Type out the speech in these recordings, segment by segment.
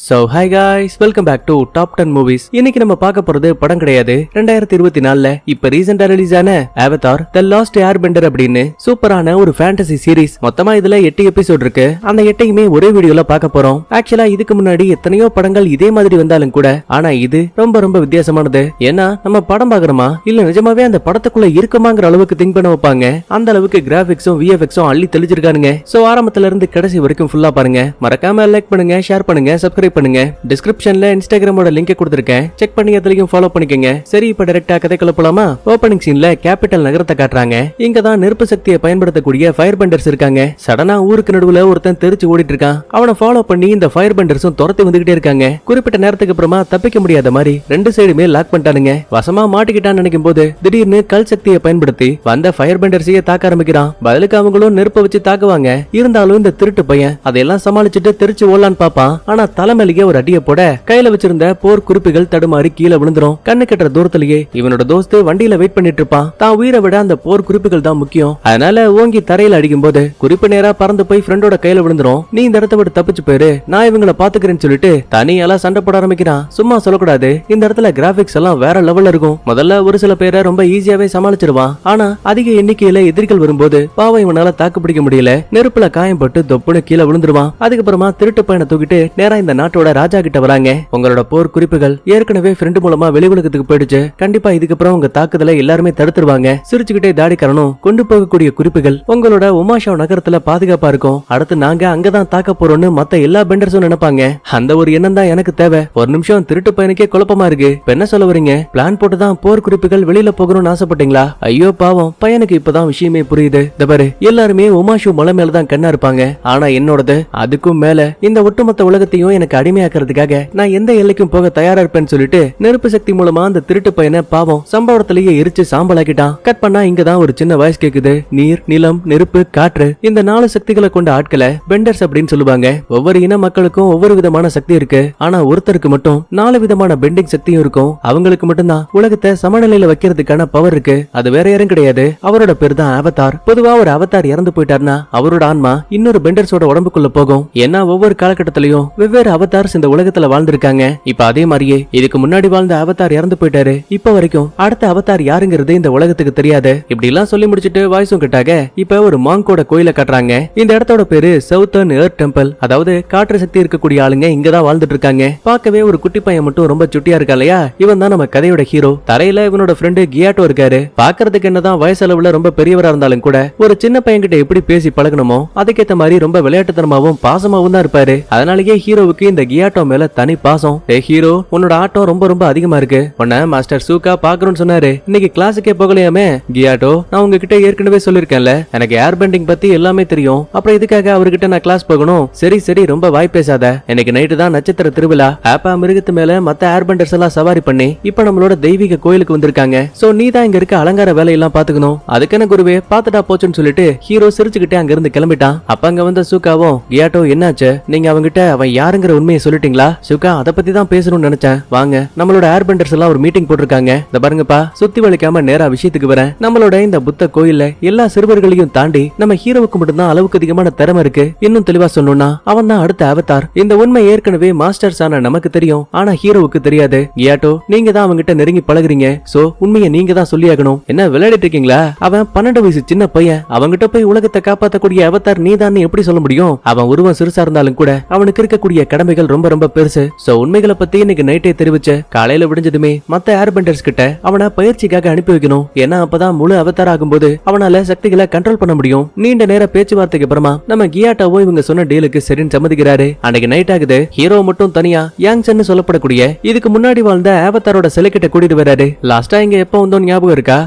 So hi guys, welcome back to Top 10 Movies. இன்னைக்கு நம்ம பார்க்க போறது படம் கிடையாது. 2024ல இப்ப ரீசெண்டா ரிலீஸ் ஆன Avatar The Last Airbender அப்படின்னு சூப்பரான ஒரு ஃபேண்டசி சீரிஸ். மொத்தமா இதுல 8 எபிசோட் இருக்கு. அந்த 8யுமே ஒரே வீடியோல பார்க்க போறோம். ஆக்சுவலா இதுக்கு முன்னாடி எத்தனையோ படங்கள் இதே மாதிரி வந்தாலும் கூட ஆனா இது ரொம்ப வித்தியாசமானது. ஏன்னா நம்ம படம் பார்க்கறோமா இல்ல நிஜமாவே அந்த படத்துக்குள்ள இருக்குமாங்கிற அளவுக்கு திங்க் பண்ண வைப்பாங்க. அந்த அளவுக்கு கிராபிக்ஸும் VFXும் அள்ளி தெளிச்சிருக்கானுங்க. சோ ஆரம்பத்துல இருந்து கடைசி வரைக்கும் ஃபுல்லா பாருங்க. மறக்காம லைக் பண்ணுங்க, ஷேர் பண்ணுங்க, சப்ஸ்கிரைப் பண்ணுங்க. டிஸ்கிரிப்ஷன்ல இன்ஸ்டாகிராமோட லிங்கை கொடுத்திருக்கேன். செக் பண்ணி அதுலயும் ஃபாலோ பண்ணிக்கங்க. சரி இப்ப டைரக்டா கதைக்குள்ள போலாமா? ஓபனிங் சீன்ல கேபிட்டல் நகரத்தை காட்டுறாங்க. இங்க தான் நெருப்பு சக்தியை பயன்படுத்தக்கூடிய ஃபயர் பெண்டர்ஸ் இருக்காங்க. சடனா ஊருக்கு நடுவுல ஒருத்தன் தெரிச்சு ஓடிட்டு இருக்கான். அவனை ஃபாலோ பண்ணி இந்த ஃபயர் பெண்டர்ஸும் துரத்தி வந்துகிட்டே இருக்காங்க. குறிப்பிட்ட நேரத்துக்கு அப்புறமா தப்பிக்க முடியாத மாதிரி ரெண்டு சைடுமே லாக் பண்ணிட்டானுங்க. வசமா மாட்டிக்கிட்டான்னு நினைக்கும் போது திடீர்னு கல் சக்தியை பயன்படுத்தி வந்த ஃபயர் பெண்டர்ஸையே தாக்க ஆரம்பிக்கிறான். பதிலுக்கு அவங்களும் நெருப்பை வச்சு தாக்குவாங்க. இருந்தாலும் இந்த திருட்டு பையன் அதையெல்லாம் சமாளிச்சுட்டு தெரிச்சு ஓடலான்னு பாப்பான். ஆனா தலைமையிலேயே ஒரு அடியை போட கையில வச்சிருந்த போர் குறிப்புகள் தடுமாறி கீழே விழுந்துரும். கண்ணு கட்டுற தூரத்திலேயே இவனோட தோஸ்து வண்டியில வெயிட் பண்ணிட்டு இருப்பான். தான் உயிரை விட அந்த போர் குறிப்புகள் தான் முக்கியம். அதனால ஓங்கி தரையில அடிக்கும் போது குறிப்பு நேரா பறந்து போய் ஃப்ரெண்டோட கையில விழுந்துரும். நீ இந்த இடத்த விட்டு தப்பிச்சு போயிரு, நான் இவங்களை பாத்துக்கிறேன்னு சொல்லிட்டு தனியால சண்டை போட ஆரம்பிக்கிறான். சும்மா சொல்லக்கூடாது, இந்த இடத்துல கிராபிக்ஸ் எல்லாம் வேற லெவல்ல இருக்கும். முதல்ல ஒரு சில பேரை ரொம்ப ஈஸியாவே சமாளிச்சிருவான். ஆனா அதிக எண்ணிக்கையில எதிரிகள் வரும்போது பாவம் இவனால தாக்கு பிடிக்க முடியல. நெருப்புல காயம்பட்டு தொப்புன்னு கீழே விழுந்துருவான். அதுக்கப்புறமா திருட்டு பையனை தூக்கிட்டு நேரா இந்த நாட்டோட ராஜா கிட்ட வராங்க. உங்களோட போர் குறிப்புகள் ஏற்கனவே ஃப்ரெண்ட் மூலமா வெளி உலகத்துக்கு போயிடுச்சு. கண்டிப்பா இதுக்கப்புறம் உங்க தாக்குதலை எல்லாருமே தடுத்துருவாங்க. சிரிச்சுக்கிட்டே தாடிக்காரனும் கொண்டு போகக்கூடிய குறிப்புகள் உங்களோட உமாஷா நகரத்துல பாதுகாப்பா இருக்கும். அடுத்து நாங்க அங்கதான் தாக்க போறோம்னு மத்த எல்லா பெண்டர்ஸும் நினைப்பாங்க. அந்த ஒரு எண்ணம் தான் எனக்கு தேவை. ஒரு நிமிஷம், திருட்டு பையனுக்கே குழப்பமா இருக்கு. இப்ப என்ன சொல்ல வரீங்க? பிளான் போட்டுதான் போர் குறிப்புகள் வெளியில போகணும்னு ஆசைப்பட்டீங்களா? ஐயோ பாவம், பையனுக்கு இப்பதான் விஷயமே புரியுது. தபாரு, எல்லாருமே உமாஷு மலை மேலதான் கண்ணா இருப்பாங்க. ஆனா என்னோடது அதுக்கும் மேல. இந்த ஒட்டுமொத்த உலகத்தையும் எனக்கு அடிமையாக்குறதுக்காக நான் எந்த எல்லைக்கும் போக தயாரா இருப்பேன்னு சொல்லிட்டு நெருப்பு சக்தி மூலமா அந்த திருட்டு பையனை பாவம் சம்பவத்திலேயே எரிச்சு சாம்பலாக்கிட்டான். கட் பண்ணா இங்கதான் ஒரு சின்ன வாய்ஸ் கேக்குது. நீர், நிலம், நெருப்பு, காற்று, இந்த 4 சக்திகளை கொண்ட ஆட்களை பெண்டர்ஸ் அப்படின்னு சொல்லுவாங்க. ஒவ்வொரு இன மக்களுக்கும் ஒவ்வொரு விதமான சக்தி இருக்கு. ஆனா ஒருத்தருக்கு மட்டும் 4 விதமான பெண்டிங் சக்தியும் இருக்கும். அவங்களுக்கு மட்டும்தான் உலகத்தை சமநிலையில வைக்கிறதுக்கான பவர் இருக்கு. அது வேற யாரும் கிடையாது, அவரோட பேர் தான் அவதார். பொதுவா ஒரு அவதார் இறந்து போயிட்டாருன்னா அவரோட ஆன்மா இன்னொரு பெண்டர்ஸோட உடம்புக்குள்ள போகும். ஏன்னா ஒவ்வொரு காலகட்டத்திலையும் வெவ்வேறு அவதார்ஸ் இந்த உலகத்துல வாழ்ந்திருக்காங்க. இப்ப அதே மாதிரியே இதுக்கு முன்னாடி வாழ்ந்த அவதார் இறந்து போயிட்டாரு. இப்ப வரைக்கும் அடுத்த அவதார் யாருங்கிறது இந்த உலகத்துக்கு தெரியாது. இப்படி எல்லாம் சொல்லி முடிச்சிட்டு வாய்ஸும் கிட்டாக இப்ப ஒரு மாங்கோட கோயில கட்டுறாங்க. இந்த இடத்தோட பேரு சவுத்தர்ன் எர்த் டெம்பிள். அதாவது காற்று சக்தி இருக்கக்கூடிய ஆளுங்க இங்கதான் வாழ்ந்துட்டு இருக்காங்க. பார்க்கவே ஒரு குட்டி பையன் மட்டும் ரொம்ப சுட்டியா இருக்கா இல்லையா? இவன் தான் நம்ம கதையோட ஹீரோ. தரையில இவனோட ஃப்ரெண்டு கியாட்டோ இருக்காரு. பாக்குறதுக்கு என்னதான் வயசளவுல ரொம்ப பெரியவரா இருந்தாலும் கூட ஒரு சின்ன பையன் கிட்ட எப்படி பேசி பழகணுமோ அதுக்கேத்த மாதிரி ரொம்ப விளையாட்டுத்தனமாவும் பாசமாவும் தான் இருப்பாரு. அதனாலேயே ஹீரோவுக்கு இந்த கியாட்டோ மேல தனி பாசம். ஹீரோ, உன்னோட ஆட்டம் ரொம்ப அதிகமா இருக்கு. உன்ன மாஸ்டர் சூக்கா பாக்கணும்னு சொன்னாரு. இன்னைக்கு கிளாஸுக்கே போகலையாமே? கியாட்டோ, நான் உங்ககிட்ட ஏற்கனவே சொல்லிருக்கேன்ல, எனக்கு ஏர் பெண்டிங் பத்தி எல்லாமே தெரியும். அப்புறம் இதுக்காக அவர்கிட்ட நான் கிளாஸ் போகணும்? சரி ரொம்ப வாய் பேசாத. இன்னைக்கு நைட்டு தான் நட்சத்திர திருவிழா. ஆப்பா மிருகத்து மேல மத்த ஏர் பெண்டர்ஸ் எல்லாம் சவாரி பண்ணி இப்ப நம்மளோட தெய்வீக கோயிலுக்கு வந்திருக்காங்க. சோ நீ தான் இங்க இருக்க அலங்கார வேலையெல்லாம் பாத்துக்கணும். அதுக்கான குருவே பாத்துட்டா போச்சுன்னு சொல்லிட்டு ஹீரோ சிரிச்சுக்கிட்டே அங்க இருந்து கிளம்பிட்டான். அப்ப அங்க வந்த சூக்காவும், கியாட்டோ என்னாச்சு? நீங்க அவங்கிட்ட அவன் யாருங்கிற உண்மையை சொல்லிட்டீங்களா? சுகா, அத பத்தி தான் பேசணும்னு நினைச்சேன். வாங்க, நம்மளோட ஏர் பெண்டர்ஸ் எல்லாம் ஒரு மீட்டிங் போட்டிருக்காங்க. இந்த பாருங்கப்பா, சுத்தி வலிக்காம நேரா விஷயத்துக்கு வரேன். நம்மளோட இந்த புத்த கோயில்ல எல்லா சிறுவர்களையும் தாண்டி நம்ம ஹீரோவுக்கு மட்டும்தான் அளவுக்கு அதிகமான திறமை இருக்கு. இன்னும் தெளிவா சொல்லணும்னா அவன் தான் அடுத்த அவதார். இந்த உண்மை ஏற்கனவே மாஸ்டர்ஸ் ஆன நமக்கு தெரியும், ஆனா ஹீரோவுக்கு தெரியாது. கியாட்டோ, நீங்க தான் அவங்கிட்ட நெருங்கி பழகுறீங்க. சோ உண்மையை நீங்க தான் சொல்லியாகணும். என்ன விளையாடிட்டு இருக்கீங்களா? அவன் 12 வயசு சின்ன பையன். அவங்கிட்ட போய் உலகத்தை காப்பாற்றக்கூடிய அவதார் நீ தான் எப்படி சொல்ல முடியும்? அவன் உருவம் சிறுசா இருந்தாலும் கூட அவனுக்கு இருக்கக்கூடிய கடமைகள் ரொம்ப பெருசு. சோ உண்மைகளை பத்தி இன்னைக்கு நைட்டே தெரிவிச்ச. காலையில விடிஞ்சதுமே மத்த ஏர் பெண்டர்ஸ் கிட்ட அவனை பயிற்சிக்காக அனுப்பி வைக்கணும். ஏன்னா அப்பதான் முழு அவதார் ஆகும்போது அவனால சக்திகளை கண்ட்ரோல் பண்ண முடியும். நீண்ட நேர பேச்சுவார்த்தைக்கு அப்புறமா நம்ம கியாட்டோவோ இவங்க சொன்ன டீலுக்கு சரின்னு சம்மதிக்கிறாரு. அன்னைக்கு நைட் ஆகுது. ஹீரோ மட்டும் தனியா யாங்சன் சொல்லப்படக்கூடிய இதுக்கு முன்னாடி வாழ்ந்த அவதாரோட சிலை கிட்ட கூட்டிட்டு வராரு. லாஸ்டா இங்க எப்ப வந்தோம் ஞாபகம் இருக்கா?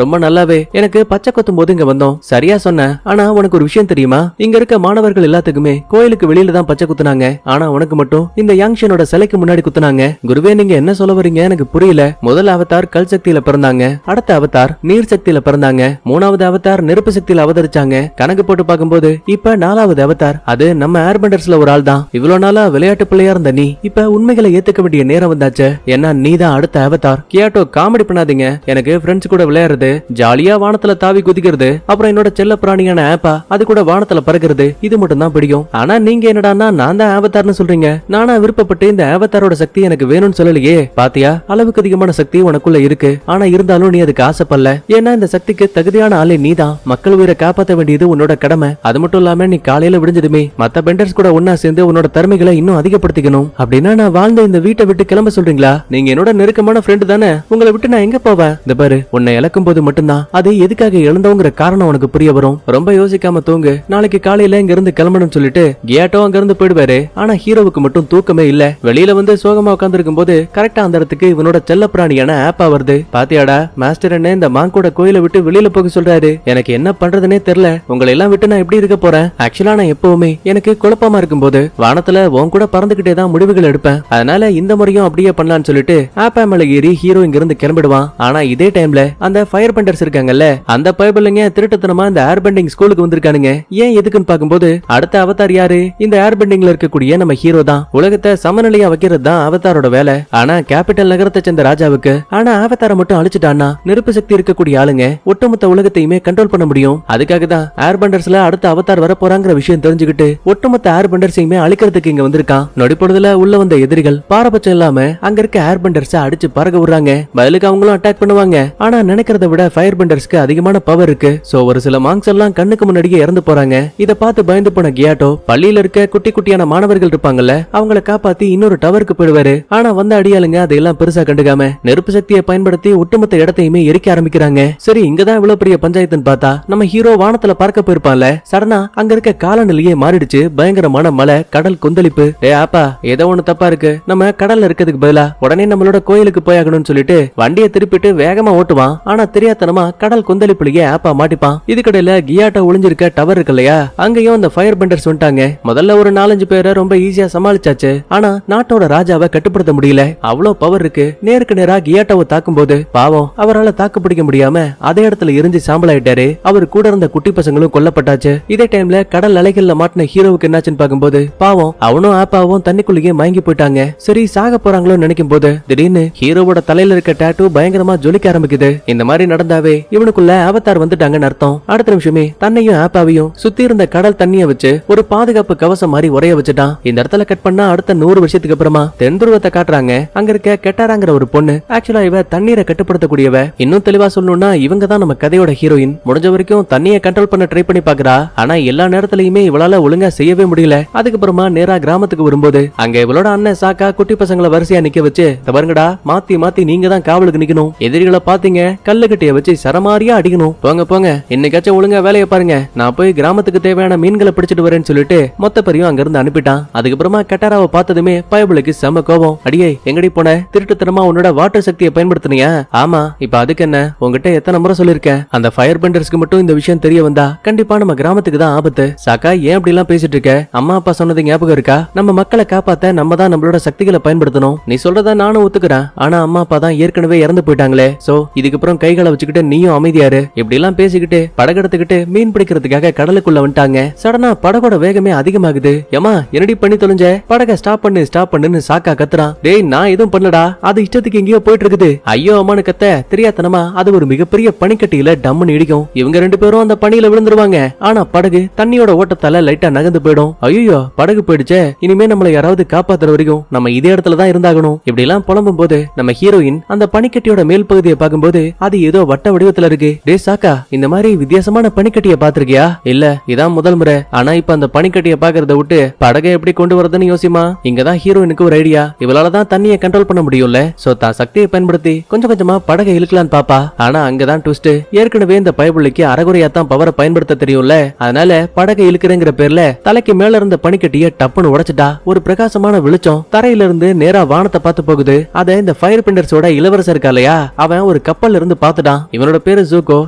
ரொம்ப நல்லாவே. எனக்கு பச்சை கொத்தும் போது இங்க வந்தோம். சரியா சொன்ன. ஆனா உனக்கு ஒரு விஷயம் தெரியுமா? இங்க இருக்க மாணவர்கள் எல்லாத்துக்குமே கோயிலுக்கு வெளியில தான் பச்சை குத்துனாங்க. ஆனா உனக்கு மட்டும் இந்த யாங்ஷனோட சிலைக்கு முன்னாடி குத்துனாங்க. குருவே, நீங்க என்ன சொல்ல வரீங்க? எனக்கு புரியல. முதல் அவதார் கல் சக்தியில பிறந்தாங்க. அடுத்த அவதார் நீர் சக்தியில பிறந்தாங்க. 3வது அவதார் நெருப்பு சக்தியில அவதரிச்சாங்க. கணக்கு போட்டு பார்க்கும்போது இப்ப 4வது அவதார் அது நம்ம ஏர்பெண்டர்ஸ்ல ஒரு ஆள் தான். இவ்வளவு நாளா விளையாட்டு பிள்ளையா இருந்த நீ இப்ப உண்மைகளை ஏத்துக்க வேண்டிய நேரம் வந்தாச்சு. ஏன்னா நீ தான் அடுத்த அவதார். கியாட்டோ, காமெடி பண்ணாதீங்க. எனக்கு ஃப்ரெண்ட்ஸ் கூட விளையாடுறது, ஜாலியா வானத்துல தாவி குதிக்கிறது, அப்புறம் என்னோட செல்ல பிராணியான ஆப்பா அது கூட வானத்துல பறக்கிறது, இது மட்டும் தான் பிடிக்கும். ஆனா நீங்க என்னடான்னா நான் தான் அவதார்னு சொல்றீங்க. சொல்றீங்க? நானா விருப்பப்பட்டு இந்த அவதாரோட சக்தி எனக்கு வேணும்னு சொல்லலையே. பாத்தியா, அளவுக்கு அதிகமான சக்தி உனக்குள்ள இருக்கு. ஆனா இருந்தாலும் நீ அதுக்கு ஆசைப்படல. ஏன்னா இந்த சக்திக்கு தகுதியான ஆளே நீதான். மக்கள் உயிரை காப்பாற்ற வேண்டியது உன்னோட கடமை. அது மட்டும் இல்லாம நீ காலையில விடிஞ்சதுமே மத்த பெண்டர்ஸ் கூட ஒன்னா சேர்ந்து உன்னோட திறமைகளை இன்னும் அதிகப்படுத்திக்கணும். அப்படின்னா நான் வாழ்ந்த இந்த வீட்டை விட்டு கிளம்ப சொல்றீங்களா? நீங்க என்னோட நெருக்கமான ஃப்ரெண்டு தானே. உங்களை விட்டு நான் எங்க போவேன்? இந்த பாரு, உன்னை இழக்கும் போது மட்டும்தான் அது எதுக்காக இழந்தவங்கிற காரணம் உனக்கு புரிய வரும். ரொம்ப யோசிக்காம தூங்கு. நாளைக்கு காலையில இங்க இருந்து கிளம்பணும் சொல்லிட்டு கியாட்டோ அங்க இருந்து போயிடுவாரு. ஆனா ஹீரோவுக்கு மட்டும் தூக்கமே இல்ல. வெளியில வந்து சோகமா உட்கார்ந்து இருக்கும் போது கரெக்டா அந்த இடத்துக்கு இவனோட செல்ல பிராணியான ஆப்பா வருது. பாத்தியாடா, மாஸ்டர் என்ன இந்த மாங்கோட கோயிலை விட்டு வெளியில போக சொல்றாரு. எனக்கு என்ன பண்றதுனே தெரியல. உங்களை எல்லாம் விட்டு நான் எப்படி இருக்க போறேன்? ஆக்சுவலா நான் எப்பவுமே எனக்கு குழப்பமா இருக்கும் போது வானத்துல உன் கூட பறந்துகிட்டே தான் முடிவுகள் எடுப்பேன். அதனால இந்த முறையும் அப்படியே பண்ணலாம்னு சொல்லிட்டு ஆப்பா மேல ஏறி ஹீரோ இங்க இருந்து கிளம்பிடுவான். ஆனா இதே டைம்ல அந்த ஃபயர் பெண்டர்ஸ் இருக்காங்கல்ல, அந்த பயபுள்ளைங்க திருட்டுத்தனமா இந்த ஏர் பெண்டிங் ஸ்கூலுக்கு வந்திருக்கானுங்க. ஏன் எதுக்குன்னு பாக்கும்போது அடுத்த அவதார் யாரு? இந்த ஏர் பெண்டிங்ல இருக்கக்கூடிய நம்ம ஹீரோ தான். உலகத்தை சமநிலையா வைக்கிறது தான் அவதாரோட வேலை. ஆனா கேபிட்டல் நகரத்தை சேர்ந்த ராஜாவுக்கு அவதாரை மட்டும் அழிச்சிட்டான்னா நெருப்பு சக்தி இருக்கக்கூடிய ஆளுங்க ஒட்டுமொத்த உலகத்தையுமே கண்ட்ரோல் பண்ண முடியும். அதுக்காக தான் ஏர் பெண்டர்ஸ்ல அடுத்த அவதார் வர போறாங்கிற விஷயம் தெரிஞ்சுக்கிட்டு ஒட்டுமொத்த ஏர் பெண்டர்ஸையுமே அழிக்கிறதுக்கு இங்க வந்திருக்கான். நொடிப்பொழுதுல உள்ள வந்த எதிரிகள் பாரபட்சம் இல்லாம அங்க இருக்க ஏர் பெண்டர்ஸ் அடிச்சு பறக்க விடுறாங்க. பதிலுக்கு அவங்களும் அட்டாக் பண்ணுவாங்க. ஆனா நினைக்கிறத விட ஃபயர் பெண்டர்ஸ்க்கு அதிகமான பவர் இருக்கு. சோ ஒரு சில மாங்ஸ் எல்லாம் கண்ணுக்கு முன்னாடியே இறந்து போறாங்க. இத பார்த்து பயந்து போன கியாட்டோ பள்ளியில இருக்க குட்டி குட்டியான மாணவர்கள் இருப்பாங்கல்ல, அவங்கள காப்பாத்தி இன்னொரு டவருக்கு போயிடுவாரு. ஆனா வந்த அடியாளுங்க அதையெல்லாம் பெருசா கண்டுக்காம நெருப்பு சக்தியை பயன்படுத்தி ஒட்டுமொத்த இடத்தையுமே எரிக்க ஆரம்பிக்கிறாங்க. சரி, இங்கதான் இவ்வளவு பெரிய பஞ்சாயத்துன்னு பார்த்தா நம்ம ஹீரோ வானத்துல பார்க்க போயிருப்பான்ல, சடனா அங்க இருக்க காலநிலையே மாறிடுச்சு. பயங்கரமான மழை, கடல் கொந்தளிப்பு. ஆப்பா, ஏதோ ஒண்ணு தப்பா இருக்கு. நம்ம கடல்ல இருக்கிறதுக்கு பதிலா உடனே நம்மளோட கோயிலுக்கு போயாகணும்னு சொல்லிட்டு வண்டியை திருப்பிட்டு வேகமா ஓட்டுவான். ஆனா தெரியாதனமா கடல் கொந்தளிப்புலயே ஆப்பா மாட்டிப்பான். இதுக்கடையில கியாட்டோ ஒளிஞ்சிருக்க டவர் இருக்கு இல்லையா, அங்கேயும் அந்த ஃபயர் பெண்டர்ஸ் வந்துட்டாங்க. முதல்ல ஒரு 4-5 பேரை ரொம்ப ஈஸியா சமாளிச்சாச்சு. ஆனா நாட்டோட ராஜாவை கட்டுப்படுத்த முடியல. அவ்வளவு பவர் இருக்கு. நேருக்கு நேரா கியாட்டோவை தாக்கும் போது பாவம் அவரால் தாக்கு பிடிக்க முடியாம அதே இடத்துல எரிஞ்சு சாம்பல் ஆயிட்டாரு. அவர் கூட இருந்த குட்டி பசங்களும் கொல்லப்பட்டாச்சு. இதே டைம்ல கடல் அலைகள்ல மாட்டின ஹீரோவுக்கு என்னாச்சுன்னு பாக்கும்போது பாவம் அவனும் ஆப்பாவும் தண்ணிக்குள்ளேயே மயங்கி போயிட்டாங்க. சரி, சாக போறாங்களோன்னு நினைக்கும் போது திடீர்னு ஹீரோவோட தலையில இருக்க டாட்டூ பயங்கரமா ஜொலிக்க ஆரம்பிக்குது. இந்த மாதிரி நடந்தாவே இவனுக்குள்ள அவதார் வந்துட்டாங்கன்னு அர்த்தம். அடுத்த நிமிஷமே தன்னையும் ஆப்பாவையும் சுத்தி இருந்த கடல் தண்ணிய வச்சு ஒரு பாதுகாப்பு கவசம் மாதிரி உரைய வச்சுட்டான். இந்த இடத்துல கட் பண்ணா அடுத்த 100 வருஷத்துக்கு அப்புறமா தென்துருவத்தை காட்டுறாங்க. அங்க இருக்க கெட்டாராங்கிற ஒரு பொண்ணு. ஆக்சுவலா இவ தண்ணீரை கட்டுப்படுத்தக்கூடியவ. இன்னும் தெளிவா சொல்லணும்னா இவங்க தான் நம்ம கதையோட ஹீரோயின். முடிஞ்ச வரைக்கும் தண்ணியை கண்ட்ரோல் பண்ண ட்ரை பண்ணி பாக்குறா. ஆனா எல்லா நேரத்திலயுமே இவளால ஒழுங்கா செய்யவே முடியல. அதுக்கப்புறமா நேரா கிராமத்துக்கு வரும்போது அங்க இவளோட அண்ணன் சாக்கா குட்டி பசங்களை வரிசையா நிக்க வச்சு, பாருங்கடா, மாத்தி மாத்தி நீங்க தான் காவலுக்கு நிக்கணும். எதிரிகளை பாத்தீங்க கல்லு கட்டிய வச்சு சரமாரியா அடிக்கணும். போங்க போங்க, இன்னைக்காச்சும் ஒழுங்கா வேலையை பாருங்க. நான் போய் கிராமத்துக்கு தேவையான மீன்களை பிடிச்சிட்டு வரேன்னு சொல்லிட்டு மொத்த பேரையும் அங்க இருந்து அனுப்பிட்டான். அதுக்கப்புறமா கட்டாராவை பார்த்ததுமே பயபுளுக்கு செம கோபம். அடியே, எங்கடி போன? திருட்டுத்தனமா உன்னோட வாட்டர் சக்தியை பயன்படுத்தினியா? ஆமா, இப்ப அதுக்கு என்ன? உங்ககிட்ட எத்தனை முறை சொல்லிருக்கேன். அந்த ஃபயர் பெண்டர்ஸ்க்கு மட்டும் இந்த விஷயம் தெரிய வந்தா கண்டிப்பா நம்ம கிராமத்துக்கு தான் ஆபத்து. சாக்கா, ஏன் அப்படி எல்லாம் பேசிட்டு இருக்க? அம்மா அப்பா சொன்னது ஞாபகம் இருக்கா? நம்ம மக்களை காப்பாத்த நம்ம தான் நம்மளோட சக்திகளை பயன்படுத்தணும். நீ சொல்றதா நானும் ஒத்துக்கிறேன். ஆனா அம்மா அப்பா தான் ஏற்கனவே இறந்து போயிட்டாங்களே. சோ இதுக்கப்புறம் கைகளை வச்சுக்கிட்டு நீயும் அமைதியாரு. இப்படி எல்லாம் பேசிக்கிட்டு படகெடுத்துக்கிட்டு மீன் பிடிக்கிறதுக்காக கடலுக்குள்ள வந்துட்டாங்க. சடனா படகோட வேகமே அதிகமாகுது. ஏமா, என்னடி பண்ணி தொலைஞ்ச? படகை ஸ்டாப் பண்ணு ஸ்டாப் பண்ணுன்னு சாக்கா கத்துறான். டேய், நான் எதுவும் பண்ணலடா, அது இஷ்டத்துக்கு எங்கேயோ போயிட்டு இருக்குது. ஐயோ அம்மானு கத்த தெரியாதனமா அது ஒரு மிகப்பெரிய பனிக்கட்டியில டம்முன்னு இடிக்கும். இவங்க 2 பேரும் அந்த பனியில விழுந்துருவாங்க. ஆனா படகு தண்ணியோட ஓட்டத்தால லைட்டா நகர்ந்து போயிடும். ஐயோ, படகு போயிடுச்சே, இனிமே நம்மள யாராவது காப்பாத்துற வரைக்கும் நம்ம இதே இடத்துல தான் இருந்தாகணும். இப்படி எல்லாம் புலம்பும் போது நம்ம ஹீரோயின் அந்த பனிக்கட்டியோட மேல் பகுதியை பார்க்கும்போது அது ஏதோ வட்ட வடிவத்துல இருக்கு. டே சாக்கா, இந்த மாதிரி வித்தியாசமான பனிக்கட்டியை பாத்திருக்கியா? இல்ல, இதான் முதல் முறை. ஆனா இப்ப அந்த பனிக்கட்டியை பாக்குறத விட்டு படகை எப்படி கொண்டு வரதுன்னு யோசிமா. இங்கதான் ஹீரோயினுக்கு ஒரு ஐடியா. இவளாலதான் தண்ணியை கண்ட்ரோல் பண்ண முடியும்ல. சோ தான் சக்தியை பயன்படுத்தி கொஞ்சம் கொஞ்சமா படகை இழுக்கலான்னு பாப்பா. ஆனா அங்கதான் ட்விஸ்ட். ஏற்கனவே இந்த பயபுள்ளிக்கு அரைகுறையாத்தான் பவரை பயன்படுத்த தெரியும்ல. அதனால படகை இழுக்கிறேங்கிற பேர்ல தலைக்கு மேல இருந்த பனிக்கட்டிய டப்புன்னு உடைச்சிட்டா. ஒரு பிரகாசமான வெளிச்சம் தரையில இருந்து நேரா வானத்தை பார்த்து போகுது. அத இந்த ஃபயர் பெண்டர்ஸோட இளவரசர் இருக்கா இல்லையா, அவன் ஒரு கப்பல்ல இருந்து பாத்துட்டான். இவனோட பேரு ஜூகோ,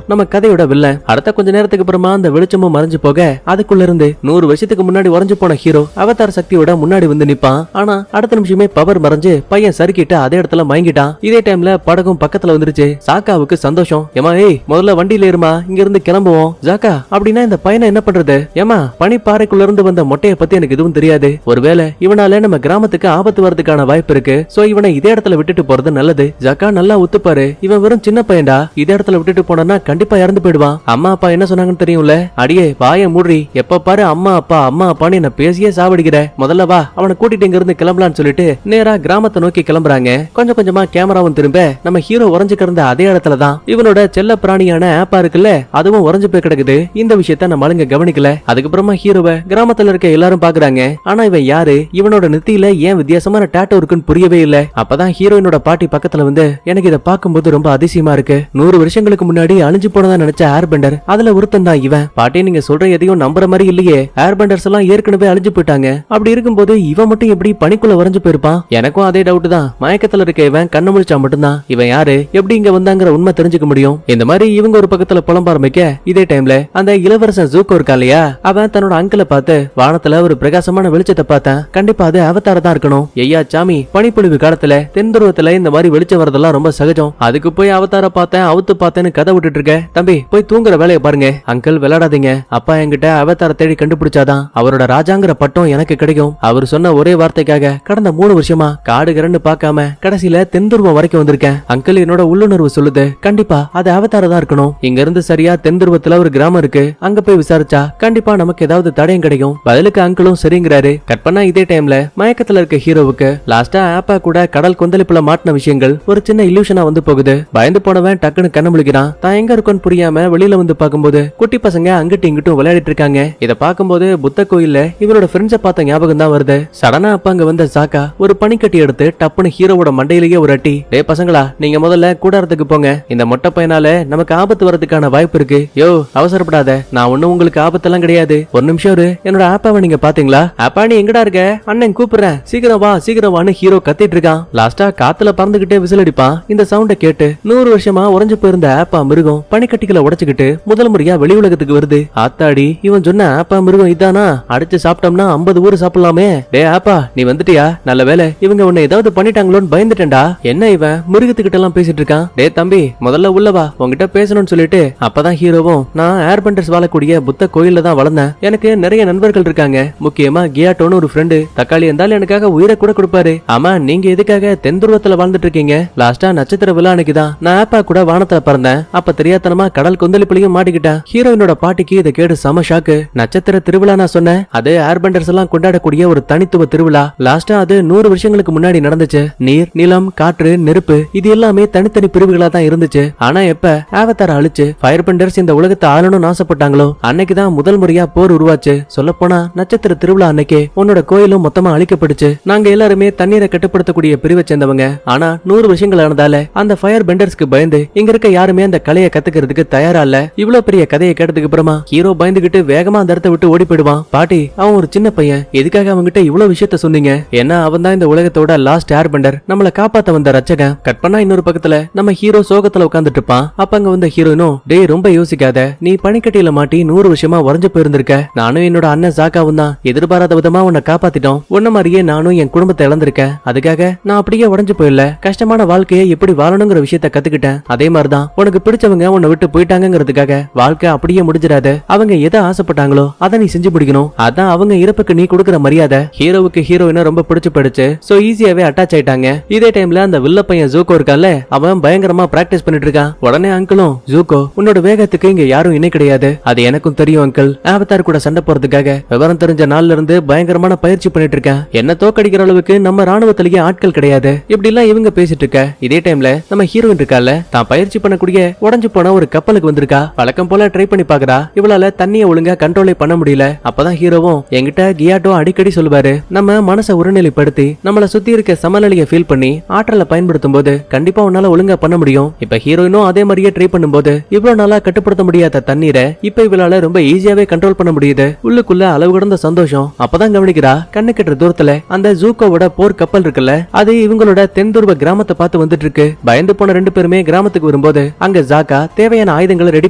நம்ம கதையோட வில்லன். அடுத்த கொஞ்ச நேரத்துக்கு அப்புறமா அந்த வெளிச்சமும் மறைஞ்சு போக அதுக்குள்ள இருந்து 100 வருஷத்துக்கு முன்னாடி உறைஞ்சு போன ஹீரோ அவதார் சக்தியோட முன்னாடி வந்து நிப்பான். ஆனா அடுத்த நிமிஷமே பவர் மறைஞ்சு பையன் சறுக்கிட்டு அதே இடத்துல மயங்கிட்டான். இதே டைம்ல படகும் பக்கத்துல வந்துருச்சு. சாக்காவுக்கு சந்தோஷம். ஏமா, ஏய், முதல்ல வண்டியில ஏறுமா, இங்க இருந்து கிளம்புவோம். ஜாக்கா, அப்படின்னா இந்த பையனை என்ன பண்றது? ஏமா, பனிப்பாறைக்குள்ள இருந்து வந்த மொட்டையை பத்தி எனக்கு எதுவும் தெரியாது. ஒருவேளை இவனால நம்ம கிராமத்துக்கு ஆபத்து வரதுக்கான வாய்ப்பு இருக்கு. சோ இவனை இதே இடத்துல விட்டுட்டு போறது நல்லது. ஜாக்கா, நல்லா ஒத்துப்பாரு. இவன் வெறும் சின்ன பையன்டா. இதே இடத்துல விட்டுட்டு போனா கண்டிப்பா இறந்து போயிடுவான். அம்மா அப்பா என்ன சொன்னாங்கன்னு தெரியும்ல. அடியே, வாய மூடி. எப்ப பாரு அம்மா அப்பா அம்மா அப்பான்னு என்ன பேசியே சாவடிக்கிற. முதல்ல முதல்ல வா அவனை கூட்டிட்டு இங்க இருந்து கிளம்பலான்னு சொல்லிட்டு நேரா கிராமத்தை நோக்கி கிளம்புறாங்க. கொஞ்சம் கொஞ்சமா கேமராவும் திரும்ப நம்ம ஹீரோ உறைஞ்சு கிடந்த அதே இடத்துலதான் இவனோட செல்ல பிராணியான ஆப்பா இருக்குல்ல அதுவும் உறைஞ்சு போய் கிடக்குது. இந்த விஷயத்த நம்ம ஆளுங்க கவனிக்கல. அதுக்கப்புறமா ஹீரோவை கிராமத்துல இருக்க எல்லாரும் பாக்குறாங்க. ஆனா இவன் யாரு, இவனோட நெத்தியில ஏன் வித்தியாசமான டாட்டோ இருக்குன்னு புரியவே இல்ல. அப்பதான் ஹீரோயினோட பாட்டி பக்கத்துல வந்து எனக்கு இதை பார்க்கும்போது ரொம்ப அதிசயமா இருக்கு. 100 வருஷங்களுக்கு முன்னாடி அழிஞ்சு போனதா நினைச்ச ஏர்பெண்டர் அதுல ஒருத்தன் தான் இவன். பாட்டி நீங்க சொல்ற எதையும் நம்புற மாதிரி இல்லையே, ஏர்பெண்டர்ஸ் எல்லாம் ஏற்கனவே அழிஞ்சு போயிட்டாங்க. அப்படி இருக்கும்போது இவன் மட்டும் எப்படி பனிக்குள்ள வரைஞ்சு போயிருப்பான்? எனக்கும் அதே டவுட் தான். மயக்கத்துல இருக்க இவன் கண்ணு முழிச்சா மட்டும்தான் இவன் யாரு எப்படி இங்க வந்தாங்கிற உண்மை தெரிஞ்சுக்க முடியும். இந்த மாதிரி இவங்க ஒரு பக்கத்துல புலம்ப ஆரம்பிக்க இதே டைம்ல அந்த இளவரசன் ஜூக்கோ இருக்கா இல்லையா, அவன் தன்னோட அங்கிளை பார்த்து வானத்துல ஒரு பிரகாசமான வெளிச்சத்தை பார்த்தேன், கண்டிப்பா அது அவதார தான் இருக்கணும். ஐயா சாமி, பனிப்பொழிவு காலத்துல தென்துருவத்துல இந்த மாதிரி வெளிச்சம் வரதெல்லாம் ரொம்ப சகஜம். அதுக்கு போய் அவதார பார்த்தேன் அவுத்து பார்த்தேன்னு கதை விட்டுட்டு இருக்க. தம்பி போய் தூங்குற வேலையை பாருங்க. அங்கிள் விளையாடாதீங்க. அப்பா என்கிட்ட அவதார தேடி கண்டுபிடிச்சாதான் அவரோட ராஜாங்கிற பட்டம் எனக்கு கிடைக்கும். அவர் சொன்ன ஒரே வார்த்தைக்காக கடந்த 3 வருஷமா காடு கரண்டு பார்க்காம கடைசியில தென்துருவம் வரைக்கும் வந்திருக்கேன். அங்கிள் என்னோட உள்ளுணர்வு சொல்லுது, கண்டிப்பா அது அவதார தான் இருக்கணும். இங்க இருந்து சரியா தென்துருவத்துல ஒரு கிராமம் இருக்கு, அங்க போய் விசாரிச்சா கண்டிப்பா நமக்கு ஏதாவது தடயம் கிடைக்கும். பதிலுக்கு அங்கிளும் சரிங்கிறாரு. கட் பண்ணா இதே டைம்ல மயக்கத்துல இருக்க ஹீரோவுக்கு லாஸ்டா ஆப்பா கூட கடல் கொந்தளிப்புல மாட்டின விஷயங்கள் ஒரு சின்ன இல்யூஷனா வந்து போகுது. பயந்து போனவன் டக்குன்னு கண்ணு முழிக்கிறான். தான் எங்க இருக்குன்னு புரியாம வெளியில வந்து பார்க்கும்போது குட்டி பசங்க அங்கிட்டும் இங்கிட்டும் விளையாடிட்டு இருக்காங்க. இத பார்க்கும்போது புத்த கோயில்ல இவரோட ஃப்ரெண்ட்ஸை பார்த்த ஞாபகம் தான் வருது. சடனா அப்ப அங்க வந்த சாக்கா ஒரு பனிக்கட்டி எடுத்து டப்புன்னு ஹீரோவோட மண்டையிலேயே ஒரு அட்டி. டே பசங்களா, நீங்க முதல்ல கூடாரத்துக்கு போங்க. இந்த மொட்டை பையனால நமக்கு ஆபத்து வரதுக்கான வாய்ப்பு இருக்கு. யோ அவசரப்படாத, நான் ஒண்ணும் உங்களுக்கு ஆபத்தெல்லாம் கிடையாது. ஒரு நிமிஷம் என்னோட ஆப்பாவை நீங்க பாத்தீங்களா? ஆப்பா நீ எங்கடா இருக்க? அண்ணன் கூப்பிடுறேன், சீக்கிரம் வா சீக்கிரம் வான்னு ஹீரோ கத்திட்டு இருக்கான். லாஸ்டா காத்துல பறந்துகிட்டே விசில் அடிப்பான். இந்த சவுண்ட கேட்டு 100 வருஷமா உறைஞ்சு போயிருந்த ஆப்பா மிருகம் பனிக்கட்டிகளை உடைச்சுக்கிட்டு முதல் முறையா வெளி உலகத்துக்கு வருது. ஆத்தாடி, இவன் சொன்ன ஆப்பா மிருகம் இதானா? அடிச்சு சாப்பிட்டோம்னா 50 ஊர் சாப்பிடலாமே. டே ஆப்பா நீ வந்துட்டியா? நல்ல வேலை, இவங்க உன்னை ஏதாவது பண்ணிட்டாங்களோன்னு பயந்துட்டேன்டா. என்ன இவன் மிருகத்துக்கிட்ட எல்லாம் பேசிட்டு இருக்கான்? டே தம்பி முதல்ல உள்ளவா, உங்ககிட்ட பேசணும்னு சொல்லிட்டு அப்பதான் ஹீரோவும், நான் ஏர்பெண்டர்ஸ் வாழக்கூடிய புத்த கோயில்ல தான் வளர்ந்தேன். எனக்கு நிறைய நண்பர்கள் இருக்காங்க, முக்கியமா கியாட்டோன்னு ஒரு ஃப்ரெண்டு. தக்காளி இருந்தாலும் எனக்காக உயிரை கூட கொடுப்பாரு. ஆமா நீங்க எதுக்காக தென்துருவத்துல வாழ்ந்துட்டு இருக்கீங்க? லாஸ்டா நட்சத்திர விழா அன்னைக்குதான் நான் ஆப்பா கூட வானத்துல பறந்தேன். அப்ப தெரியாதனமா கடல் கொந்தளிப்புலையும் மாட்டிக்கிட்டேன். ஹீரோயினோட பாட்டிக்கு இதை கேட்டு சம ஷாக்கு. நட்சத்திர திருவிழா நான் சொன்னேன், அது ஏர்பெண்டர்ஸ் எல்லாம் கொண்டாடக்கூடிய ஒரு தனித்துவ திருவிழா. லாஸ்டா அது 100 வருஷங்களுக்கு முன்னாடி நடந்துச்சு. நீர், நிலம், காற்று, நெருப்பு இது எல்லாமே தனித்தனி பிரிவுகளா தான் இருந்துச்சு. ஆனா எப்ப ஆவதார அழிச்சு ஃபயர்பெண்டர்ஸ் இந்த உலகத்தை ஆளணும்னு ஆசைப்பட்டாங்களோ அன்னைக்குதான் முதல் முறையா போர் உருவாச்சு. சொல்ல போனா நட்சத்திர திருவிழா அன்னைக்கே உன்னோட கோயிலும் மொத்தமா அழிக்கப்பட்டுச்சு. நாங்க எல்லாருமே தண்ணீரை கட்டுப்படுத்தக்கூடிய பிரிவை சேர்ந்தவங்க. ஆனா 100 வருஷங்கள் ஆனதால அந்த ஃபயர் பெண்டர்ஸ்க்கு பயந்து இங்க இருக்க யாருமே அந்த கலையை கத்துக்கிறதுக்கு தயாரா இல்ல. இவ்வளவு பெரிய கதையை கேட்டதுக்கு அப்புறமா ஹீரோ பயந்துகிட்டு வேகமா அந்த இடத்தை விட்டு ஓடி போயிடுவான். பாட்டி அவன் ஒரு சின்ன பையன், எதுக்காக அவன்கிட்ட இவ்வளவு விஷயத்த சொன்னீங்க? ஏன்னா அவன் தான் இந்த உலகத்தோட லாஸ்ட் ஏர்பெண்டர், நம்மள காப்பாத்த வந்த ரச்சகன். கட் பண்ணா இன்னொரு பக்கத்துல நம்ம ஹீரோ சோகத்துல உட்கார்ந்துட்டு இருப்பான். அப்ப அங்க வந்த ஹீரோயினும், டேய் ரொம்ப யோசிக்காத, நீ பனிக்கட்டியில மாட்டி 100 வருஷமா உறைஞ்சு போயிருந்திருக்க. நானும் என்னோட அண்ணன் சாக்காவும் தான் எதிர்பாராத விதமா உன்னை காப்பாத்திட்டோம். உன்ன மாதிரியே நானும் என் குடும்பத்தை இழந்திருக்கேன். அதுக்காக நான் அப்படியே உடைஞ்சு போயிடல, கஷ்டமான வாழ்க்கையை எப்படி வாழணுங்கிற விஷயத்த கத்துக்கிட்டேன். அதே மாதிரிதான் உனக்கு பிடிச்சவங்க உன்னை விட்டு போயிட்டாங்கிறதுக்காக வாழ்க்கை அப்படியே முடிஞ்சிடாத. அவங்க எதை ஆசைப்பட்டாங்களோ அதை நீ செஞ்சு முடிக்கணும். அதான் அவங்க இறப்புக்கு நீ கொடுக்கற மரியாதை. ஹீரோவுக்கு ஹீரோயினை ரொம்ப பிடிச்சு போயிடுச்சு. சோ ஈஸியாவே அட்டாச் ஆயிட்டாங்க. இதே டைம்ல அந்த வில்ல பையன் ஜூக்கோ இருக்கான்ல, அவன் பயங்கரமா பிராக்டிஸ் பண்ணிட்டு இருக்கான். உடனே அங்கிளும், ஜூக்கோ உன்னோட வேகத்துக்கு இங்க யாரும் இணை கிடையாது, அது எனக்கும் தெரியும் அங்கிள். ஆவதார் கூட சண்டை போறதுக்காக விவரம் தெரிஞ்ச நாள்ல இருந்து பயங்கரமான பயிற்சி பண்ணிட்டு இருக்கேன். என்ன தோக்கடிக்கிற அளவுக்கு நம்ம ராணுவத்திலேயே ஆட்கள் கிடையாது. இப்படி எல்லாம் இவங்க பேசிட்டு இருக்க இதே டைம்ல நம்ம ஹீரோயின் இருக்கால, தான் பயிற்சி பண்ணக்கூடிய உடைஞ்சு போன ஒரு கப்பலுக்கு வந்திருக்கா. வழக்கம் போல ட்ரை பண்ணி பாக்குறா. இவளால தண்ணியை ஒழுங்கா கண்ட்ரோலே பண்ண முடியல. அப்பதான் ஹீரோவும் என்கிட்ட கியாட்டோ அடிக்கடி சொல்லுவாரு, நம்ம மனசை ஒருநிலைப்படுத்தி நம்மள சுத்தி இருக்க சமநிலையை ஃபீல் பண்ணி ஆற்றலை பயன்படுத்தும் போது கண்டிப்பா உன்னால ஒழுங்கா பண்ண முடியும். இப்ப ஹீரோயினும் அதே மாதிரியே ட்ரை பண்ணும்போது இவ்வளவு நாளா கட்டுப்படுத்த முடியாத தண்ணீரை இப்ப இவளால ரொம்ப ஈஸியாவே கண்ட்ரோல் பண்ண முடியுது. உள்ளுக்குள்ள அளவு கடந்த சந்தோஷம். அப்பதான் கவனிக்கிறா, கண்ணு கெட்டுற தூரத்துல அந்த ஜூக்கோவோட போர் கப்பல் இருக்குல்ல, அது இவங்களோட தென்துருவ கிராமத்தை பார்த்து வந்துட்டு இருக்கு. பயந்து போன 2 பேருமே கிராமத்துக்கு வரும்போது அங்க ஜாக்கா தேவையான ஆயுதங்களை ரெடி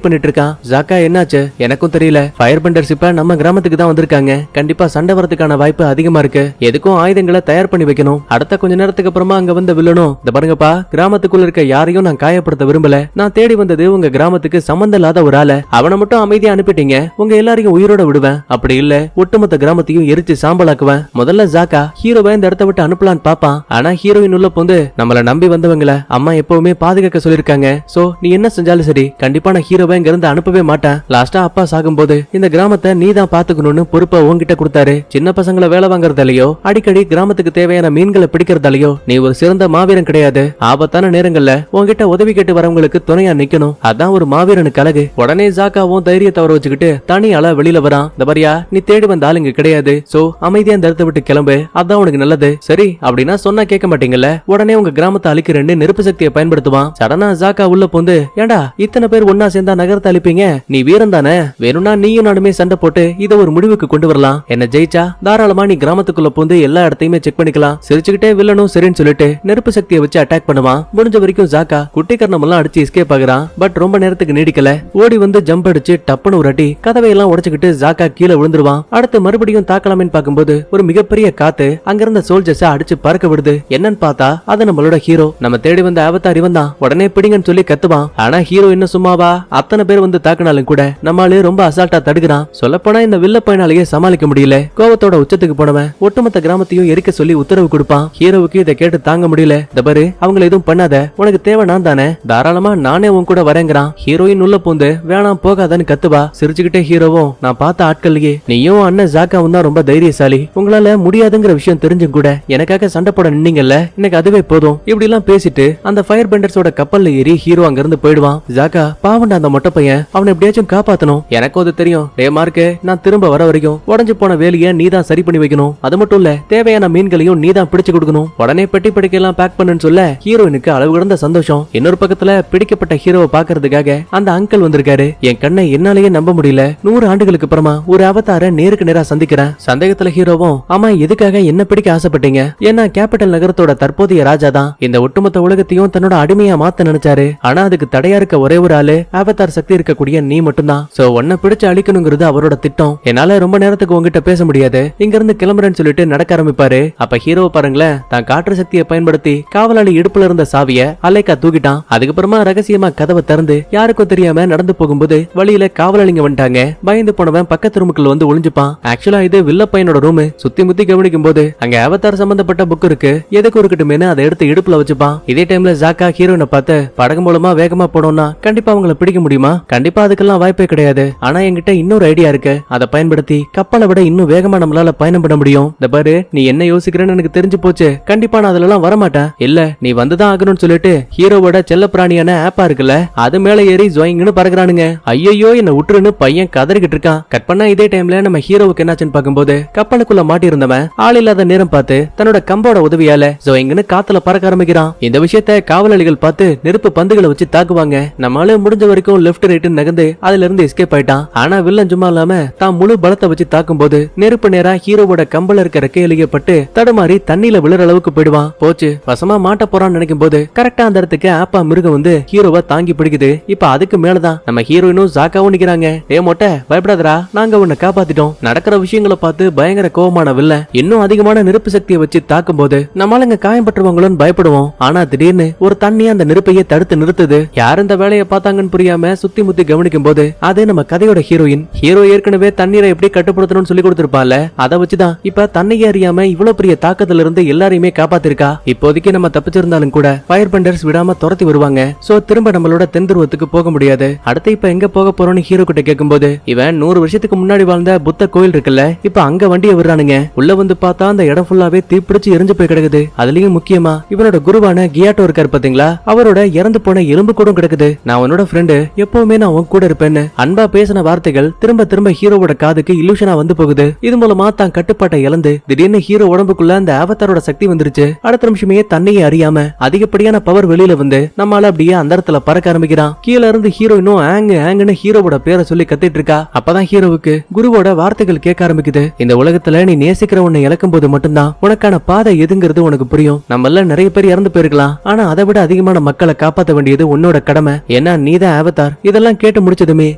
பண்ணிட்டு இருக்கான். ஜாக்கா என்னாச்சு எனக்கும் தெரியல, ஃபயர் பெண்டர்ஸ் இப்ப நம்ம கிராமத்துக்கு தான் வந்திருக்காங்க, கண்டிப்பா சண்டை வரதுக்கான வாய்ப்பு அதிகமா இருக்கு, எதுக்கும் ஆயுதங்களை தயார் பண்ணி வைக்கணும். அடுத்த கொஞ்ச நேரத்துக்கு அப்புறமா அங்க வந்த வில்லனும், இந்த பாருங்கப்பா, கிராமத்துக்குள்ள இருக்க யாரையும் நான் காயப்படுத்த விரும்பல, நான் தேடி வந்தது உங்க கிராமத்துக்கு சம்பந்தம் இல்லாத ஒரு ஆளை, அவனை மட்டும் அமைதியா அனுப்பிட்டீங்க, உங்க எல்லாரையும் உயிரோட விடுவேன், அப்படி இல்ல ஒட்டுமொத்த கிராமத்தையும் எரிச்சு சாம்பலாக்குவேன். முதல்ல ஜாக்கா ஹீரோவை இந்த இடத்த விட்டு அனுப்பலான்னு பாப்பான். ஆனா ஹீரோயின் உள்ள போந்து, நம்மள நம்பி வந்தவங்கள அம்மா எப்பவுமே பாதுகாக்க சொல்லிருக்காங்க, சோ நீ என்ன செஞ்சாலும் சரி கண்டிப்பா நான் ஹீரோவை இங்க இருந்து அனுப்பவே மாட்டேன். லாஸ்டா அப்பா சாகும்போது இந்த கிராமத்தை நீ தான் பாத்துக்கணும்னு பொறுப்பை உன்கிட்ட கொடுத்தாரு. சின்ன பசங்க பசங்களை வேலை வாங்குறதாலயோ அடிக்கடி கிராமத்துக்கு தேவையான மீன்களை பிடிக்கிறதாலயோ நீ ஒரு சிறந்த மாவீரன் கிடையாது. ஆபத்தான நேரங்கள்ல உன்கிட்ட உதவி கேட்டு வரவங்களுக்கு துணையா நிக்கணும். அதான் ஒரு மாவீரனுக்கு அழகு. உடனே ஜாக்காவும் தைரியத்தை வர வச்சுக்கிட்டு தனி ஆளா வெளியில வரான். இந்த பாரியா, நீ தேடி வந்த ஆளுங்க கிடையாது. சோ அமைதியா இந்த இடத்தை விட்டு கிளம்பு, அதான் உனக்கு நல்லது. சரி அப்படின்னா சொன்னா கேட்க மாட்டீங்கல்ல. உடனே உங்க கிராமத்தை அழிக்கிறேன்னு நெருப்பு சக்தியை பயன்படுத்துவான். சடனா ஜாக்கா உள்ள போந்து, ஏண்டா இத்தனை பேர் ஒன்னா சேர்ந்தா நகரத்தை அழிப்பீங்க? நீ வீரன் தானே? வேணும்னா நீயும் நானுமே சண்டை போட்டு இதை ஒரு முடிவுக்கு கொண்டு வரலாம். என்ன ஜெயிச்சா தாராளமா நீ கிராமத்துக்குள்ள போந்து எல்லா இடத்தையுமே செக் பண்ணிக்கலாம். சிரிச்சுக்கிட்டே வில்லனும் சரின்னு சொல்லிட்டு நெருப்பு சக்தியை வச்சு அட்டாக் பண்ணுவான். முடிஞ்ச வரைக்கும் ஜாக்கா குட்டி கர்ணம் எல்லாம் அடிச்சு எஸ்கேப் ஆகுறான். பட் ரொம்ப நேரத்துக்கு நீடிக்கல. ஓடி வந்து ஜம்ப் அடிச்சு டப்புன்னு ஒரு அடி கதவையெல்லாம் உடைச்சுக்கிட்டு ஜாக்கா கீழே விழுந்துருவான். அடுத்து மறுபடியும் தாக்கலாமேன்னு பார்க்கும்போது ஒரு மிகப்பெரிய காத்து அங்கிருந்த சோல்ஜர்ஸ அடிச்சு பறக்க விடுது. என்னன்னு பார்த்தா அது நம்மளோட ஹீரோ. நம்ம தேடி வந்த அவதார் இவன் தான். உடனே பிடிங்கன்னு சொல்லி கத்துவான். ஆனா ஹீரோ இன்னும் சும்மாவா? அத்தனை பேர் வந்து தாக்கினாலும் கூட நம்மளால ரொம்ப அசால்ட்டா தடுக்கிறான். சொல்லப்போனா இந்த வில்ல பையனாலேயே சமாளிக்க முடியல. கோவத்தோட உச்சத்துக்கு போனவன் ஒட்டுமொத்த கிராமத்தையும் எரிக்க சொல்லி உத்தரவு கொடுப்பான். ஹீரோவுக்கு இதை கேட்டு தாங்க முடியல. தபரு, அவங்களை எதுவும் பண்ணாத, உனக்கு தேவை நான் தானே, தாராளமா நானே உன் கூட வரேங்கிறான். ஹீரோயின் உள்ள பூந்து வேணாம் போகாதன்னு கத்துவா. சிரிச்சுக்கிட்டே ஹீரோவும், நான் பார்த்த ஆட்கள்லயே நீயும் அண்ணன் ஜாக்காவும் தான் ரொம்ப தைரியசாலி. உங்களால முடியாதுங்கிற விஷயம் தெரிஞ்சும் கூட எனக்காக சண்டை போட நின்னீங்கல்ல, எனக்கு அதுவே போதும். இப்படி எல்லாம் பேசிட்டு அந்த ஃபயர் பெண்டர்ஸோட கப்பல்ல ஏறி ஹீரோ அங்க இருந்து போயிடுவான். ஜாக்கா பாவண்டா அந்த மொட்டை பையன், அவனை எப்படியாச்சும் காப்பாத்தணும். எனக்கும் அது தெரியும். டே மார்க்கு, நான் திரும்ப வர வரைக்கும் உடஞ்சு போன வேலையை நீ தான் சரி பண்ணி வைக்கணும். அது மட்டும் இல்ல, தேவையான மீன்களையும் நீ தான் பிடிச்சு கொடுக்கணும். உடனே பெட்டி படிக்கையெல்லாம் பேக் பண்ணுன்னு சொல்ல ஹீரோயினுக்கு அளவு கடந்த சந்தோஷம். இன்னொரு பக்கத்துல பிடிக்கப்பட்ட ஹீரோவை பாக்குறதுக்காக அந்த அங்கிள் வந்திருக்காரு. என் கண்ணை என்னாலேயே நம்ப முடியல. 100 ஆண்டுகளுக்கு அப்புறமா ஒரு அவதார நேருக்கு நேரா சந்திக்கிறேன். சந்தேகத்துல ஹீரோவும், ஆமா எதுக்காக என்ன பிடிக்க ஆசைப்பட்டீங்க? ஏன்னா கேபிட்டல் நகரத்தோட தற்போதைய ராஜா தான் இந்த ஒட்டுமொத்த உலகத்தையும் தன்னோட அடிமையா மாத்த நினைச்சாரு. ஆனா அதுக்கு தடையா இருக்க ஒரே ஒரு ஆளு அவதார் சக்தி இருக்கக்கூடிய நீ மட்டும்தான். சோ உன்னை பிடிச்சு அழிக்கணுங்கிறது அவரோட திட்டம். என்னால ரொம்ப நேரத்துக்கு உங்ககிட்ட பேச முடியாது, இங்க இருந்து கிளம்புறேன்னு சொல்லிட்டு நடக்க ஆரம்பிப்பாரு. அப்ப ஹீரோ பாருங்களேன், தான் காற்று சக்தியை பயன்படுத்தி காவலாளி இடுப்புல இருந்த சாவிய அலைக்கா தூக்கிட்டான். அதுக்கப்புறமா ரகசியமா கதவை திறந்து யாருக்கும் தெரியாம நடந்து போகும்போது வழியில காவலாளிங்க வந்துட்டாங்க. பயந்து போனவன் பக்கத்து ரூமுக்குள்ள வந்து ஒளிஞ்சுப்பான். ஆக்சுவலா இது வில்ல பையனோட ரூம். சுத்தி முத்தி கவனிக்கும் போது அங்க அவதார் சம்பந்தப்பட்ட புக் இருக்கு. எதுக்கு இருக்கட்டுமேனு அதை எடுத்து இடுப்புல வச்சுப்பான். இதே டைம்ல ஜாக்கா ஹீரோனை பார்த்து, படகு மூலமா வேகமா போனோம்னா கண்டிப்பா அவங்களை பிடிக்க முடியுமா? கண்டிப்பா அதுக்கெல்லாம் வாய்ப்பே கிடையாது. ஆனா என்கிட்ட இன்னொரு ஐடியா இருக்கு. அதை பயன்படுத்தி கப்பலை விட இன்னும் வேகமா நம்மளால பயணம் பண்ண முடியும். இந்த பாரு, நீ என்ன யோசிக்கிறேன்னு எனக்கு தெரிஞ்சு போச்சு. கண்டிப்பா நான் அதுல எல்லாம் வரமாட்டேன். இல்ல நீ வந்துதான் ஆகணும்னு சொல்லிட்டு ஹீரோவோட செல்ல பிராணியான ஆப்பா இருக்குல்ல, அது மேல ஏறி ஜோயிங்னு பறக்குறானுங்க. ஐயோ என்ன விட்டுருன்னு பையன் கதறிக்கிட்டு இருக்கான். கட் பண்ணா இதே டைம்ல நம்ம ஹீரோவுக்கு என்னாச்சுன்னு பார்க்கும்போது கப்பலுக்குள்ள மாட்டி இருந்தவன் ஆள் இல்லாத நேரம் பார்த்து தன்னோட கம்போட உதவியால ஜோயிங்னு காத்துல பறக்க ஆரம்பிக்கிறான். இந்த விஷயத்த காவலாளிகள் பார்த்து நெருப்பு பந்துகளை வச்சு தாக்குவாங்க. நம்மளால முடிஞ்ச வரைக்கும் லெப்ட் ரைட் நகர்ந்து அதுல இருந்து எஸ்கேப் ஆயிட்டான். ஆனா வில்லன் சும்மா இல்லாம தான் முழு பலத்தை வச்சு தாக்கும் போது நெருப்பு நேரா ஹீரோவோட கம்பல இருக்க ரெக்கையிலேயே பட்டு தடுமாறி தண்ணியில விழுற அளவுக்கு போயிடுவான். போச்சு, வசமா மாட்ட போறான்னு நினைக்கும் போது கரெக்டா அந்த இடத்துக்கு ஆப்பா மிருகம் வந்து ஹீரோவை தாங்கி பிடிக்குது. இப்ப அதுக்கு மேலதான் நம்ம ஹீரோயினும் ஜாக்காவும் நிக்கிறாங்க. ஏ மொட்டை, பயப்படாதரா, நாங்க உன்னை காப்பாத்திட்டோம். நடக்கிற விஷயங்களை பார்த்து பயங்கர கோவமான வில்லன் இன்னும் அதிகமான நெருப்பு சக்தியை வச்சு தாக்கும் போது நம்மளுங்க காயம்பட்டுருவாங்களோன்னு பயப்படுவோம். ஆனா திடீர்னு ஒரு தண்ணி அந்த நெருப்பையே தடுத்து நிறுத்துது. யார் இந்த வேலையை பார்த்தாங்கன்னு புரியாம சுத்தி முத்தி கவனிக்கும் போது அது நம்ம கதையோட ஹீரோயின். ஹீரோ ஏற்கனவே தண்ணீரை எப்படி கட்டுப்படுத்தணும்னு சொல்லி கொடுத்திருப்பால, அதை வச்சுதான் இப்ப தண்ணியை அறியாம இவ்வளவு பெரிய தாக்கத்துல இருந்து எல்லாரையுமே காப்பாத்திருக்கா. இப்போதைக்கு நம்ம தப்பிச்சிருந்தாலும் கூட ஃபயர் பெண்டர்ஸ் விடாம துரத்தி வருவாங்க. சோ திரும்ப நம்மளோட தென்துருவத்துக்கு போக முடியாது. அடுத்து இப்ப எங்க போக போறோம்னு ஹீரோ கிட்ட கேட்கும்போது, இவன் 100 வருஷத்துக்கு முன்னாடி வாழ்ந்த புத்த கோயில் இருக்குல்ல, இப்ப அங்க வண்டியை விடுறானுங்க. உள்ள வந்து பார்த்தா அந்த இடம் ஃபுல்லாவே தீப்பிடிச்சு எரிஞ்சு போய் கிடக்குது. அதுலயும் முக்கியமா இவனோட குருவான கியாட்டோ இருக்காரு பாத்தீங்களா, அவரோட இறந்து போன எலும்பு கூட கிடக்குது. நான் உன்னோட ஃப்ரெண்டு, எப்பவுமே நான் உன் கூட இருப்பேன்னு அன்பா பேசின வார்த்தைகள் திரும்ப திரும்ப ஹீரோவோட காதுக்கு இலூஷனா வந்து போகுது. இது மூலமா தான் கட்டுப்பாட்டை இழந்து திடீர்னு ஹீரோ உடம்புக்குள்ள அந்த அவதாரோட சக்தி வந்துருச்சு. அடுத்த நிமிஷமே தன்னையே அறியாம அதிகப்படியான பவர் வெளியில வந்து நம்மால அப்படியே அந்த இடத்துல பறக்க ஆரம்பிக்கிறான். கீழ இருந்து ஹீரோயினும் ஆங்குன்னு ஹீரோவோட பேரை சொல்லி கத்திட்டு இருக்கா. அப்பதான் ஹீரோவுக்கு குருவோட வார்த்தைகள் கேட்க ஆரம்பிக்குது. இந்த உலகத்துல நீ நேசிக்கிற உன்னை இழக்கும் போது மட்டும்தான் உனக்கான பாதை எதுங்கிறது உனக்கு புரியும். நம்மள நிறைய பேர் இறந்து போயிருக்கலாம், ஆனா அதை விட அதிகமான மக்களை காப்பாற்ற வேண்டியது உன்னோட கடமை. ஏன்னா நீதான் அவதார். இதெல்லாம் கேட்டு முடிச்சதுமே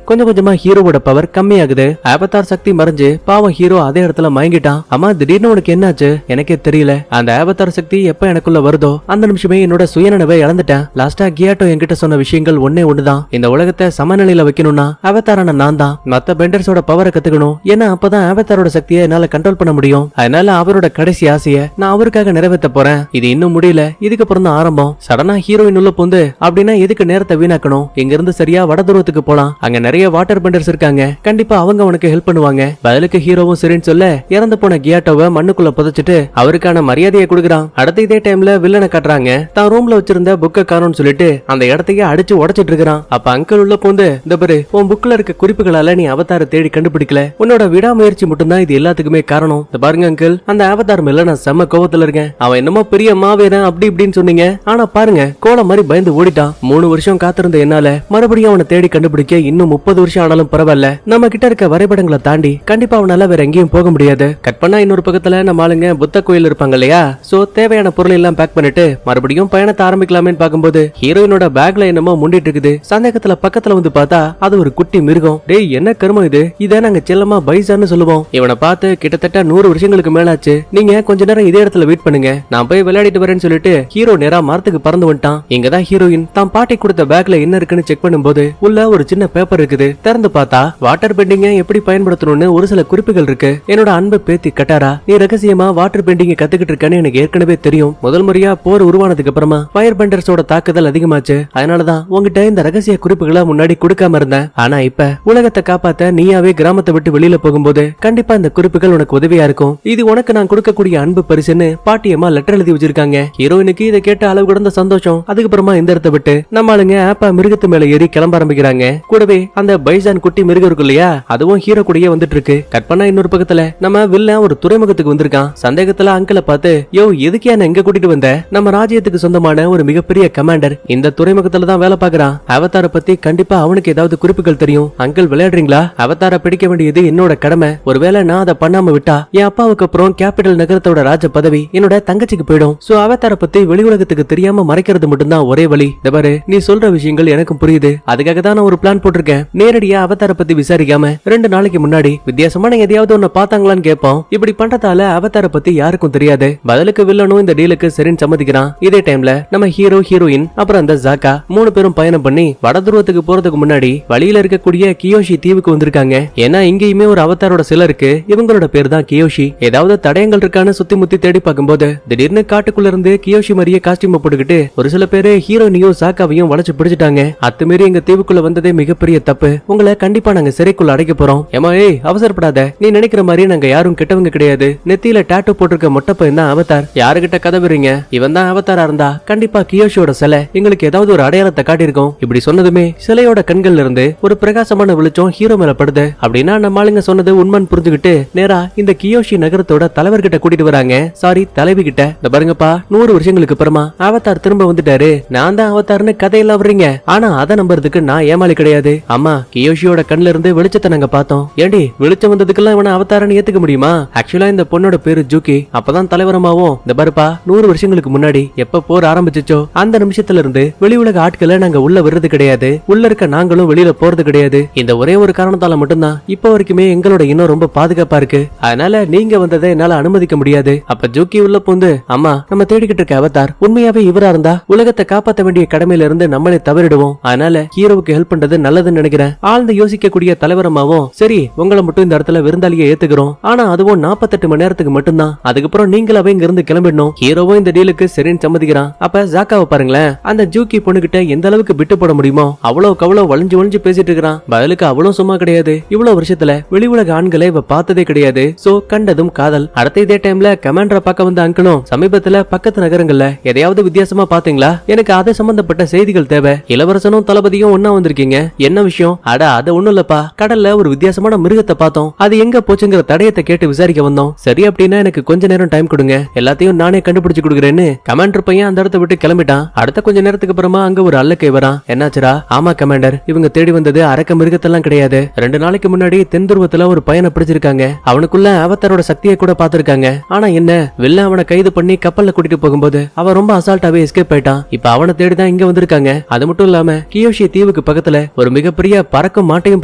கொஞ்சம் கொஞ்சமா ஹீரோவோட பவர் கம்மியாகுது. அவதார் சக்தி மறைஞ்சு பாவம் ஹீரோ அதே இடத்துல மயங்கிட்டான். அம்மா திடீர்னு உனக்கு என்னாச்சு எனக்கே தெரியல. அந்த அவதார் சக்தி எப்ப எனக்குள்ள வருதோ அந்த நிமிஷமே என்னோட சுயநினைவை இழந்துட்டேன். லாஸ்டா கியாட்டோ என்கிட்ட சொன்ன விஷயங்கள் ஒன்னே ஒண்ணுதான். இந்த உலகத்தை சமநிலையில வைக்கணும்னா அவதாரான நான் தான் மத்த பெண்டர்ஸோட பவரை கத்துக்கணும். ஏன்னா அப்பதான் அவதாரோட சக்தியை என்னால கண்ட்ரோல் பண்ண முடியும். அதனால அவரோட கடைசி ஆசையை நான் அவருக்காக நிறைவேற்ற போறேன். இது இன்னும் முடியல, இதுக்கு அப்புறம் தான் ஆரம்பம். சடனா ஹீரோயின் உள்ள புந்து, அப்படின்னா எதுக்கு நேரத்தை வீணாக்கணும், இங்க இருந்து சரியா வட தூரத்துக்கு போலாம். அங்க நிறைய வாட்டர் பெண்டர்ஸ் இருக்காங்க, கண்டிப்பா அவங்க உனக்கு ஹெல்ப் பண்ணுவாங்க. பதிலுக்கு ஹீரோவும் சரின்னு சொல்ல இறந்து போன கியாட்டோவை மண்ணுக்குள்ள புதைச்சிட்டு அவருக்கான மரியாதையை கொடுக்குறான். அடுத்த இதே டைம்ல வில்லனை காட்டுறாங்க. தான் ரூம்ல வச்சிருந்த புக்க காணும்னு சொல்லிட்டு அந்த இடத்தையே அடிச்சு உடைச்சிட்டு இருக்கான். அப்ப அங்கிள் உள்ள போந்து, இந்த பாரு, உன் புக்ல இருக்க குறிப்புகளால நீ அவதார தேடி கண்டுபிடிக்கல, உன்னோட விடாமுயற்சி மட்டும்தான் இது எல்லாத்துக்குமே காரணம். இந்த பாருங்க அங்கிள், அந்த அவதார் மேல நான் செம்ம கோவத்துல இருக்கேன். அவன் என்னமோ பெரிய மாவீரன் அப்படி இப்படின்னு சொன்னீங்க, ஆனா பாருங்க கோல மாதிரி பயந்து ஓடிட்டான். 3 வருஷம் காத்திருந்த என்னால மறுபடியும் அவனை தேடி கண்டுபிடிக்க இன்னும் 30 வருஷம் ஆனாலும் பரவாயில்ல. நம்ம கிட்ட இருக்க வரைபடங்களை தாண்டி கண்டிப்பா அவனால வேற எங்கேயும் போக முடியாது. கட் பண்ணா இன்னொரு பக்கத்துல நம்ம ஆளுங்க புத்த கோயில் இருப்பாங்க இல்லையா, சோ தேவையான பொருள் எல்லாம் பேக் பண்ணிட்டு மறுபடியும் பயணத்தை ஆரம்பிக்கலாமேன்னு பாக்கும்போது ஹீரோயினோட பேக்ல என்னமோ முண்டிட்டு இருக்குது. சந்தேகத்துல பக்கத்துல வந்து பார்த்தா அது ஒரு குட்டி மிருகம். டேய் என்ன கருமம் இது, இத நாங்க செல்லமா பைசான்னு சொல்லுவோம். இவனை பார்த்து கிட்டத்தட்ட 100 வருஷங்களுக்கு மேலாச்சு, நீங்க கொஞ்ச நேரம் இதே இடத்துல வெயிட் பண்ணுங்க, நான் போய் விளையாடிட்டு வரேன்னு சொல்லிட்டு ஹீரோ நேரா மரத்துக்கு பறந்து வந்துட்டான். இங்கதான் ஹீரோயின் தான் பாட்டி கொடுத்த பேக்ல என்ன இருக்குன்னு செக் பண்ணும்போது உள்ள ஒரு சின்ன பேப்பர் இருக்குது. திறந்து பார்த்தா வாட்டர் பெண்டிங்க எப்படி பயன்படுத்தணும்னு ஒரு சில குறிப்புகள் இருக்கு. என்னோட அன்பு பேத்தி கட்டாரா, நீ ரகசியமா வாட்டர் பெண்டிங்க கத்துக்கிட்டு இருக்கன்னு எனக்கு ஏற்கனவே தெரியும். முதல் முறையா போர் உருவானதுக்கு அப்புறமா ஃபயர் பெண்டர்ஸோட தாக்குதல் அதிகமாச்சு, அதனாலதான் உங்ககிட்ட இந்த ரகசிய குறிப்புகளை முன்னாடி கொடுக்காம இருந்தேன். ஆனா இப்ப உலகத்தை காப்பாத்த நீயாவே கிராமத்தை விட்டு வெளியில போகும்போது கண்டிப்பா இந்த குறிப்புகள் உனக்கு உதவியா இருக்கும். இது உனக்கு நான் கொடுக்கக்கூடிய அன்பு பரிசுன்னு பாட்டியம்மா லெட்டர் எழுதி வச்சிருக்காங்க. ஹீரோயினுக்கு இதை கேட்ட அளவு கடந்த சந்தோஷம். அதுக்கப்புறமா இந்த இடத்தை விட்டு நம்ம ஆளுங்க ஆப்பா மிருகத்து மேல ஏறி கிளம்ப ஆரம்பிக்கிறாங்க. கூடவே அந்த பைசான் குட்டி மிருகம் இருக்கு இல்லையா, அதுவும் ஹீரோ கூடயே வந்துட்டு இருக்கு. கட் பண்ணா இன்னொரு பக்கத்துல நம்ம வில்லன் ஒரு துறைமுகத்துக்கு வந்திருக்கான். சந்தேகத்துல அங்கிளை பார்த்து, யோ எதுக்கு என்ன எங்க கூட்டிட்டு வந்த, நம்ம ராஜ்யத்துக்கு சொந்தமான ஒரு மிகப்பெரிய கமாண்டர் இந்த துறைமுகத்துல தான் வேலை பாக்குறான். அவதார பத்தி கண்டிப்பா அவனுக்கு ஏதாவது குறிப்புகள் தெரியும். அங்கிள் விளையாடுறீங்களா, அவதார பிடிக்க வேண்டியது என்னோட கடமை. ஒருவேளை நான் அதை பண்ணாம விட்டா என் அப்பாவுக்கு அப்புறம் கேபிட்டல் நகரத்தோட ராஜ பதவி என்னோட தங்கச்சிக்கு போயிடும். சோ அவதார பத்தி வெளி உலகத்துக்கு தெரியாம மறைக்கிறது மட்டும்தான் ஒரே வழி. இந்த பாரு, நீ சொல்ற விஷயங்கள் எனக்கும் புரியுது, அதுக்காக தான் நான் ஒரு பிளான் போட்டிருக்கேன். நேரடியா அவதார பத்தி விசாரிக்காம 2 நாளைக்கு முன்னாடி வித்தியாசமான எதையாவது ஒன்னு பாத்தாங்களான்னு கேட்போம். இப்படி பண்றதால அவதார பத்தி யாருக்கும் தெரியாது. பதிலுக்கு வில்லனும் இந்த டீலுக்கு சரின்னு சம்மதிக்கிறான். இதே டைம்ல நம்ம ஹீரோ, ஹீரோயின் அப்புறம் அந்த ஜாக்கா 3 பேரும் பயணம் பண்ணி வட துருவத்துக்கு போறதுக்கு முன்னாடி வழியில இருக்கக்கூடிய கியோஷி தீவுக்கு வந்திருக்காங்க. ஏன்னா இங்கேயுமே ஒரு அவதாரோட சிலை இருக்கு. இவங்களோட பேர் தான் கியோஷி. ஏதாவது தடயங்கள் இருக்கான்னு சுத்தி முத்தி தேடி பார்க்கும்போது திடீர்னு காட்டுக்குள்ள இருந்து கியோஷி மாதிரியே காஸ்டியூம் போட்டுக்கிட்டு ஒரு சில பேரு ஹீரோனியும் சாக்காவையும் வளைச்சு பிடிச்சிட்டாங்க. அத்துமீறி எங்க தீவுக்குள்ள வந்ததே மிகப்பெரிய தப்பு. உங்களை கண்டிப்பா நாங்க சிறைக்குள்ள அடைக்க போறோம். ஏமா ஏய் அவசரப்படாத, நீ நினைக்கிற மாதிரி நாங்க யாரும் கெட்டவங்க கிடையாது. நெத்தியில டாட்டூ போட்டிருக்க மொட்டப்பையன் தான் அவதார். யாருகிட்ட கதை விடுறீங்க, இவன் தான் அவதாரா இருந்தா கண்டிப்பா கியோஷியோட சிலை எங்களுக்கு ஏதாவது ஒரு அடையாளத்தை காட்டியிருக்கோம். இப்படி சொன்னதுமே சிலையோட கண்கள்ல இருந்து ஒரு பிரகாசமான வெளிச்சம் ஹீரோ மேல படுது. அப்படின்னா நம்ம ஆளுங்க சொன்னது உண்மைன்னு புரிஞ்சுக்கிட்டு நேரா இந்த கியோஷி நகரத்தோட தலைவர்கிட்ட கூட்டிட்டு வராங்க. சாரி, தலைவி கிட்ட. இந்த பாருங்கப்பா, 100 வருஷங்களுக்கு அப்புறமா அவதார் திரும்ப வந்துட்டாரு, நான் தான் அவதார்னு கதையெல்லாம் வர்றீங்க. ஆனா அதை நம்புறதுக்கு நான் ஏமாளி கிடையாது. அம்மா, கியோஷியோட கண்ணுல இருந்து வெளிச்சத்தை நாங்க பார்த்தோம். ஏண்டி வெளிச்சம் வந்ததுக்கெல்லாம் இவனை அவதாரன்னு ஏத்துக்க முடியுமா? ஆக்சுவலா இந்த பொண்ணோட பேரு ஜூக்கி. அப்பதான் தலைவரமாவும். இந்த பாருப்பா, 100 வருஷங்களுக்கு முன்னாடி எப்ப போர் ஆரம்பிச்சிச்சோ அந்த நிமிஷத்துல இருந்து வெளி உலக ஆட்களை நாங்க உள்ள வர்றது கிடையாது. உள்ள இருக்க நாங்களும் வெளியில போறது கிடையாது. இந்த ஒரே ஒரு காரணத்தால மட்டும்தான் இப்ப வரைக்குமே எங்களோட இன்னும் ரொம்ப பாதுகாப்பா இருக்கு. அதனால நீங்க வந்ததை என்னால அனுமதிக்க முடியாது. அப்ப ஜூக்கி உள்ள பூந்து, அம்மா நம்ம தேடிக்கிட்டு இருக்க அவதார் உண்மையாவே இவரா இருந்தா உலகத்தை காப்பாற்ற வேண்டிய கடமையில இருந்து நம்மளே தவறிடுவோம். அதனால ஹீரோவுக்கு ஹெல்ப் பண்றது நல்லதுன்னு நினைக்கிறேன். ஆழ்ந்து யோசிக்கக்கூடிய தலைவரமாவும், சரி உங்களை மட்டும் இந்த இடத்துல விருந்தாளியை ஏத்துக்கிறோம், ஆனா அதுவும் 48 மணி நேரத்துக்கு மட்டும்தான். அதுக்கப்புறம் நீங்களாவே இங்க இருந்து கிளம்பிடணும். ஹீரோவும் இந்த டீலுக்கு சரின்னு சம்மதிக்கிறான். அப்ப ஜாக்காவை பாருங்களேன், அந்த ஜூக்கி பொண்ணுகிட்ட எந்த அளவுக்கு விட்டு போட முடியுமோ அவ்வளவுக்கு அவ்வளவு வளைஞ்சு பேசிட்டு இருக்கிறான். பதிலுக்கு அவளும் சும்மா கிடையாது. இவ்வளவு வருஷத்துல வெளி உலக ஆண்களை இவ பார்த்ததே கிடையாது. சோ கண்டதும் காதல். அடுத்த இதே டைம்ல கமாண்டரை பார்க்க வந்த அங்கிளும், சமீபத்துல பக்கத்து நகரங்கள்ல எதையாவது வித்தியாசமா பாத்தீங்களா, எனக்கு அது சம்பந்தப்பட்ட செய்திகள் தேவை. இளவரசனும் தளபதியும் ஒன்னா வந்திருக்கீங்க, என்ன விஷயம்? அட அது ஒண்ணும் இல்லப்பா, கடல்ல ஒரு வித்தியாசமான மிருகத்தை பார்த்தோம், அது எங்க போச்சுங்கிற தடயத்தை கேட்டு விசாரிக்க வந்தோம். சரி அப்படின்னா எனக்கு கொஞ்ச நேரம் டைம் கொடுங்க, எல்லாத்தையும் நானே கண்டுபிடிச்சு கொடுக்குறேன்னு கமாண்டர் பையன் அந்த இடத்தை விட்டு கிளம்பிட்டான். அடுத்த கொஞ்ச நேரத்துக்கு அப்புறமா அங்க ஒரு அல்லக்கை வரான். என்னாச்சுரா? ஆமா கமாண்டர், இவங்க தேடி வந்தது அரக்க மிருகத்தெல்லாம் கிடையாது. 2 நாளைக்கு முன்னாடி தென்துருவத்துல ஒரு பையனை பிடிச்சிருக்காங்க. அவனுக்குள்ள அவதாரோட சக்தியை கூட பாத்திருக்காங்க. ஆனா என்ன, வில்ல அவனை கைது பண்ணி கப்பல்ல கூட்டிட்டு போகும்போது அவன் ரொம்ப அசால்ட்டாவே எஸ்கேப் ஆயிட்டான். இப்ப அவனை தேடிதான் இங்க வந்திருக்காங்க. அது மட்டும் இல்லாம கியோஷி தீவுக்கு பக்கத்துல ஒரு மிகப்பெரிய பறக்கும் மாட்டையும்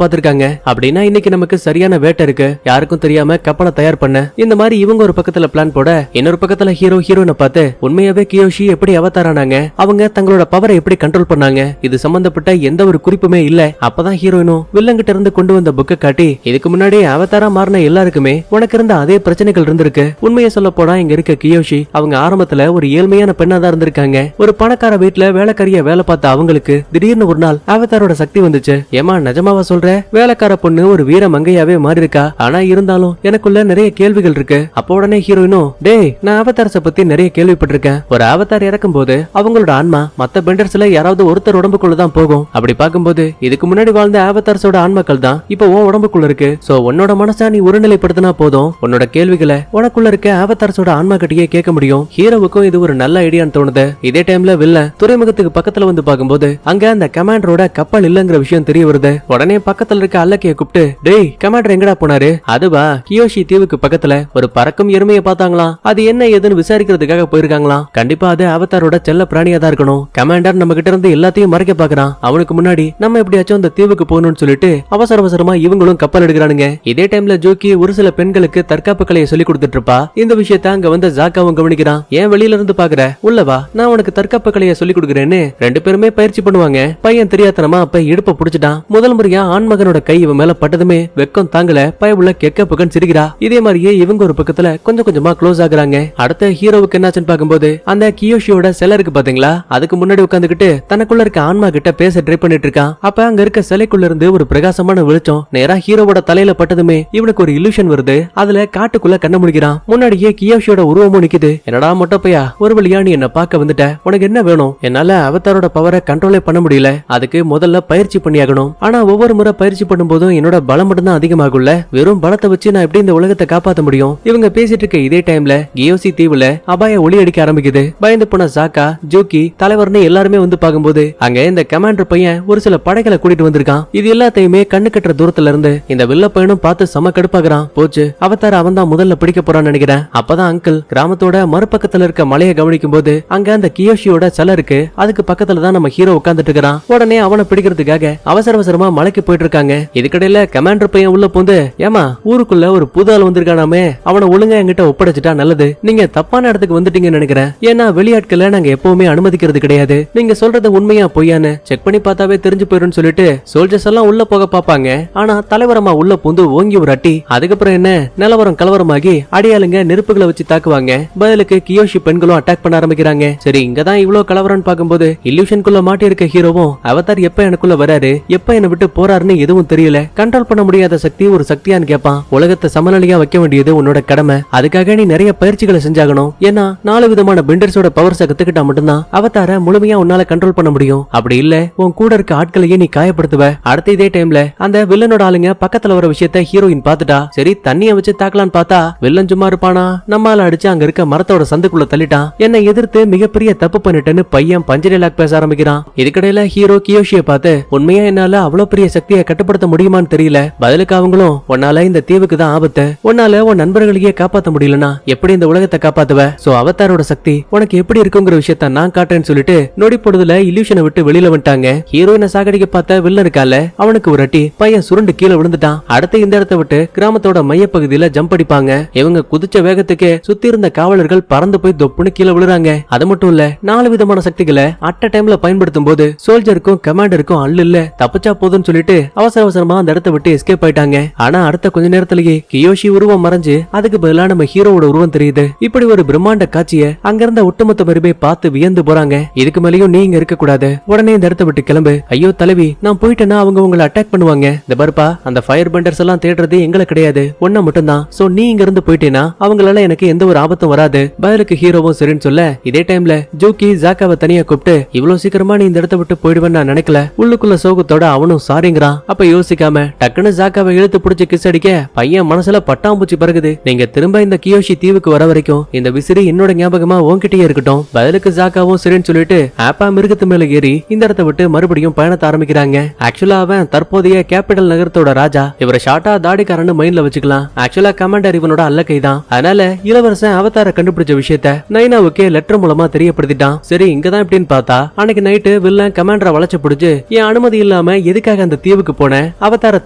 பாத்திருக்காங்க. அப்படின்னா இன்னைக்கு நமக்கு சரியான வேட்டை இருக்கு, யாருக்கும் தெரியாம கப்பலை தயார் பண்ண. இந்த மாதிரி இவங்க ஒரு பக்கத்துல பிளான் போட, இன்னொரு பக்கத்துல ஹீரோ ஹீரோனை பார்த்து உண்மையாவே கியோஷி எப்படி அவதாரானாங்க, அவங்க தங்களோட பவரை எப்படி கண்ட்ரோல் பண்ணாங்க, இது சம்பந்தப்பட்ட எந்த ஒரு குறிப்புமே இல்ல. அப்பதான் ஹீரோயினும் வில்லங்கிட்ட இருந்து கொண்டு வந்த புக்கை காட்டி, இதுக்கு முன்னாடி அவதாரா மாறின எல்லாருக்குமே உனக்கு இருந்த அதே பிரச்சனைகள் இருந்திருக்கு. உண்மையை சொல்ல போனா இங்க இருக்க கியோஷி அவங்க ஆரம்பத்துல ஒரு ஏழ்மையான பெண்ணா தான் இருந்திருக்காங்க. ஒரு பணக்கார வீட்டுல வேலைக்காரிய வேலை பார்த்த அவங்களுக்கு திடீர்னு ஒரு நாள் அவதாரோட சக்தி வந்துச்சு. ஏமா நிஜமாவா சொல்ற? வேலைக்கார பொண்ணு ஒரு வீர மங்கையாவே மாறி இருக்கா. ஆனா இருந்தாலும் எனக்குள்ள நிறைய கேள்விகள் இருக்கு. அப்போ உடனே ஹீரோயினும், டேய் நான் அவதாரஸ பத்தி நிறைய கேள்விப்பட்டிருக்கேன். ஒரு அவதார் இறக்கும் போது அவங்களோட ஆன்மா மத்த பெண்டர்ஸ்ல யாராவது ஒருத்தர் உடம்புக்குள்ள தான் போகும். அப்படி பார்க்கும்போது இதுக்கு முன்னாடி வாழ்ந்த அவதார்ஸோட ஆன்மாக்கள் தான் இப்போ உன் உடம்புக்குள்ள இருக்கு. சோ உன்னோட மனசா நீ ஒருநிலைப்படுத்தினா போதும், உன்னோட கேள்விகளை உனக்குள்ள இருக்க அவதார்ஸோட ஆன்மா கிட்டயே கேட்க முடியும். ஹீரோவுக்கும் இது ஒரு நல்ல ஐடியான்னு தோணுது. இதே டைம்ல வில்லன் துறைமுகத்துக்கு பக்கத்துல வந்து பார்க்கும்போது அங்க அந்த கமாண்டரோட கப்பல் இல்லங்கிற விஷயம் தெரிய வருது. உடனே பக்கத்துல இருக்க அல்லக்கைய கூப்பிட்டு, டேய் கமாண்டர் எங்கடா போனாரு? அதுவா கியோஷி தீவுக்கு பக்கத்துல ஒரு பறக்கும் எருமையை பார்த்தாங்களாம். அது என்ன ஏதுன்னு விசாரிக்கிறதுக்காக போயிருக்காங்களாம். கண்டிப்பா அது அவதாரோட செல்ல பிராணியா தான் இருக்கணும். கமாண்டர் நம்ம கிட்ட இருந்து எல்லாத்தையும் மறைக்க பாக்குறான். அவனுக்கு முன்னாடி நம்ம எப்படியாச்சும் அந்த தீவுக்கு போகணும்னு சொல்லிட்டு அவசர அவசரமா இவங்களும் கப்பல் எடுக்கிறானுங்க. இதே டைம்ல ஜோக்கி ஒரு சில பெண்களுக்கு தற்காப்பு கலையை சொல்லி கொடுத்துட்டு இருப்பா. இந்த விஷயத்த அங்க வந்து ஜாக்காவும் கவனிக்கிறான். ஏன் வெளியில இருந்து பாக்குற, உள்ளவா நான் உனக்கு தற்காப்பு கலையை சொல்லி கொடுக்குறேன்னு ரெண்டு பேருமே பயிற்சி பண்ணுவாங்க. பையன் தெரியாதனமா அப்ப இடுப்ப புடிச்சிட்டான். முதல் முறையா ஆண் மகனோட கை இவன் மேல பட்டதுமே வெக்கம் தாங்கல, பயவுள்ள கெக்க பக்கம் சிரிக்கிறா. இதே மாதிரியே இவங்க ஒரு பக்கத்துல கொஞ்சம் கொஞ்சமா க்ளோஸ் ஆகுறாங்க. அடுத்த ஹீரோவுக்கு என்னாச்சுன்னு பாக்கும்போது அந்த கியோஷியோட சிலை இருக்கு பாத்தீங்களா, அதுக்கு முன்னாடி உட்காந்துக்கிட்டு தனக்குள்ள இருக்க ஆன்மா கிட்ட பேச ட்ரை பண்ணிட்டு இருக்கான். அப்ப அங்க இருக்க சிலைக்குள்ள இருந்து ஒரு பிரகாசமான வெளிச்சம் நேரா ஹீரோவோட தலையில பட்டதுமே இவனுக்கு ஒரு இல்லூஷன் வருது. அதுல காட்டுக்குள்ள கண்ண முடிக்கிறான். முன்னாடியே கியோஷியோட உருவமும் நிக்குது. என்னடா மொட்டப்பையா, ஒரு வழியா நீ என்ன பார்க்க வந்துட்ட, உனக்கு என்ன வேணும்? என்னால அவதாரோட பவரை கண்ட்ரோலே பண்ண முடியல, அதுக்கு முதல்ல பயிற்சி பண்ணியாகணும். ஆனா ஒவ்வொரு முறை பயிற்சி பண்ணும் போதும் என்னோட பலம் மட்டும் தான் அதிகமாகும்ல, வெறும் பலத்தை வச்சு நான் எப்படி இந்த உலகத்தை காப்பாத்த முடியும்? இவங்க பேசிட்டு இருக்க இதே டைம்ல கியோசி தீவுல அபாய ஒளி அடிக்க ஆரம்பிக்குது. பயந்து போன சாக்கா, ஜோக்கி, தலைவர்னு எல்லாருமே வந்து பாக்கும்போது அங்க இந்த கமாண்டர் பையன் ஒரு சில படைகளை கூட்டிட்டு வந்திருக்கான். இது எல்லாத்தையுமே கண்ணு கட்டுற தூரத்துல இருந்து இந்த வில்ல பையனும் பார்த்து செம கடுப்பாகிறான். போச்சு, அவதார அவன் தான் முதல்ல பிடிக்க போறான்னு நினைக்கிறேன். அப்பதான் அங்கிள் கிராமத்தோட மறுபக்கத்துல இருக்க மலையை கவனிக்கும் போது அங்க அந்த கியோஷியோட சிலை இருக்கு. அதுக்கு பக்கத்துல தான் நம்ம ஹீரோ உட்கார்ந்துட்டு இருக்கிறான். உடனே அவனை பிடிக்கிறதுக்காக அவசர அவசரமா மலைக்கு போயிட்டு இருக்காங்க. இதுக்கடையில கமாண்டர் பையன் உள்ள போந்து, ஏமா ஊருக்குள்ள ஒரு புது ஆள் வந்திருக்கானாமே, அவனை ஒழுங்கா என்கிட்ட ஒப்படைச்சிட்டா நல்லது. நீங்க தப்பான இடத்துக்கு வந்துட்டீங்கன்னு நினைக்கிறேன். ஏன்னா வெளியாட்களை நாங்க எப்பவுமே அனுமதிக்கிறது கிடையாது. நீங்க சொல்றது உண்மையா பொய்யான்னு செக் பண்ணி பார்த்தாவே தெரிஞ்சு போயிரும் சொல்லிட்டு சோல்ஜர்ஸ் எல்லாம் உள்ள போக பாப்பாங்க. ஆனா தலைவரமா உள்ள பூந்து ஓங்கி ஒரு அட்டி. அதுக்கப்புறம் என்ன, நிலவரம் கலவரமாகி அடியாளுங்க நெருப்புகளை வச்சு தாக்குவாங்க. பதிலுக்கு கியோஷி பெண்களும் அட்டாக் பண்ண ஆரம்பிக்கிறாங்க. சரி, இங்கதான் இவ்வளவு கலவரம் பார்க்கும்போது இல்லூஷனுக்குள்ள மாட்டி இருக்க ஹீரோவும் அவதார் எப்ப எனக்குள்ள வராரு, எப்ப என்ன விட்டு போறாருன்னு எதுவும் தெரியல. கண்ட்ரோல் பண்ண முடியாத சக்தி ஒரு சக்தியான்னு கேட்பான். உலகத்தை சமநிலையா வைக்க வேண்டியது உன்னோட கடமை. அதுக்காக நீ நிறைய பயிற்சிகளை செஞ்சாகணும். ஏன்னா 4 விதமான பெண்டர்ஸோட பவர்ஸை கத்துக்கிட்டா மட்டும்தான் அவதார முழுமையா உன்னால கண்ட்ரோல் பண்ண முடியும். அப்படி இல்ல உன் கூட இருக்க ஆட்களையே நீ காயப்படுத்துவ. அடுத்த இதே டைம்ல அந்த வில்லனோட ஆளுங்க பக்கத்துல வர விஷயத்த ஹீரோயின் பாத்துட்டா. சரி, தண்ணிய வச்சு தாக்கலான்னு பார்த்தா வில்லன் சும்மா இருப்பானா, நம்மால அடிச்சு அங்க இருக்க மரத்தோட சந்துக்குள்ள தள்ளிட்டான். என்னை எதிர்த்து மிகப்பெரிய தப்பு பண்ணிட்டேன்னு பையன் பஞ்சரி லாக் பேச ஆரம்பிக்கிறான். இதுக்கடையில ஹீரோ கியோஷிய பார்த்து, உண்மையா என்னால அவ்வளவு பெரிய சக்தியை கட்டுப்படுத்த முடியுமான்னு தெரியல. பதிலுக்கு அவங்களும், உன்னால இந்த தீவுக்கு தான் ஆபத்து, உன்னால உன் நண்பர்களையே காப்பாத்த முடியலனா எப்படி இந்த உலகத்தை காப்பாத்துவ? சோ அவதாரோட சக்தி உனக்கு எப்படி இருக்குங்கிற விஷயத்த நான் காட்டுறேன்னு சொல்லிட்டு நொடி பொழுதுல இல்லூஷனை விட்டு வெளியில வந்துட்டாங்க. ஹீரோயினை சாகடிக்க பார்த்த வில்லன் இருக்கால, அவனுக்கு ஒரு அட்டி, பையன் சுருண்டு கீழே விழுந்துட்டான். அடுத்து இந்த இடத்தை விட்டு கிராமத்தோட மைய பகுதியில ஜம்ப் அடிப்பாங்க. இவங்க குதிச்ச வேகத்துக்கு சுத்தி இருந்த காவலர்கள் பறந்து போய் தொப்புன்னு கீழே விழுறாங்க. அது மட்டும் இல்ல, 4 விதமான சக்திகளை அட்ட டைம்ல பயன்படுத்தும் போது சோல்ஜருக்கும் கமாண்டருக்கும் அல்ல தப்பிச்சா போதும்னு சொல்லிட்டு அவசர அவசரமா அந்த இடத்தை விட்டு எஸ்கேப் ஆயிட்டாங்க. ஆனா அடுத்த கொஞ்ச நேரத்திலேயே கியோஷி உருவம் மறைஞ்சு அதுக்கு பதிலா நம்ம ஹீரோவோட உருவம் தெரியுது. இப்படி ஒரு பிரம்மாண்ட காட்சியை அங்கிருந்த ஒட்டுமொத்த மருமே பார்த்து வியந்து போறாங்க. இதுக்கு மேலேயும் நீங்க இருக்க கூடாது, உடனே இந்த இடத்தை விட்டு கிளம்பு. ஐயோ தலைவி, நான் போயிட்டேன்னா அவங்க உங்களை அட்டாக் பண்ணுவாங்க. இந்த பருப்பா, அந்த ஃபயர் பெண்டர்ஸ் எல்லாம் தேடுறது எங்களை கிடையாது, ஒன்ன மட்டும் தான். சோ நீ இங்க இருந்து போயிட்டேனா அவங்களால எனக்கு எந்த ஒரு ஆபத்தும் வராது. பதிலுக்கு ஹீரோவும் சரின்னு சொல்ல, இதே டைம்ல ஜோக்கி ஜாக்காவை தனியா கூப்பிட்டு, இவ்வளவு சீக்கிரமா நீ இந்த இடத்தை விட்டு போயிடுவேன்னு நான் நினைக்கல. உள்ளுக்குள்ள சோகத்தோட அவனும் சாரிங்கிறான். அப்ப யோசிக்காம டக்குன்னு ஜாக்காவை இழுத்து பிடிச்சு கிஸ் அடிக்க பையன் மனசுல பட்டாம்பூச்சி பறகுது. நீங்க திரும்ப இந்த கியோஷி தீவுக்கு வர வரைக்கும் இந்த விசிறி என்னோட ஞாபகமா உன்கிட்டயே இருக்கட்டும். பதிலுக்கு ஜாக்காவும் சரின்னு சொல்லிட்டு ஆப்பா மிருகத்து மேல ஏறி இந்த இடத்தை விட்டு மறுபடியும் பயணத்தை ஆரம்பிக்கிறாங்க. ஆக்சுவலா அவன் தற்போதைய கேபிட்டல் நகரத்தோட ராஜா. இவரை ஷார்ட்டா தாடிக்காரன்னு மைண்ட்ல வச்சுக்கலாம். ஆக்சுவலா கமாண்டர் இவனோட அல்லக்கை தான். அதனால இளவரசன் அவதார கண்டுபிடிச்ச விஷயத்த நைனாவுக்கு லெட்டர் மூலமா தெரியப்படுத்திட்டான். சரி, இங்கதான் எப்படின்னு பார்த்தா அன்னைக்கு நைட்டு வில்லன் கமாண்டரை வளைச்சு பிடிச்சு, என் அனுமதி இல்லாம எதுக்காக அந்த தீவுக்கு போனேன், அவதார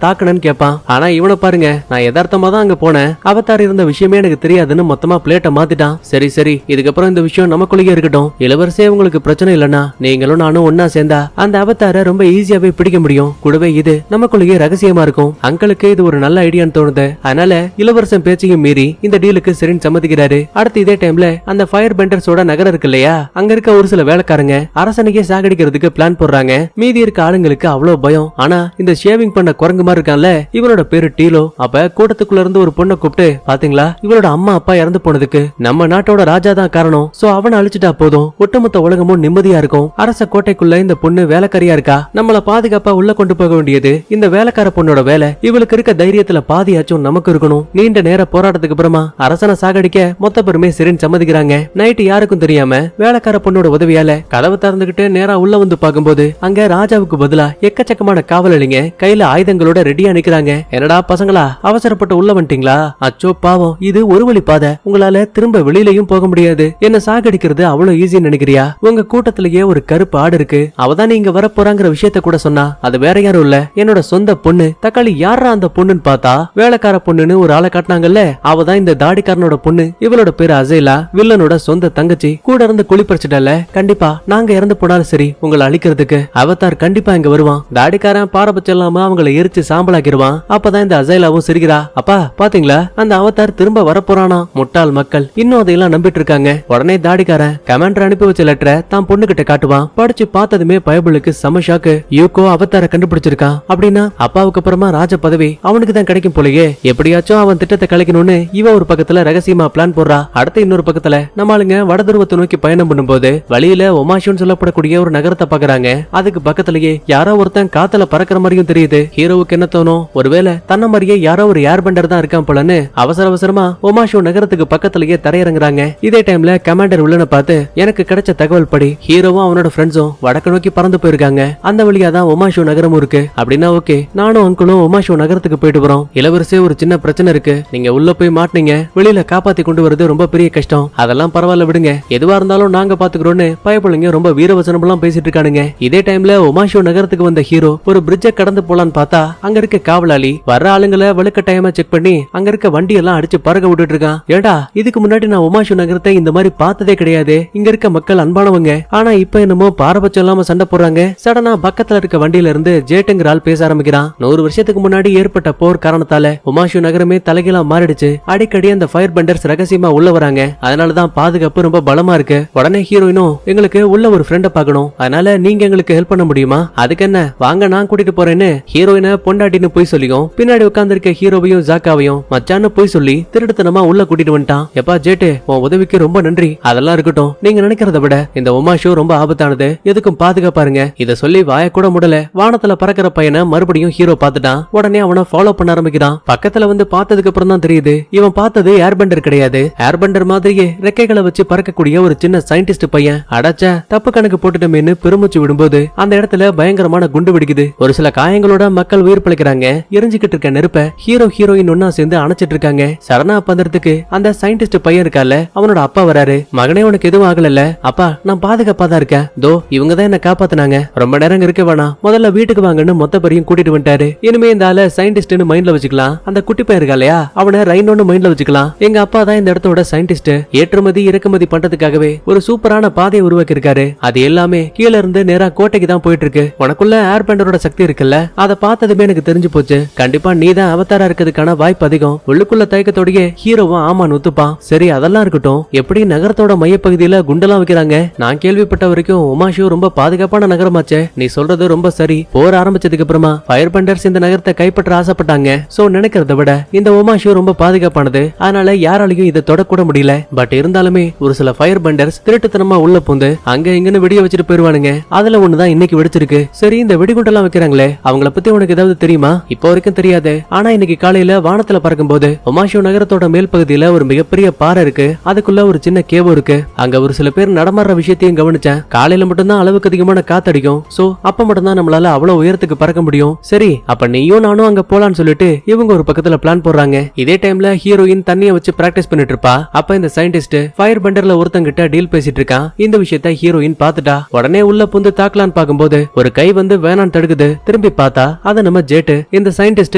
தாக்கணும்னு கேட்பான். ஆனா இவனை பாருங்க, நான் யதார்த்தமா தான் அங்க போனேன், அவதார் இருந்த விஷயமே எனக்கு தெரியாதுன்னு மொத்தமா பிளேட்டை மாத்திட்டான். சரி சரி, இதுக்கப்புறம் இந்த விஷயம் நமக்குள்ளேயே இருக்கட்டும். இளவரசே உங்களுக்கு பிரச்சனை இல்லனா நீங்களும் நானும் ஒன்னா சேர்ந்தா அந்த அவதார ரொம்ப ஈஸியாவே பிடிக்க முடியும். கூடவே இது நமக்குள்ளேயே ரகசியமா இருக்கும். அங்களுக்கு இது ஒரு நல்ல ஐடியான்னு தோணுது. அதனால இளவரசன் பேச்சையும் மீறி இந்த டீலுக்கு சரின்னு சம்மதிக்கிறாரு. அடுத்து இதே டைம்ல அந்த ஃபயர் பெண்டர்ஸோட நகரம் இருக்கு இல்லையா, அங்க இருக்க ஒரு சில வேலைக்காரங்க அரசனையே சாகடிக்கிறதுக்கு பிளான் போடுறாங்க. மீதி இருக்க ஆளுங்களுக்கு அவ்வளவு பயம். ஆனா இந்த ஷேவிங் பண்ண குரங்கு மாதிரி இருக்கான்ல, இவனோட பேரு டீலோ. அப்ப கூட்டத்துக்குள்ள ஊருக்குள்ள இருந்து ஒரு பொண்ணை கூப்பிட்டு, பாத்தீங்களா இவளோட அம்மா அப்பா இறந்து போனதுக்கு நம்ம நாட்டோட ராஜா தான் காரணம், சோ அவனை அழிச்சிட்டா போதும், ஒட்டுமொத்த உலகமும் நிம்மதியா இருக்கும். அரச கோட்டைக்குள்ள இந்த பொண்ணு வேலைக்காரியா இருக்கா, நம்மள பாதுகாப்பா உள்ள கொண்டு போக வேண்டியது இந்த வேலைக்கார பொண்ணோட வேலை. இவளுக்கு இருக்க தைரியத்துல பாதியாச்சும் நமக்கு இருக்கணும். நீண்ட நேர போராட்டத்துக்கு அப்புறமா அரசனை சாகடிக்க மொத்த பேருமே சரின்னு சம்மதிக்கிறாங்க. நைட்டு யாருக்கும் தெரியாம வேலைக்கார பொண்ணோட உதவியால கதவை திறந்துகிட்டு நேரா உள்ள வந்து பாக்கும்போது அங்க ராஜாவுக்கு பதிலா எக்கச்சக்கமான காவலளிங்க கையில ஆயுதங்களோட ரெடியா நிக்கிறாங்க. என்னடா பசங்களா, அவசரப்பட்டு உள்ள வந்துட்டீங்களா? அச்சோ பாவம், இது ஒரு வழி பாதை, உங்களால திரும்ப வெளியிலயும் போக முடியாது. என்ன சாகடிக்கிறது அவ்வளவு ஈஸின்னு நினைக்கிறியா? உங்க கூட்டத்திலேயே ஒரு கருப்பு ஆடு இருக்கு, அவதான் நீங்க வர போறாங்கிற விஷயத்த கூட சொன்னா. அது வேற யாரும் இல்ல, என்னோட சொந்த பொண்ணு. தக்காளி யாரா அந்த பொண்ணுன்னு பார்த்தா வேலைக்கார பொண்ணுன்னு ஒரு ஆளை காட்டினாங்கல்ல, அவதான் இந்த தாடிக்காரனோட பொண்ணு. இவளோட பேரு அசைலா, வில்லனோட சொந்த தங்கச்சி. கூட இருந்து குளிப்பறிச்சிட்டல, கண்டிப்பா நாங்க இறந்து போனாலும் சரி உங்களை அழிக்கிறதுக்கு அவதார் கண்டிப்பா இங்க வருவான். தாடிக்காரன் பாரபட்சம் இல்லாம அவங்களை எரிச்சு சாம்பலாக்கிடுவான். அப்பதான் இந்த அசைலாவும் சிரிக்கிறா. அப்பா பாத்தீங்களா, அந்த அவதார் திரும்ப வரப்போறானா? முட்டாள் மக்கள் இன்னும் அதையெல்லாம் நம்பிட்டு இருக்காங்க. உடனே தாடிக்காரன் கமாண்டர் அனுப்பி வச்ச லெட்டரை தான் பொண்ணு கிட்ட காட்டுவான். படிச்சு பார்த்ததுமே பயபுளுக்கு செம ஷாக்கு. யூகோ அவதார கண்டுபிடிச்சிருக்கான் அப்படின்னா அப்பாவுக்கு அப்புறமா ராஜ பதவி அவனுக்கு தான் கிடைக்கும் போலயே. எப்படியாச்சும் அவன் திட்டத்தை கலைக்கணும்னு இவ ஒரு பக்கத்துல ரகசியமா பிளான் போடுறா. அடுத்த இன்னொரு பக்கத்துல நம்ம ஆளுங்க வடதுருவத்தை நோக்கி பயணம் பண்ணும்போது வழியில ஒமாஷுன்னு சொல்லப்படக்கூடிய ஒரு நகரத்தை பாக்குறாங்க. அதுக்கு பக்கத்திலேயே யாரோ ஒருத்தன் காத்துல பறக்கிற மாதிரியும் தெரியுது. ஹீரோவுக்கு என்ன தோணும், ஒருவேளை தன்ன மாதிரியே யாரோ ஒரு ஏர் பெண்டர் தான் இருக்கான் போலன்னு அவசர அவசரமா ஒமாஷு நகரத்துக்கு பக்கத்திலேயே தரையிறங்குறாங்க. இதே டைம்ல கமாண்டர் உள்ளன பார்த்து எனக்கு கிடைச்ச தகவல் படி ஹீரோவும் அவனோட ஃப்ரெண்ட்ஸும் வடக்கு நோக்கி பறந்து போயிருக்காங்க. அந்த வழியா தான் ஒமாஷு நகரமும் இருக்கு. அப்படின்னா ஓகே, நானும் அங்குளும் ஒமாஷு நகரத்துக்கு போயிட்டு போறோம். இளவரசே ஒரு சின்ன பிரச்சனை இருக்கு, நீங்க உள்ள போய் மாட்டினீங்க, வெளியில காப்பாத்தி கொண்டு வரது ரொம்ப பெரிய கஷ்டம். அதெல்லாம் பரவாயில்ல விடுங்க, எதுவா இருந்தாலும் நாங்க பாத்துக்கிறோம்னு பயப்பிள்ளைங்க ரொம்ப வீரவசனம் எல்லாம் பேசிட்டு இருக்கானுங்க. இதே டைம்ல ஒமாஷு நகரத்துக்கு வந்த ஹீரோ ஒரு பிரிட்ஜ கடந்து போலான்னு பார்த்தா அங்க இருக்க காவலாளி வர்ற ஆளுங்களை வலுக்கட்டாயமா செக் பண்ணி அங்க இருக்க வண்டி எல்லாம் அடிச்சு பறக்க விட்டுட்டு இருக்கான். ஏடா, இதுக்கு முன்னாடி நான் ஒமாஷு நகரத்தை இந்த மாதிரி பார்த்ததே கிடையாது. இங்க இருக்க மக்கள் அன்பானவங்க, ஆனா இப்ப என்னமோ பாரபட்சம் இல்லாம சண்டை போடுறாங்க. சடனா பக்கத்துல இருக்க வண்டியில இருந்து ஜேட்டுங்கிற ஆள் பேச ஆரம்பிக்கிறான். 100 வருஷத்துக்கு முன்னாடி ஏற்பட்ட போர் காரணத்தால ஒமாஷு நகரமே தலைகீழா மாறிடுச்சு. அடிக்கடி அந்த ஃபயர் பெண்டர்ஸ் ரகசியமா உள்ள வராங்க, அதனாலதான் பாதுகாப்பு ரொம்ப பலமா இருக்கு. உடனே ஹீரோயினும் எங்களுக்கு உள்ள ஒரு ஃப்ரெண்ட பாக்கணும், அதனால நீங்க எங்களுக்கு ஹெல்ப் பண்ண முடியுமா? அதுக்கு என்ன, வாங்க நான் கூட்டிட்டு போறேன்னு ஹீரோயினை பொண்டாட்டின்னு போய் சொல்லியும் பின்னாடி உட்கார்ந்து இருக்க ஹீரோவையும் ஜாக்காவையும் மச்சான்னு போய் சொல்லி திருடுத்தனமா உள்ள கூட்டிட்டு வந்துட்டான். எப்பா ஜேட்டு, உன் உதவிக்கு ரொம்ப நன்றி. அதெல்லாம் இருக்கட்டும், நீங்க நினைக்கிறத விட இந்த ஒமாஷோ ரொம்ப ஆபத்தானது, எதுக்கும் பாதுகாப்பாருங்க. இத சொல்லி வாய கூட முடல வானத்துல பறக்கிற பையனை மறுபடியும் ஹீரோ பாத்துட்டான். உடனே அவனை ஃபாலோ பண்ண ஆரம்பிக்கிறான். பக்கத்துல வந்து பார்த்ததுக்கு அப்புறம் தான் தெரியுது இவன் பார்த்தது ஏர்பெண்டர் கிடையாது. ஏர்பெண்டர் மாதிரியே ரெக்கைகளை வச்சு பறக்கக்கூடிய ஒரு சின்ன சயின்டிஸ்ட் பையன். அடச்ச, தப்பு கணக்கு போட்டுட்டமேன்னு பெருமூச்சு விடும்போது அந்த இடத்துல பயங்கரமான குண்டு வெடிக்குது. ஒரு சில காயங்களோட மக்கள் உயிர் பிழைக்கிறாங்க. எரிஞ்சுக்கிட்டு இருக்க நெருப்ப ஹீரோ ஹீரோயின் ஒன்னா சேர்ந்து அணைச்சிட்டு இருக்காங்க. சரணா பந்தறதுக்கு அந்த சயின்டிஸ்ட் பையன் இருக்கால, அவனோட அப்பா வராரு. மகனே உனக்கு எதுவும் ஆகல? அப்பா நான் பாதுகாப்பா தான் இருக்கேன், தோ இவங்க தான் என்ன காப்பாத்தினாங்க, ரொம்ப நேரம் இருக்க வேணாம், முதல்ல வீட்டுக்கு வாங்கன்னு மொத்த பேரையும் கூட்டிட்டு வந்துட்டாரு. இனிமே இந்த ஆள சயின்டிஸ்ட்னு மைண்ட்ல வச்சுக்கலாம். அந்த குட்டி பையன் இருக்கா இல்லையா, அவனை ரைனோன்னு மைண்ட்ல வச்சுக்கலாம். எங்க அப்பா தான் இந்த இடத்தோட சயின்டிஸ்ட். ஏற்றுமதி இறக்குமதி பண்றதுக்காகவே ஒரு சூப்பரான பாதையை உருவாக்கி இருக்காரு. அது எல்லாமே கீழ இருந்து நேரா கோட்டைக்கு தான் போயிட்டு இருக்கு. உனக்குள்ள ஏர் பெண்டரோட சக்தி இருக்குல்ல, அதை பார்த்ததுமே எனக்கு தெரிஞ்சு போச்சு. கண்டிப்பா நீ தான் அவதாரா இருக்கிறதுக்கான வாய்ப்பு அதிகம். உள்ளுக்குள்ள தயக்கத்தோடயே ஹீரோவும் ஆமான்னு ஒத்துப்பான். சரி அதெல்லாம் இருக்கட்டும், எப்படி நகரத்தோட மையப்பகுதியில குண்டெல்லாம் வைக்கிறாங்க? நான் கேள்விப்பட்ட வரைக்கும் ஒமாஷு ரொம்ப பாதுகாப்பான நகரமாச்சே. நீ சொல்றது ரொம்ப சரி. போர் ஆரம்பிச்சதுக்கு அப்புறமா ஃபயர் பெண்டர்ஸ் இந்த நகரத்தை கைப்பற்ற ஆசைப்பட்டாங்க. சோ நினைக்கிறத விட இந்த ஒமாஷு ரொம்ப பாதுகாப்பானது, அதனால யாராலையும் இதை தொடக்கூட முடியல. பட் இருந்தாலுமே ஒரு சில ஃபயர் பெண்டர்ஸ் திருட்டுத்தனமா உள்ள பூந்து அங்க இங்கன்னு வெடிய வச்சுட்டு போயிருவானுங்க. அதுல ஒண்ணுதான் இன்னைக்கு வெடிச்சிருக்கு. சரி இந்த வெடிகுண்டெல்லாம் வைக்கிறாங்களே, அவங்கள பத்தி உனக்கு ஏதாவது தெரியுமா? இப்போ வரைக்கும் தெரியாது. ஆனா இன்னைக்கு காலையில வானத்துல பறக்கும் போது ஒமாஷு நகரத்தோட மேல் பகுதியில ஒரு மிகப்பெரிய பாறை இருக்கு. அதுக்குள்ள ஒரு சின்ன கேவோ இருக்கு. அங்க ஒரு சில பேர் நடமாடுற விஷயத்தையும் கவனிச்சேன். காலையில மட்டும்தான் அளவுக்கு அதிகமான காத்தடிக்கும். சோ அப்ப மட்டும்தான் நம்மளால அவ்வளவு உயரத்துக்கு பறக்க முடியும். சரி அப்ப நீயும் நானும் அங்க போலான்னு சொல்லிட்டு இவங்க ஒரு பக்கத்துல பிளான் போடுறாங்க. இதே டைம்ல ஹீரோயின் தண்ணிய வச்சு பிராக்டிஸ் பண்ணிட்டு இருப்பா. அப்ப இந்த சயின்டிஸ்ட் ஃபயர் பெண்டர்ல ஒருத்தங்கிட்ட டீல் பேசிட்டு இருக்கான். இந்த விஷயத்த ஹீரோயின் பாத்துட்டா. உடனே உள்ள புந்து தாக்கலான்னு பாக்கும்போது ஒரு கை வந்து வேணான்னு தடுக்குது. திரும்பி பார்த்தா அது நம்ம ஜேட்டு. இந்த சயின்டிஸ்ட்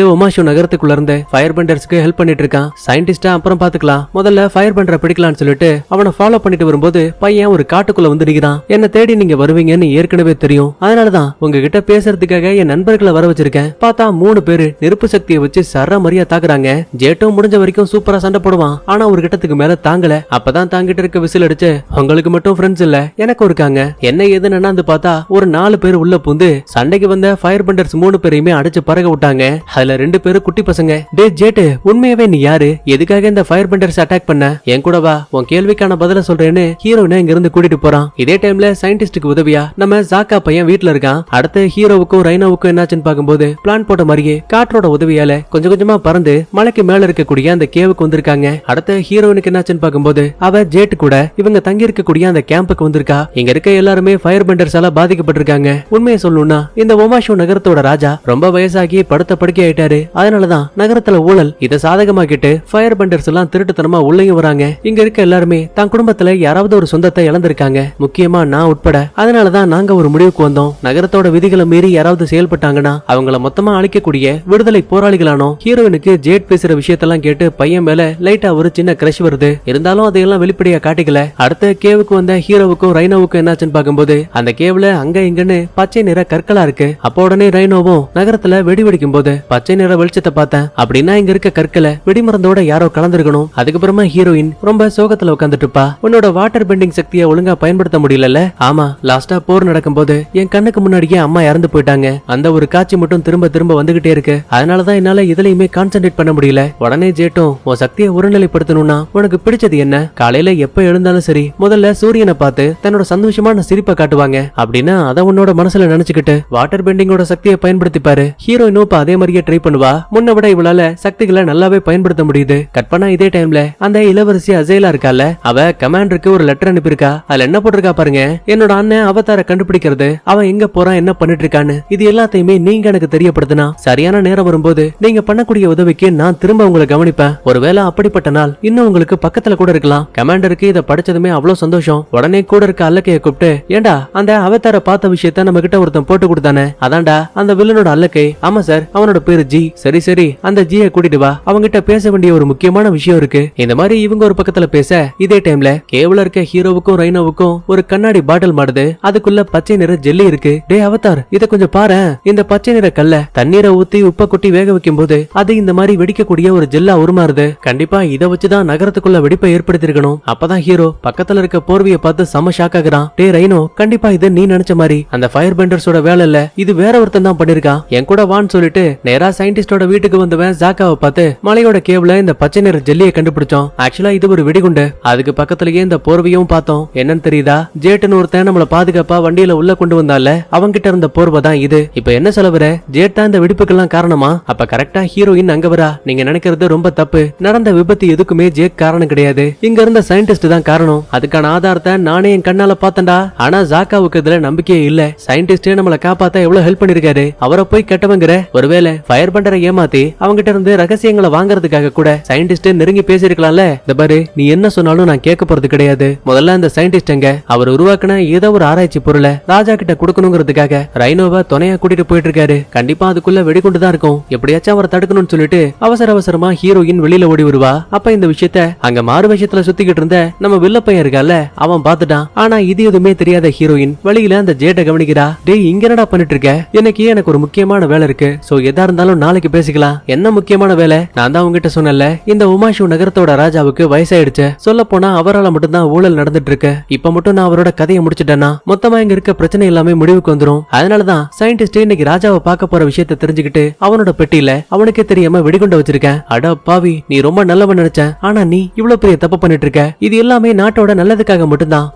ஒமாஷு நகரத்துக்குள்ள இருந்து ஃபயர் பெண்டர்ஸ்க்கு ஹெல்ப் பண்ணிட்டு இருக்கான். சயின்டிஸ்ட அப்புறம் பாத்துக்கலாம், முதல்ல ஃபயர் பெண்டரை பிடிக்கலாம்னு சொல்லிட்டு அவனை ஃபாலோ பண்ணிட்டு வரும்போது பையன் ஒரு காட்டுக்குள்ள வந்து நிக்கிறான். என்ன தேடி நீங்க வருவீங்கன்னு ஏற்கனவே தெரியும், அதனாலதான் உங்ககிட்ட பேசுறதுக்காக என் நண்பர்களை வர வச்சிருக்கேன். பார்த்தா 3 பேரு நெருப்பு சக்தியை வச்சு சர மரியா தாக்குறாங்க. ஜேட்டும் முடிஞ்ச வரைக்கும் சூப்பரா சண்டை போடுவான். ஆனா ஒரு கிட்டத்துக்கு மேல தாங்கல. அப்பதான் தாங்கிட்டு இருக்க விசில் அடிச்சு, உங்களுக்கு மட்டும் ஃப்ரெண்ட்ஸ் இல்ல எனக்கு இருக்காங்க, என்ன ஏதுன்னு என்னாந்து பார்த்தா ஒரு 4 பேர் உள்ள பூந்து சண்டைக்கு வந்த ஃபயர் பெண்டர்ஸ் 3 பேரையுமே அடிச்சு பறக்க விட்டாங்க. அதுல 2 பேரு குட்டி பசங்க. டே ஜேட்டு, உண்மையாவே நீ யாரு? எதுக்காக இந்த ஃபயர் பெண்டர்ஸ் அட்டாக் பண்ண? என் கூட வா, உன் கேள்விக்கான பதில சொல்றேன்னு ஹீரோயினை இங்க இருந்து கூட்டிட்டு போறான். இதே டைம்ல சயின்டிஸ்டுக்கு உதவியா நம்ம ஜாக்கா பையன் வீட்டுல இருக்கான். அடுத்து ஹீரோவுக்கும் ரைனோவுக்கும் என்னாச்சுன்னு பாக்கும்போது பிளான் போட்ட மாதிரியே காற்றோட உதவியால கொஞ்சம் கொஞ்சமா பறந்து மலைக்கு மேல இருக்கக்கூடிய அந்த கேவுக்கு வந்திருக்காங்க. அடுத்து ஹீரோயினுக்கு என்னாச்சுன்னு பாக்கும்போது அவ ஜேட்டு கூட இவங்க தங்கி இருக்கக்கூடிய அந்த கேம்புக்கு வந்திருக்கா. இங்க இருக்க எல்லாருமே ஃபயர் பெண்டர்ஸால பாதிக்கப்பட்டிருக்காங்க. உண்மையை சொல்லணும்னா இந்த ஒமாஷோ நகரத்தோட ராஜா ரொம்ப வயசாகி படுத்த படுக்கை ஆயிட்டாரு. அதனாலதான் நகரத்துல ஊழல் இதை சாதகமாக்கிட்டு ஃபயர் பெண்டர்ஸ் எல்லாம் திருட்டுத்தனமா உள்ளேயும் வராங்க. இங்க இருக்க எல்லாருமே தன் குடும்பத்துல யாராவது ஒரு சொந்தத்தை இழந்திருக்காங்க, முக்கியமா நான் உட்பட. அதனாலதான் நாங்க ஒரு முடிவுக்கு வந்தோம். நகரத்தோட விதிகளை மீறி யாராவது செயல்பட்டாங்கன்னா அவங்கள மொத்தமா அழிக்கக்கூடிய விடுதலை போராளிகளானோ. ஹீரோயினுக்கு ஜேட் பேசுற விஷயத்தெல்லாம் கேட்டு பையன் மேல லைட்டா ஒரு சின்ன கிரஷ் வருது. இருந்தாலும் அதையெல்லாம் வெளிப்படையா காட்டிக்கல. அடுத்த கேவுக்கு வந்த ஹீரோவுக்கும் ரைனோவுக்கும் என்னாச்சுன்னு பாக்கும்போது அந்த கேவ்ல அங்க இங்கன்னு பச்சை நிற கற்களா இருக்கு. அப்போ உடனே ரைனோவும் நகரத்துல வெடி வெடிக்கும் போது பச்சை நிற வெளிச்சத்தை பார்த்தேன். அப்படின்னா இங்க இருக்க கற்களை வெடிமருந்தோட யாரோ கலந்துருக்கணும். அதுக்கப்புறமா ஹீரோயின் ரொம்ப சோகத்துல உட்காந்துட்டு இருப்பா. உன்னோட வாட்டர் பெண்டிங் சக்தியை ஒழுங்கா பயன்படுத்த முடியல. ஆமா, லாஸ்டா போர் நடக்கும் போது என் கண்ணுக்கு முன்னாடியே அம்மா இறந்து போயிட்டாங்க. அந்த ஒரு காட்சி மட்டும் திரும்ப திரும்ப வந்துகிட்டே இருக்கு. அதனாலதான் என்னால இதுலயுமே கான்சென்ட்ரேட் பண்ண முடியல. உடனே ஜேட்டும் உன் சக்தியை ஒருநிலைப்படுத்தணும்னா உனக்கு பிடிச்சது என்ன? காலையில எப்ப எழுந்தாலும் சரி முதல்ல சூரியனை பார்த்து தன்னோட சந்தோஷமான சிரிப்பை காட்டுவாங்க. அப்படின்னா அதை உன்னோட மனசுல நினைச்சுக்கிட்டு வாட்டர் பெண்டிங்கோட சக்தியை பயன்படுத்திப்பாரு. ஹீரோயினும் இப்ப அதே மாதிரியே ட்ரை பண்ணுவா. முன்ன விட இவளால சக்திகளை நல்லாவே பயன்படுத்த முடியுது. கற்பனா இதே டைம்ல அந்த இளவரசி அசைலா இருக்கால, அவ கமாண்டருக்கு ஒரு லெட்டர் அனுப்பியிருக்கா. அதுல என்ன போட்டிருக்கா பாருங்க, என்னோட அண்ணன் அவதார கண்டுபிடிக்கிறது, அவன் எங்க போறான், என்ன பண்ணிட்டு இருக்கான்னு இது எல்லாத்தையுமே நீங்க எனக்கு தெரியப்படுத்தினா சரியான நேரம் வரும்போது நீங்க பண்ணக்கூடிய உதவிக்கு நான் திரும்ப உங்களை கவனிப்பேன். ஒருவேளை அப்படிப்பட்ட நாள் இன்னும் உங்களுக்கு பக்கத்துல கூட இருக்கலாம். கமாண்டருக்கு இதை படிச்சதுமே அவ்வளவு சந்தோஷம். உடனே கூட இருக்க அல்லக்கைய கூப்பிட்டு, ஏண்டா அந்த அவதார பார்த்த விஷயத்த நம்ம கிட்ட ஒருத்தன் போட்டு கொடுத்தானே, அதான்டா அந்த வில்லனோட அல்லக்கை. ஆமா சார், அவனோட பேரு ஜி. சரி சரி, அந்த ஜியை கூட்டிட்டு வா, அவங்கிட்ட பேச வேண்டிய ஒரு முக்கியமான விஷயம் இருக்கு. இந்த மாதிரி இவங்க ஒரு பக்கத்துல பேச இதே டைம்ல கேவ்ல இருக்க ஹீரோவுக்கும் ரைனோவுக்கும் ஒரு கண்ணாடி பாட்டில் மாடுது. அதுக்குள்ள பச்சை நிற ஜெல்லி இருக்கு. டே அவதார், இத கொஞ்சம் பாரு. இந்த பச்சை நிற கல்ல தண்ணீரை ஊத்தி உப்ப கொட்டி வேக வைக்கும் போது அது இந்த மாதிரி வெடிக்கக்கூடிய ஒரு ஜெல்லா உருமாறுது. கண்டிப்பா இத வச்சுதான் நகரத்துக்குள்ள வெடிப்பை ஏற்படுத்திருக்கணும். அப்பதான் ஹீரோ பக்கத்துல இருக்க போர்வையை பார்த்து செம ஷாக் ஆகுறான். டே ரைனோ, கண்டிப்பா இது நீ நினைச்ச மாதிரி அந்த ஃபயர் பெண்டர்ஸோட வேலை இல்ல, இது வேற ஒருத்தன் தான் பண்ணிருக்கான். என் கூட வான்னு சொல்லிட்டு நேரா சயின்டிஸ்டோட வீட்டுக்கு வந்தவன் ஜாக்காவை பார்த்து மலையோட கேவ்ல இந்த பச்சை நிற ஜெல்லியை கண்டுபிடிச்சோம். ஆக்சுவலா இது ஒரு வெடிகுண்டு. அதுக்கு பக்கத்துலயே இந்த போர்வையும் பார்த்தோம். என்னன்னு தெரியுதா, ஜேட்னு ஒருத்தன் நம்மள பாதுகாப்பா வண்டியில உள்ள கொண்டு வந்தால, அவங்கிட்ட இருந்த போர்வை தான் இது. இப்ப என்ன சொல்லுவர, ஜேட் தான் இந்த வெடிப்புக்கெல்லாம் காரணமா? அப்ப கரெக்டா ஹீரோயின் அங்க வரா. நீங்க நினைக்கிறது ரொம்ப தப்பு. நடந்த விபத்து எதுக்குமே ஜேக் காரணம் கிடையாது. இங்க இருந்த சயின்டிஸ்ட் தான் காரணம். அதுக்கான ஆதாரத்தை நானே என் கண்ணால பார்த்தேன்டா. ஆனா ஜாக்காவுக்கு இதுல நம்பிக்கையே இல்ல. சயின்டிஸ்டே நம்மள காப்பாத்த எவ்வளவு ஹெல்ப் பண்ணிருக்காரு. அவரை போய் கெட்டவங்கிற, ஒருவேளை ஃபயர் பெண்டரை ஏமாத்தி அவங்கிட்ட இருந்து ரகசியங்களை வாங்குறதுக்காக கூட சயின்டிஸ்ட் நெருங்கி பேசிருக்கலாம்ல. இந்த பாரு, நீ என்ன சொன்னாலும் நான் கேட்க போறது கிடையாது. முதல்ல அந்த சயின்டிஸ்ட் எங்க? அவர் உருவாக்குன ஏதோ ஒரு ஆராய்ச்சி பொருளை ராஜா கிட்ட கொடுக்கணுங்கிறதுக்காக ரைனோவை துணையா கூட்டிட்டு போயிட்டு இருக்காரு. கண்டிப்பா அதுக்குள்ள வெடிகுண்டு தான் இருக்கும். எப்படியாச்சும் அவரை தடுக்கணும்னு சொல்லிட்டு அவசர அவசரமா ஹீரோயின் வெளியில ஓடி வருவா. அப்ப இந்த விஷயத்த அங்க மாறு விஷயத்துல சுத்திக்கிட்டு இருந்த நம்ம வில்ல பையன் இருக்கால, அவன் பாத்துட்டான். ஆனா இது எதுவுமே தெரியாத ஹீரோயின் வழியில அந்த ஜேட்டை கவனிக்கிறா. டேய், இங்க என்னடா பண்ணிட்டு இருக்க? எனக்கு ஒரு முக்கியமான வேலை இருக்கு. சோ எதா இருந்தாலும் நாளைக்கு பேசிக்கலாம். என்ன முக்கியமான வேலை? நான் தான் உங்ககிட்ட சொன்னல, இந்த உமாஷு நகரத்தோட ராஜாவுக்கு வயசாயிடுச்சு. சொல்ல போனா அவரால் மட்டும்தான் ஊழல் நடந்துட்டு இருக்கு. இப்ப மட்டும் நான் அவரோட கதையை முடிச்சிட்டேன்னா மொத்தமா இங்க இருக்க பிரச்சனை எல்லாமே முடிவுக்கு வந்துரும். அதனாலதான் சயின்டிஸ்ட் இன்னைக்கு ராஜாவை பார்க்க போற விஷயத்தை தெரிஞ்சுக்கிட்டு அவனோட பெட்டியில அவனுக்கே தெரியாம வெடிகுண்ட வச்சிருக்கேன். அட பாவி, நீ ரொம்ப நல்லவன் நினைச்சேன். ஆனா நீ இவ்வளவு பெரிய தப்பு பண்ணிட்டு இருக்க. இது எல்லாமே நாட்டோட நல்லதுக்காக மட்டும்தான்.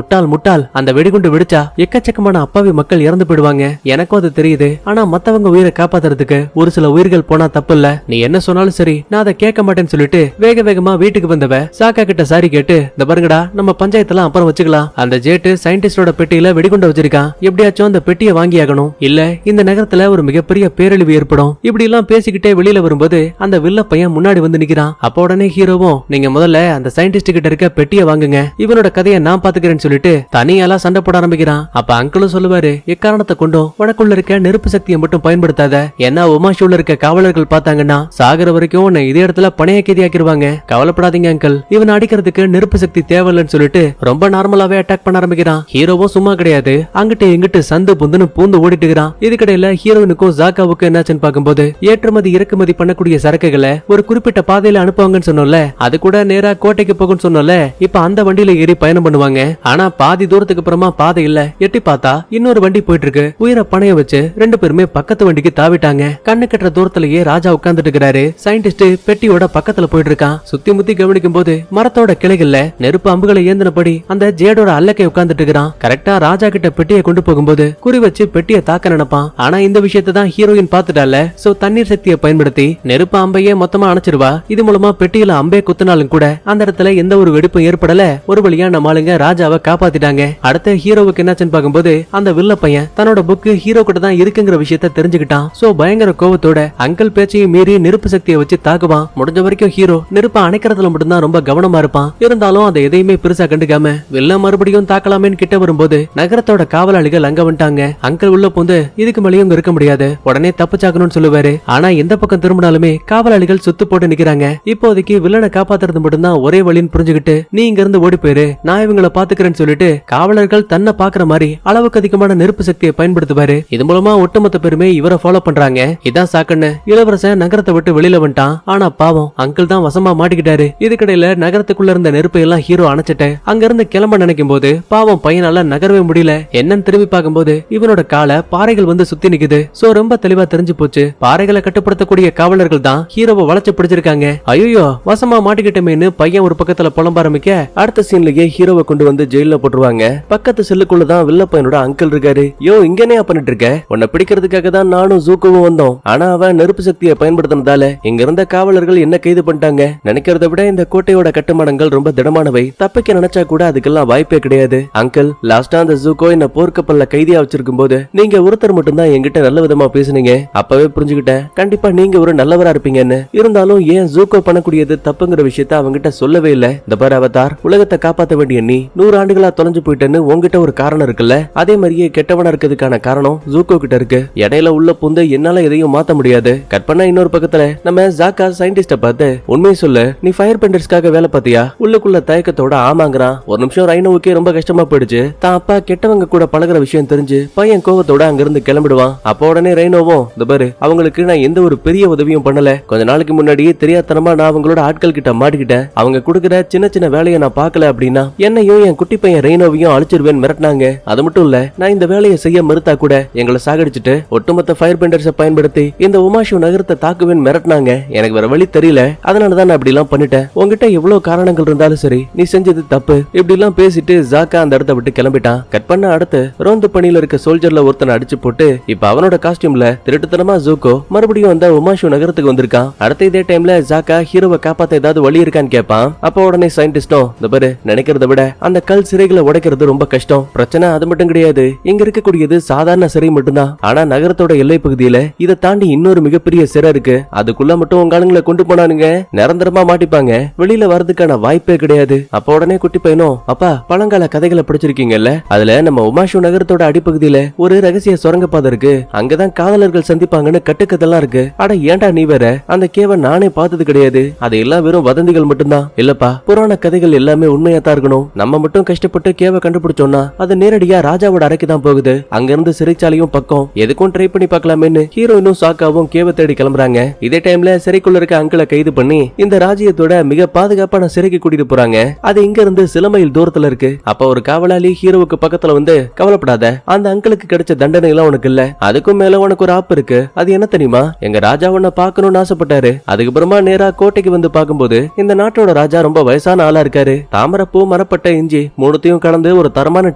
முட்டாள், அந்த வெடிகுண்டு வெடிச்சா எக்கச்சக்கமான அப்பாவி மக்கள் இறந்து போயிடுவாங்க. எனக்கும் அது தெரியுது. ஆனா மத்தவங்க உயிரை காப்பாத்துறதுக்கு ஒரு சில உயிர்கள் போனா தப்பு இல்ல. நீ என்ன சொன்னாலும் சரி, நான் அதை கேட்க மாட்டேன்னு சொல்லிட்டு வேக வேகமா வீட்டுக்கு வந்தவ சாக்கா கிட்ட சாரி கேட்டு, இந்த பாருங்கடா, நம்ம பஞ்சாயத்தெல்லாம் அப்புறம் வச்சுக்கலாம். அந்த ஜேட்டு சயின்டிஸ்டோட பெட்டியில வெடிகுண்ட வச்சிருக்கான். எப்படியாச்சும் அந்த பெட்டியை வாங்கி ஆகணும். இல்ல இந்த நகரத்துல ஒரு மிகப்பெரிய பேரழிவு ஏற்படும். இப்படி எல்லாம் பேசிக்கிட்டே வெளியில வரும்போது அந்த வில்ல பையன் முன்னாடி வந்து நிக்கிறான். அப்ப உடனே ஹீரோவும், நீங்க முதல்ல அந்த சயின்டிஸ்ட் கிட்ட இருக்க பெட்டியை வாங்குங்க, இவனோட கதையை நான் பாத்துக்கிறேன்னு சொல்லிட்டு தனியாலாம் சண்டை போட ஆரம்பிக்கிறான். அப்ப அங்கிளும் சொல்லுவாரு, எக்காரணத்தை கொண்டும் உனக்குள்ள இருக்க நெருப்பு சக்தியை மட்டும் பயன்படுத்தாத. ஏன்னா உமாஷூல இருக்க காவலர்கள் பார்த்தாங்கன்னா சாகர வரைக்கும் உன்னை இதே இடத்துல பணைய கைதியாக்கிடுவாங்க. கவலைப்படாதீங்க அங்கிள், இவன் அடிக்கிறதுக்கு நெருப்பு சக்தி தேவையில்லைன்னு சொல்லிட்டு ரொம்ப நார்மலாவே அட்டாக் பண்ண ஆரம்பிக்கிறான். ஹீரோவும் சும்மா கிடையாது, அங்கிட்டு இங்கிட்டு சந்து புந்துன்னு பூந்து ஓடிட்டு இருக்கிறான். இதுக்கிடையில ஹீரோயினுக்கும் ஜாக்காவுக்கும் என்னாச்சுன்னு பார்க்கும்போது ஏற்றுமதி இறக்குமதி பண்ணக்கூடிய சரக்குகளை ஒரு குறிப்பிட்ட பாதையில அனுப்புவாங்கன்னு சொன்னோம்ல, அது கூட நேரா கோட்டைக்கு போகும்னு சொன்னோம்ல. இப்ப அந்த வண்டியில ஏறி பயணம் பண்ணுவாங்க. ஆனா பாதி தூரத்துக்கு அப்புறமா பாதை இல்ல. எட்டி பார்த்தா இன்னொரு வண்டி போயிட்டு இருக்கு. உயிரை பணைய வச்சு ரெண்டு பேருமே பக்கத்து வண்டிக்கு தாவிட்டாங்க. கண்ணு கட்டுற தூரத்திலேயே ராஜா உட்கார்ந்துட்டு இருக்கிற. பண்றாரு. சயின்டிஸ்ட் பெட்டியோட பக்கத்துல போயிட்டு இருக்கான். சுத்தி முத்தி கவனிக்கும் போது மரத்தோட கிளைகள்ல நெருப்பு அம்புகளை ஏந்தினபடி அந்த ஜேடோட அல்லக்கை உட்கார்ந்துட்டு இருக்கிறான். கரெக்டா ராஜா கிட்ட பெட்டியை கொண்டு போகும்போது குறி வச்சு பெட்டியை தாக்க நினைப்பான். ஆனா இந்த விஷயத்தை தான் ஹீரோயின் பாத்துட்டால. சோ தண்ணீர் சக்தியை பயன்படுத்தி நெருப்பு அம்பையே மொத்தமா அணைச்சிருவா. இது மூலமா பெட்டியில அம்பே குத்தினாலும் கூட அந்த இடத்துல எந்த ஒரு வெடிப்பும் ஏற்படல. ஒரு வழியா நம்ம ஆளுங்க ராஜாவை காப்பாத்திட்டாங்க. அடுத்த ஹீரோவுக்கு என்னாச்சுன்னு பாக்கும்போது அந்த வில்ல பையன் தன்னோட புக்கு ஹீரோ கிட்ட தான் இருக்குங்கிற விஷயத்த தெரிஞ்சுக்கிட்டான். சோ பயங்கர கோவத்தோட அங்கிள் பேச்சையும் மீறி நெருப்பு சக்தியை வச்சு தாக்குவான். முடிஞ்ச வரைக்கும் ஹீரோ நெருப்பை அணைக்கிறதுல மட்டும்தான் ரொம்ப கவனமா இருப்பான். இருந்தாலும் அதை எதையுமே பெருசா கண்டுக்காம வில்ல மறுபடியும் தாக்கலாமேன்னு கிட்ட வரும்போது நகரத்தோட காவலாளிகள் அங்க வந்துட்டாங்க. அங்கிள் உள்ள போந்து இதுக்கு மேலேயும் இருக்க முடியாது, உடனே தப்பிச்சாக்கணும்னு சொல்லுவாரு. ஆனா எந்த பக்கம் திரும்பினாலுமே காவலாளிகள் சுத்து போட்டு நிக்கிறாங்க. இப்போதைக்கு வில்லனை காப்பாத்துறது மட்டும்தான் ஒரே வழின்னு புரிஞ்சுக்கிட்டு நீ இங்க இருந்து ஓடி போயிரு, நான் இவங்களை பாத்துக்கிறேன்னு சொல்லிட்டு காவலர்கள் தன்னை பாக்குற மாதிரி அளவுக்கு அதிகமான நெருப்பு சக்தியை பயன்படுத்துவாரு. இது மூலமா ஒட்டுமொத்த பேருமே இவரை ஃபாலோ பண்றாங்க. இதான் சாக்குன்னு இளவரசன் நகரத்தை விட்டு வெளியில வந்துட்டான். ஆனா பாவம் அங்கிள் தான் வசமா மாட்டிக்கிட்டாரு. இதுக்கிடையில நகரத்துக்குள்ள இருந்த நெருப்பை எல்லாம் ஹீரோ அணைச்சிட்டு அங்க இருந்து கிளம்ப நினைக்கும் போது பாவம் பையனால நகரவே முடியல. என்னன்னு திரும்பி பார்க்கும்போது இவனோட காலை பாறைகள் வந்து சுத்தி நிக்குது. சோ ரொம்ப தெளிவா தெரிஞ்சு போச்சு, பாறைகளை கட்டுப்படுத்தக்கூடிய காவலர்கள் தான் ஹீரோவை வளைச்சு பிடிச்சிருக்காங்க. ஐயோ வசமா மாட்டிக்கிட்டமேன்னு பையன் ஒரு பக்கத்துல புலம்ப ஆரம்பிக்க அடுத்த சீன்லயே ஹீரோவை கொண்டு வந்து ஜெயில போட்டுருவாங்க. பக்கத்து செல்லுக்குள்ளதான் வில்ல பையனோட அங்கிள் இருக்காரு. யோ இங்கனே பண்ணிட்டு இருக்க, உன்னை பிடிக்கிறதுக்காக தான் நானும் ஜூக்குவும் வந்தோம். ஆனா அவன் நெருப்பு சக்தியை பயன்படுத்தினதால இங்க இருந்த காவலர்கள் என்ன கைது பண்ணிட்டாங்க. நினைக்கிறத விட இந்த கோட்டையோட கட்டுமானங்கள் ரொம்ப திடமானவை, தப்பிக்க நினைச்சா கூட அதுக்கெல்லாம் வாய்ப்பே கிடையாது. அங்கிள் லாஸ்டா அந்த ஜூக்கோ என்ன போர்க்கப்பல்ல கைதியா வச்சிருக்கும் போது நீங்க ஒருத்தர் மட்டும் தான் என்கிட்ட நல்ல விதமா பேசுனீங்க. அப்பவே புரிஞ்சுக்கிட்டேன் கண்டிப்பா நீங்க ஒரு நல்லவரா இருப்பீங்கன்னு. இருந்தாலும் ஏன் ஜூக்கோ பண்ணக்கூடியது தப்புங்கிற விஷயத்த அவங்கிட்ட சொல்லவே இல்ல. இந்த பாரு அவதார், உலகத்தை காப்பாத்த வேண்டிய நீ 100 ஆண்டுகளா தொலைஞ்சு போயிட்டேன்னு உங்ககிட்ட ஒரு காரணம் இருக்குல்ல, அதே மாதிரியே கெட்டவனா இருக்கிறதுக்கான காரணம் ஜூக்கோ கிட்ட இருக்கு. இடையில உள்ள புந்து என்னால எதையும் மாத்த முடியாது. கற்பனா இன்னொரு பக்கத்துல நம்ம ஜாக்கா சயின்டிஸ்ட பார்த்து உண்மையை சொல்லு, நீ ஃபயர் பெண்டர்ஸ்க்காக வேலை பார்த்தியா? உள்ளுக்குள்ள தயக்கத்தோட ஆமாங்கறான். ஒரு நிமிஷம் ரைனோவுக்கே ரொம்ப கஷ்டமா போயிடுச்சு. தான் அப்பா கெட்டவங்க கூட பழகுற விஷயம் தெரிஞ்சு பையன் கோவத்தோட அங்கிருந்து கிளம்பிடுவான். அப்போ உடனே ரைனோவும் இந்த பாரு அவங்களுக்கு நான் எந்த ஒரு பெரிய உதவியும் பண்ணல, கொஞ்ச நாளைக்கு முன்னாடியே தெரியாதனமா நான் அவங்களோட ஆட்கள் கிட்ட மாட்டிக்கிட்டேன். அவங்க கொடுக்கிற சின்ன சின்ன வேலையை நான் பார்க்கல அப்படின்னா என்னையும் என் குட்டி பையன் ரெய்னோவையும் அழிச்சிருவேன் மிரட்டினாங்க. அது மட்டும் இல்ல நான் இந்த வேலையை செய்ய மறுத்தா கூட எங்களை சாகடிச்சுட்டு ஒட்டுமொத்த ஃபயர் பெண்டர்ஸை பயன்படுத்தி இந்த உமாஷு நகரத்தை தாக்குவேன் மிரட்டினாங்க. எனக்கு வேற வழி தெரியல, அதனாலதான் நான் அப்படி எல்லாம் பண்ணிட்டேன். உங்ககிட்ட எவ்வளவு காரணங்கள் இருந்தாலும் சரி, நீ செஞ்சது தப்பு. இப்படி எல்லாம் பேசிட்டு ஜாக்கா அந்த இடத்தை விட்டு கிளம்பிட்டான். கட் பண்ண அடுத்து ரோந்து பணியில இருக்க சோல்ஜர்ல ஒருத்தனை அடிச்சு போட்டு இப்ப அவனோட காஸ்டியூம்ல திருட்டுத்தனமா ஜூக்கோ மறுபடியும் அந்த உமாஷு நகரத்துக்கு வந்திருக்கான். அடுத்த இதே டைம்ல ஜாக்கா ஹீரோவை காப்பாத்த ஏதாவது வழி இருக்கான்னு கேட்பான். அப்ப உடனே சயின்டிஸ்டும் இந்த பாரு நினைக்கிறத விட அந்த கல் சிறைகளை உடைக்கிறது ரொம்ப கஷ்டம். பிரச்சனை அது மட்டும் கிடையாது, இங்க இருக்கக்கூடியது சாதாரண சிறை மட்டும்தான். ஆனா நகரத்தோட எல்லை பகுதியில இதை தாண்டி இன்னொரு மிகப்பெரிய சிறை இருக்கு. அதுக்குள்ள மட்டும் உங்க ஆளுங்களை கொண்டு போனானுங்க நிரந்தரமா மாட்டிப்பாங்க, வெளியில வரதுக்கான வாய்ப்பே கிடையாது. அப்ப உடனே குட்டி பையனும் அப்பா பழங்கால கதைகளை படிச்சிருக்கீங்கல்ல, அதுல நம்ம உமாஷு நகரத்தோட அடிப்பகுதியில ஒரு ரகசிய சுரங்கப்பாதை இருக்கு, அங்கதான் காதலர்கள் சந்திப்பாங்கன்னு கட்டுக்கதெல்லாம் இருக்கு. அட ஏன்டா நீ வேற, அந்த கேவ நானே பார்த்தது கிடையாது, அது எல்லாம் வெறும் வதந்திகள் மட்டும்தான். இல்லப்பா புராண கதைகள் எல்லாமே உண்மையா தான் இருக்கணும். நம்ம மட்டும் கஷ்டப்பட்டு கேவ கண்டுபிடிச்சோம்னா அது நேரடியா ராஜாவோட அறைக்கு தான் போகுது. அங்க இருந்து சிறைச்சாலையும் பக்கம், எதுக்கும் ட்ரை பண்ணி பார்க்கலாமேன்னு ஹீரோயினும் சாக்காவும் கேவ தேடி கிளம்புறாங்க. இதே டைம்ல சிறைக்குள்ள இருக்க அங்கிளை கைது பண்ணி இந்த ராஜ்யத்தோட மிக பாதுகாப்பான சிறைக்கு கூட்டிட்டு போறாங்க. அது இங்க இருந்து சில மைல் தூரத்துல இருக்கு. அப்ப ஒரு காவலாளி ஹீரோவுக்கு பக்கத்துல வந்து கவலைப்படாத, அந்த அங்கிளுக்கு கிடைச்ச தண்டனை எல்லாம் உனக்கு இல்ல, அதுக்கும் மேல உனக்கு ஒரு ஆப் இருக்கு. அது என்ன தெரியுமா, எங்க ராஜா உன்னை பார்க்கணும்னு ஆசைப்பட்டாரு. அதுக்கப்புறமா நேரா கோட்டைக்கு வந்து பார்க்கும்போது இந்த நாட்டோட ராஜா ரொம்ப வயசான ஆளா இருக்காரு. தாமரப்பூ மரப்பட்ட இஞ்சி மூணுத்தையும் கலந்து ஒரு தரமான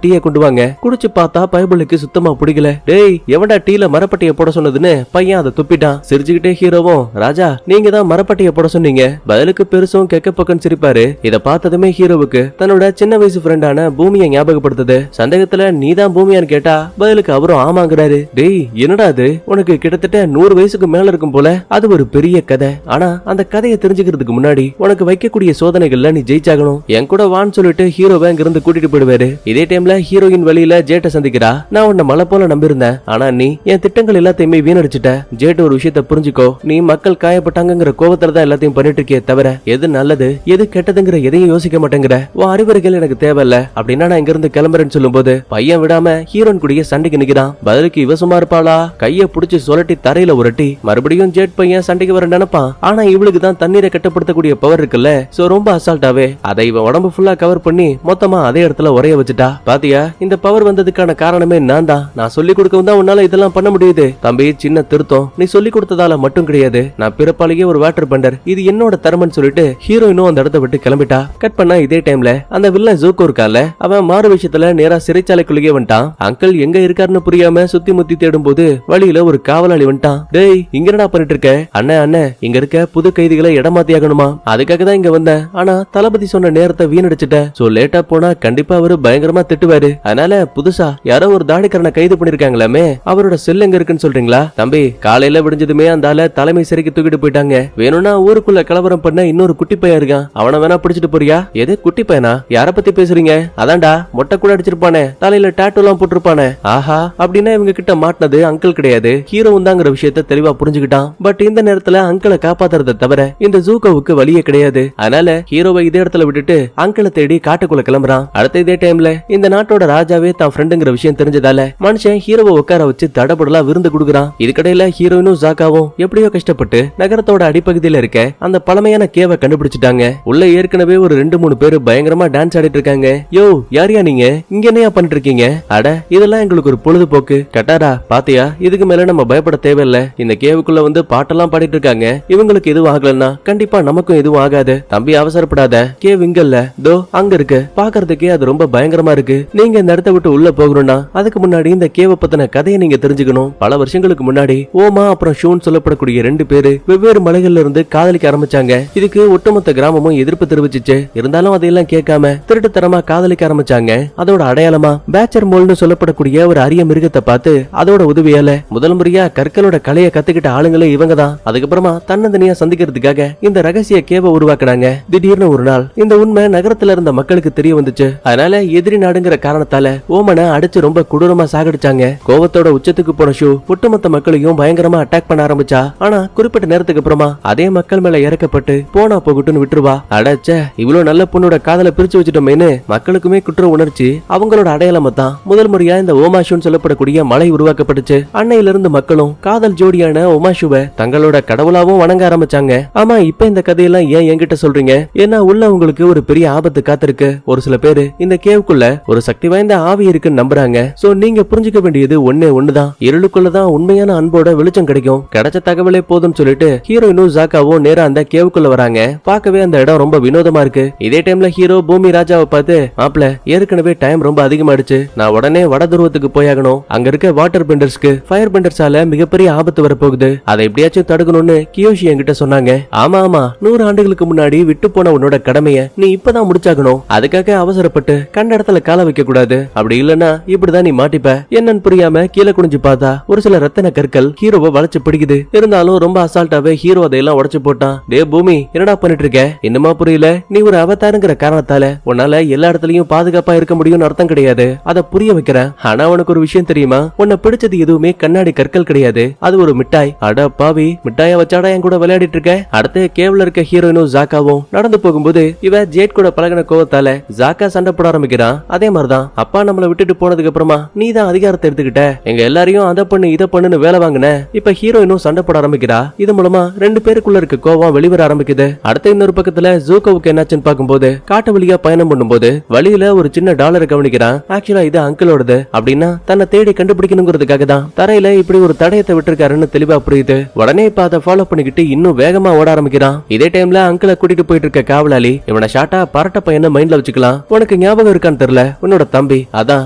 டீயை கொண்டு வாங்க. குடிச்சு பார்த்தா பைபிளுக்கு சுத்தமா பிடிக்கல. டேய் எவன்டா டீல மரப்பட்டியை போட சொன்னதுன்னு பையன் அதை துப்பிட்டான். சிரிச்சுக்கிட்டே ஹீரோவும் ராஜா நீங்க தான் மரப்பட்டியை போட சொன்னீங்க, பதிலுக்கு பெருசும் கெக்க பக்கம் சிரிப்பாரு. இத பார்த்ததுமே ஹீரோவுக்கு தன்னோட சின்ன வயசு ஃப்ரெண்டான பூமியை ஞாபகப்படுத்துது. சந்தேகத்துல நீதான் பூமியான்னு கேட்டா பதிலுக்கு அவரும் ஆமாங்கிறாரு. டேய் என்னடா அது, உனக்கு கிட்டத்தட்ட 100 வயசுக்கு மேல இருக்கும் போல, அது ஒரு பெரிய கதை. ஆனா அந்த கதையை தெரிஞ்சுக்கிறதுக்கு முன்னாடி உனக்கு வைக்கக்கூடிய சோதனைகள்ல நீ ஜெயிச்சாகணும், என் கூட வான்னு சொல்லிட்டு ஹீரோவை இங்கிருந்து கூட்டிட்டு போயிடுவாரு. இதே டைம்ல ஹீரோயின் வழியில ஜேட்ட சந்திக்கிறா. நான் உன்னை மலை போல நம்பியிருந்தேன், ஆனா நீ என் திட்டங்கள் எல்லாத்தையுமே வீணடிச்சிட்ட. ஜேட் ஒரு விஷயத்த புரிஞ்சுக்கோ, நீ மக்கள் காயப்பட்டாங்கிற கோவத்துல தான் எல்லாத்தையும் பண்ணிட்டு இருக்கே தவிர எது நல்லது எது கெட்டதுங்கிற எதையும் யோசிக்க மாட்டேங்கிற. உன் அறிவுரைகள் எனக்கு தேவையில்ல அப்படின்னா நான் இங்கிருந்து கிளம்புறேன்னு சொல்லும் போது பையன் விடாம ஹீரோன் கூடிய சண்டைக்கு நிக்கிறான். பதிலுக்கு இவ சும்மா இருப்பாளா, கைய புடிச்சு சுழட்டி தரையில உரட்டி மறுபடியும் ஜேட் பையன் சண்டைக்கு வர நினைப்பான். ஆனா இவளுக்கு தான் தண்ணீரை கட்டுப்படுத்தக்கூடிய பவர் இருக்குல்ல, சோ ரொம்ப அசால்ட்டாவே அதை இவன் உடம்பு ஃபுல்லா கவர் பண்ணி மொத்தமா அதே இடத்துல உரைய வச்சுட்டா. பாத்தியா இந்த பவர் வந்ததுக்கான காரணமே நான் தான், நான் சொல்லி கொடுக்கவும் தான் உன்னால இதெல்லாம் பண்ண முடியுது. தம்பி சின்ன திருத்தம், நீ சொல்லி கொடுத்ததால மட்டும் கிடையாது, முடியாது, நான் பிறப்பாலேயே ஒரு வாட்டர் பெண்டர், இது என்னோட திறமைன்னு சொல்லிட்டு ஹீரோயினும் அந்த இடத்த விட்டு கிளம்பிட்டா. கட் பண்ணா இதே டைம்ல அந்த வில்லன் ஜூக்கோ இருக்கான்ல, அவன் மாறு விஷயத்துல நேரா சிறைச்சாலைக்குள்ளேயே வந்துட்டான். அங்கிள் எங்க இருக்காருன்னு புரியாம சுத்தி முத்தி தேடும் போது வழியில ஒரு காவலாளி வந்துட்டான். டேய் இங்க என்னடா பண்ணிட்டு இருக்க? அண்ணன் இங்க இருக்க புது கைதிகளை இடமாத்தி ஆகணுமா, அதுக்காக தான் இங்க வந்தேன். ஆனா தளபதி சொன்ன நேரத்தை வீணடிச்சிட்டேன். சோ லேட்டா போனா கண்டிப்பா அவரு பயங்கரமா திட்டுவாரு. அதனால புதுசா யாரோ ஒரு தாடிக்காரனை கைது பண்ணிருக்காங்களாமே, அவரோட செல் எங்க இருக்குன்னு சொல்றீங்களா? தம்பி காலையில விடிஞ்சதுமே அந்த ஆள தலைமை சிறைக்கு தூக்கிட்டு போயிட்டாங்க. வேணும்னா ஊருக்குள்ள கலவரம் பண்ண இன்னொரு குட்டி பையன் இருக்கான், அவனை வேணா பிடிச்சிட்டு போறியா? எது குட்டி பையனா? யார பத்தி பேசுறீங்க? அதான்டா மொட்டை கூட அடிச்சிருப்பானே, தலையில டாட்டூ எல்லாம் போட்டிருப்பானே. ஆஹா, அப்படின்னா இவங்க கிட்ட மாட்டினது அங்கிள் கிடையாது, ஹீரோவும் தாங்கிற விஷயத்த தெளிவா புரிஞ்சுக்கிட்டான். பட் இந்த நேரத்துல அங்கிளை காப்பாத்துறதை தவிர இந்த ஜூகோவுக்கு வழியே கிடையாது. அதனால ஹீரோவை இதே இடத்துல விட்டுட்டு அங்கிளை தேடி காட்டுக்குள்ள கிளம்புறான். அடுத்த இதே டைம்ல இந்த நாட்டோட ராஜாவே தான் ஃப்ரெண்டுங்கிற விஷயம் தெரிஞ்சதால மனுஷன் ஹீரோவை உட்கார வச்சு தடபடலா விருந்து கொடுக்குறான். இதுக்கடையில ஹீரோயினும் ஜாக்காவும் எப்படியோ கஷ்டப்பட்டு நகரத்தோட அடிப்பகுதியில இருக்க அந்த பழமையான கேவை கண்டுபிடிச்சிட்டாங்க. உள்ள ஏற்கனவே ஒரு 2-3 பேரு பயங்கரமா டான்ஸ் ஆடிட்டு இருக்காங்க. யோ யாரியா நீங்க, இங்க என்னையா பண்ணிட்டு இருக்கீங்க? அட இதெல்லாம் எங்களுக்கு ஒரு பொழுதுபோக்கு. கட்டாரா பாத்தியா, இதுக்கு மேல நம்ம பயப்பட தேவையில்ல. இந்த கேவுக்குள்ள வந்து பாட்டெல்லாம் பாடிட்டு இருக்காங்க, இவங்களுக்கு எதுவும் ஆகலன்னா கண்டிப்பா நமக்கும் எதுவும் ஆகாது. தம்பி அவசரப்படாத, கேவ் இங்க இல்ல, தோ அங்க இருக்கு. பாக்குறதுக்கே அது ரொம்ப பயங்கரமா இருக்கு. நீங்க இந்த இடத்த விட்டு உள்ள போகணும்னா அதுக்கு முன்னாடி இந்த கேவ பத்தின கதையை நீங்க தெரிஞ்சுக்கணும். பல வருஷங்களுக்கு முன்னாடி ஓமா அப்புறம் ஷூன் சொல்லப்படக்கூடிய 2 பேரு வெவ்வேறு மலைகள்ல இருந்து காதலிக்க ஆரம்பிச்சாங்க. இதுக்கு ஒட்டுமொத்த கிராமமும் எதிர்ப்பு தெரிவிச்சிச்சு. இருந்தாலும் அதையெல்லாம் கேட்காம திருட்டுத்தனமா காதலிக்க ஆரம்பிச்சாங்க. அதோட அடையாளமா பேச்சர் மோல்னு சொல்லப்படக்கூடிய ஒரு அரிய மிருகத்தை பார்த்து அதோட உதவியால முதல் முறையா கற்களோட கலையை கத்துக்கிட்ட ஆளுங்களே இவங்க தான். அதுக்கப்புறமா தன்னந்தனியா சந்திக்கிறதுக்காக இந்த ரகசிய கேவை உருவாக்குனாங்க. திடீர்னு ஒரு நாள் இந்த உண்மை நகரத்துல இருந்த மக்களுக்கு தெரிய வந்துச்சு. அதனால எதிரி நாடுங்கிற காரணத்தால ஓமனை அடிச்சு ரொம்ப கொடூரமா சாகடிச்சாங்க. கோவத்தோட உச்சத்துக்கு போன ஷூ ஒட்டுமொத்த மக்களையும் பயங்கரமா அட்டாக் பண்ண ஆரம்பிச்சா. ஆனா குறிப்பிட்ட நேரத்துக்கு அப்புறமா அதே மக்கள் மேல இறக்கப்பட்டு போனா போகட்டுன்னு விட்டுருவா. அடச்ச, இவ்வளவு நல்ல பொண்ணோட காதலை பிரிச்சு வச்சுட்டோமேனு மக்களுக்குமே குற்ற உணர்ச்சி. அவங்களோட அடையாளமா தான் முதல் முறையா இந்த ஓமாஷுன்னு சொல்லப்படக்கூடிய மலை உருவாக்கப்பட்டுச்சு. அன்னையில இருந்து மக்களும் காதல் ஜோடியான ஓமாஷுவை தங்களோட கடவுளாவும் வணங்க ஆரம்பிச்சாங்க. ஆமா, இப்ப இந்த கதையெல்லாம் ஏன் என்கிட்ட சொல்றீங்க? ஏன்னா உள்ள உங்களுக்கு ஒரு பெரிய ஆபத்து காத்திருக்கு. ஒரு சில பேரு இந்த கேவுக்குள்ள ஒரு சக்தி வாய்ந்த ஆவி இருக்குன்னு நம்புறாங்க. சோ நீங்க புரிஞ்சுக்க வேண்டியது ஒண்ணுதான், இருளுக்குள்ளதான் உண்மையான அன்போட வெளிச்சம் கிடைக்கும். கிடைச்ச தகவலே போதும்னு சொல்லிட்டு ஹீரோயினும் ஜாக்காவும் நேரா அந்த கேவுக்குள்ள வராங்க. பார்க்கவே அந்த இடம் ரொம்ப வினோதமா இருக்கு. இதே டைம்ல ஹீரோ பூமி ராஜாவை பார்த்து, மாப்ள ஏற்கனவே டைம் ரொம்ப அதிகமாயிடுச்சு, நான் உடனே வட துருவத்துக்கு போயாகணும். அங்க இருக்க வாட்டர் பெண்டர்ஸ்க்கு ஃபயர் பெண்டர்ஸால மிகப்பெரிய ஆபத்து வரப்போகுது, அதை எப்படியாச்சும் தடுக்கணும்னு கியோஷி என்கிட்ட சொன்னாங்க. ஆமா 100 ஆண்டுகளுக்கு முன்னாடி விட்டு போன உன்னோட கடமைய நீ இப்பதான் முடிச்சாகணும். அதுக்காக அவசரப்பட்டு கண்ட இடத்துல கால வைக்க கூடாது. அப்படி இல்லன்னா இப்படிதான் நீ மாட்டிப்ப. என்னன்னு புரியாம கீழே குனிஞ்சு பார்த்தா ஒரு சில ரத்தின கற்கள் ஹீரோவை வளைச்சு பிடிக்குது. இருந்தாலும் ரொம்ப அசால்ட்டாவே ஹீரோ அதையெல்லாம் உடைச்சு போட்டான். டே பூமி, என்னடா பண்ணிட்டு இருக்க? இன்னுமா புரியல? நீ ஒரு அவதாரங்கிற காரணத்தால உன்னால எல்லா இடத்துலயும் பாதுகாப்பா இருக்க முடியும்னு அர்த்தம் கிடையாது. அதை புரிய வைக்கிறேன். ஆனா உனக்கு ஒரு விஷயம் தெரியுமா? உன்னை பிடிச்சது எதுவுமே கண்ணாடி கற்கள் கிடையாது, அது ஒரு மிட்டாய். அட பாவி, மிட்டாய வச்சாடா என் கூட விளையாடிட்டு இருக்க? அடுத்து கேவ்ல இருக்க ஹீரோயினும் ஜாக்காவும் நடந்து போகும்போது இவ ஜேட் கூட பழகின கோவத்தால ஜாக்கா சண்டை போட ஆரம்பிக்கிறான். அதே மாதிரிதான் அப்பா நம்மள விட்டுட்டு போனதுக்கு அப்புறமா நீ தான் அதிகாரத்தை எடுத்துக்கிட்ட, எங்க எல்லாரையும் அதை பண்ணு இதை பண்ணுன்னு வேலை வாங்கின. இப்ப ஹீரோயினும் சண்டை போட ஆரம்பிக்கிறா. இது மூலமா 2 பேருக்குள்ள இருக்க கோவம் வெளிவர ஆரம்பிக்குது. அடுத்த இன்னொரு பக்கத்துல ஜூகோவுக்கு என்னாச்சுன்னு பார்க்கும்போது காட்டு வழியா பயணம் பண்ணும்போது வழியில ஒரு சின்ன டாலரை கவனிக்கிறான். ஆக்சுவலா இது அங்கிளோடது. அப்படின்னா தன்னை தேடி கண்டுபிடிக்கணுங்கிறதுக்காக தான் தரையில இப்படி ஒரு தடயத்தை விட்டுருக்காருன்னு தெளிவா புரியுது. உடனே இப்ப அதை ஃபாலோ பண்ணிக்கிட்டு இன்னும் வேகமா ஓட ஆரம்பிக்கிறான். இதே டைம்ல அங்கிளை கூட்டிட்டு போயிட்டு இருக்க காவலாளி இவனை ஷாட்டா பரட்ட பையனை மைண்ட்ல வச்சுக்கலாம். உனக்கு ஞாபகம் இருக்கான்னு தெரியல, உன்னோட தம்பி அதான்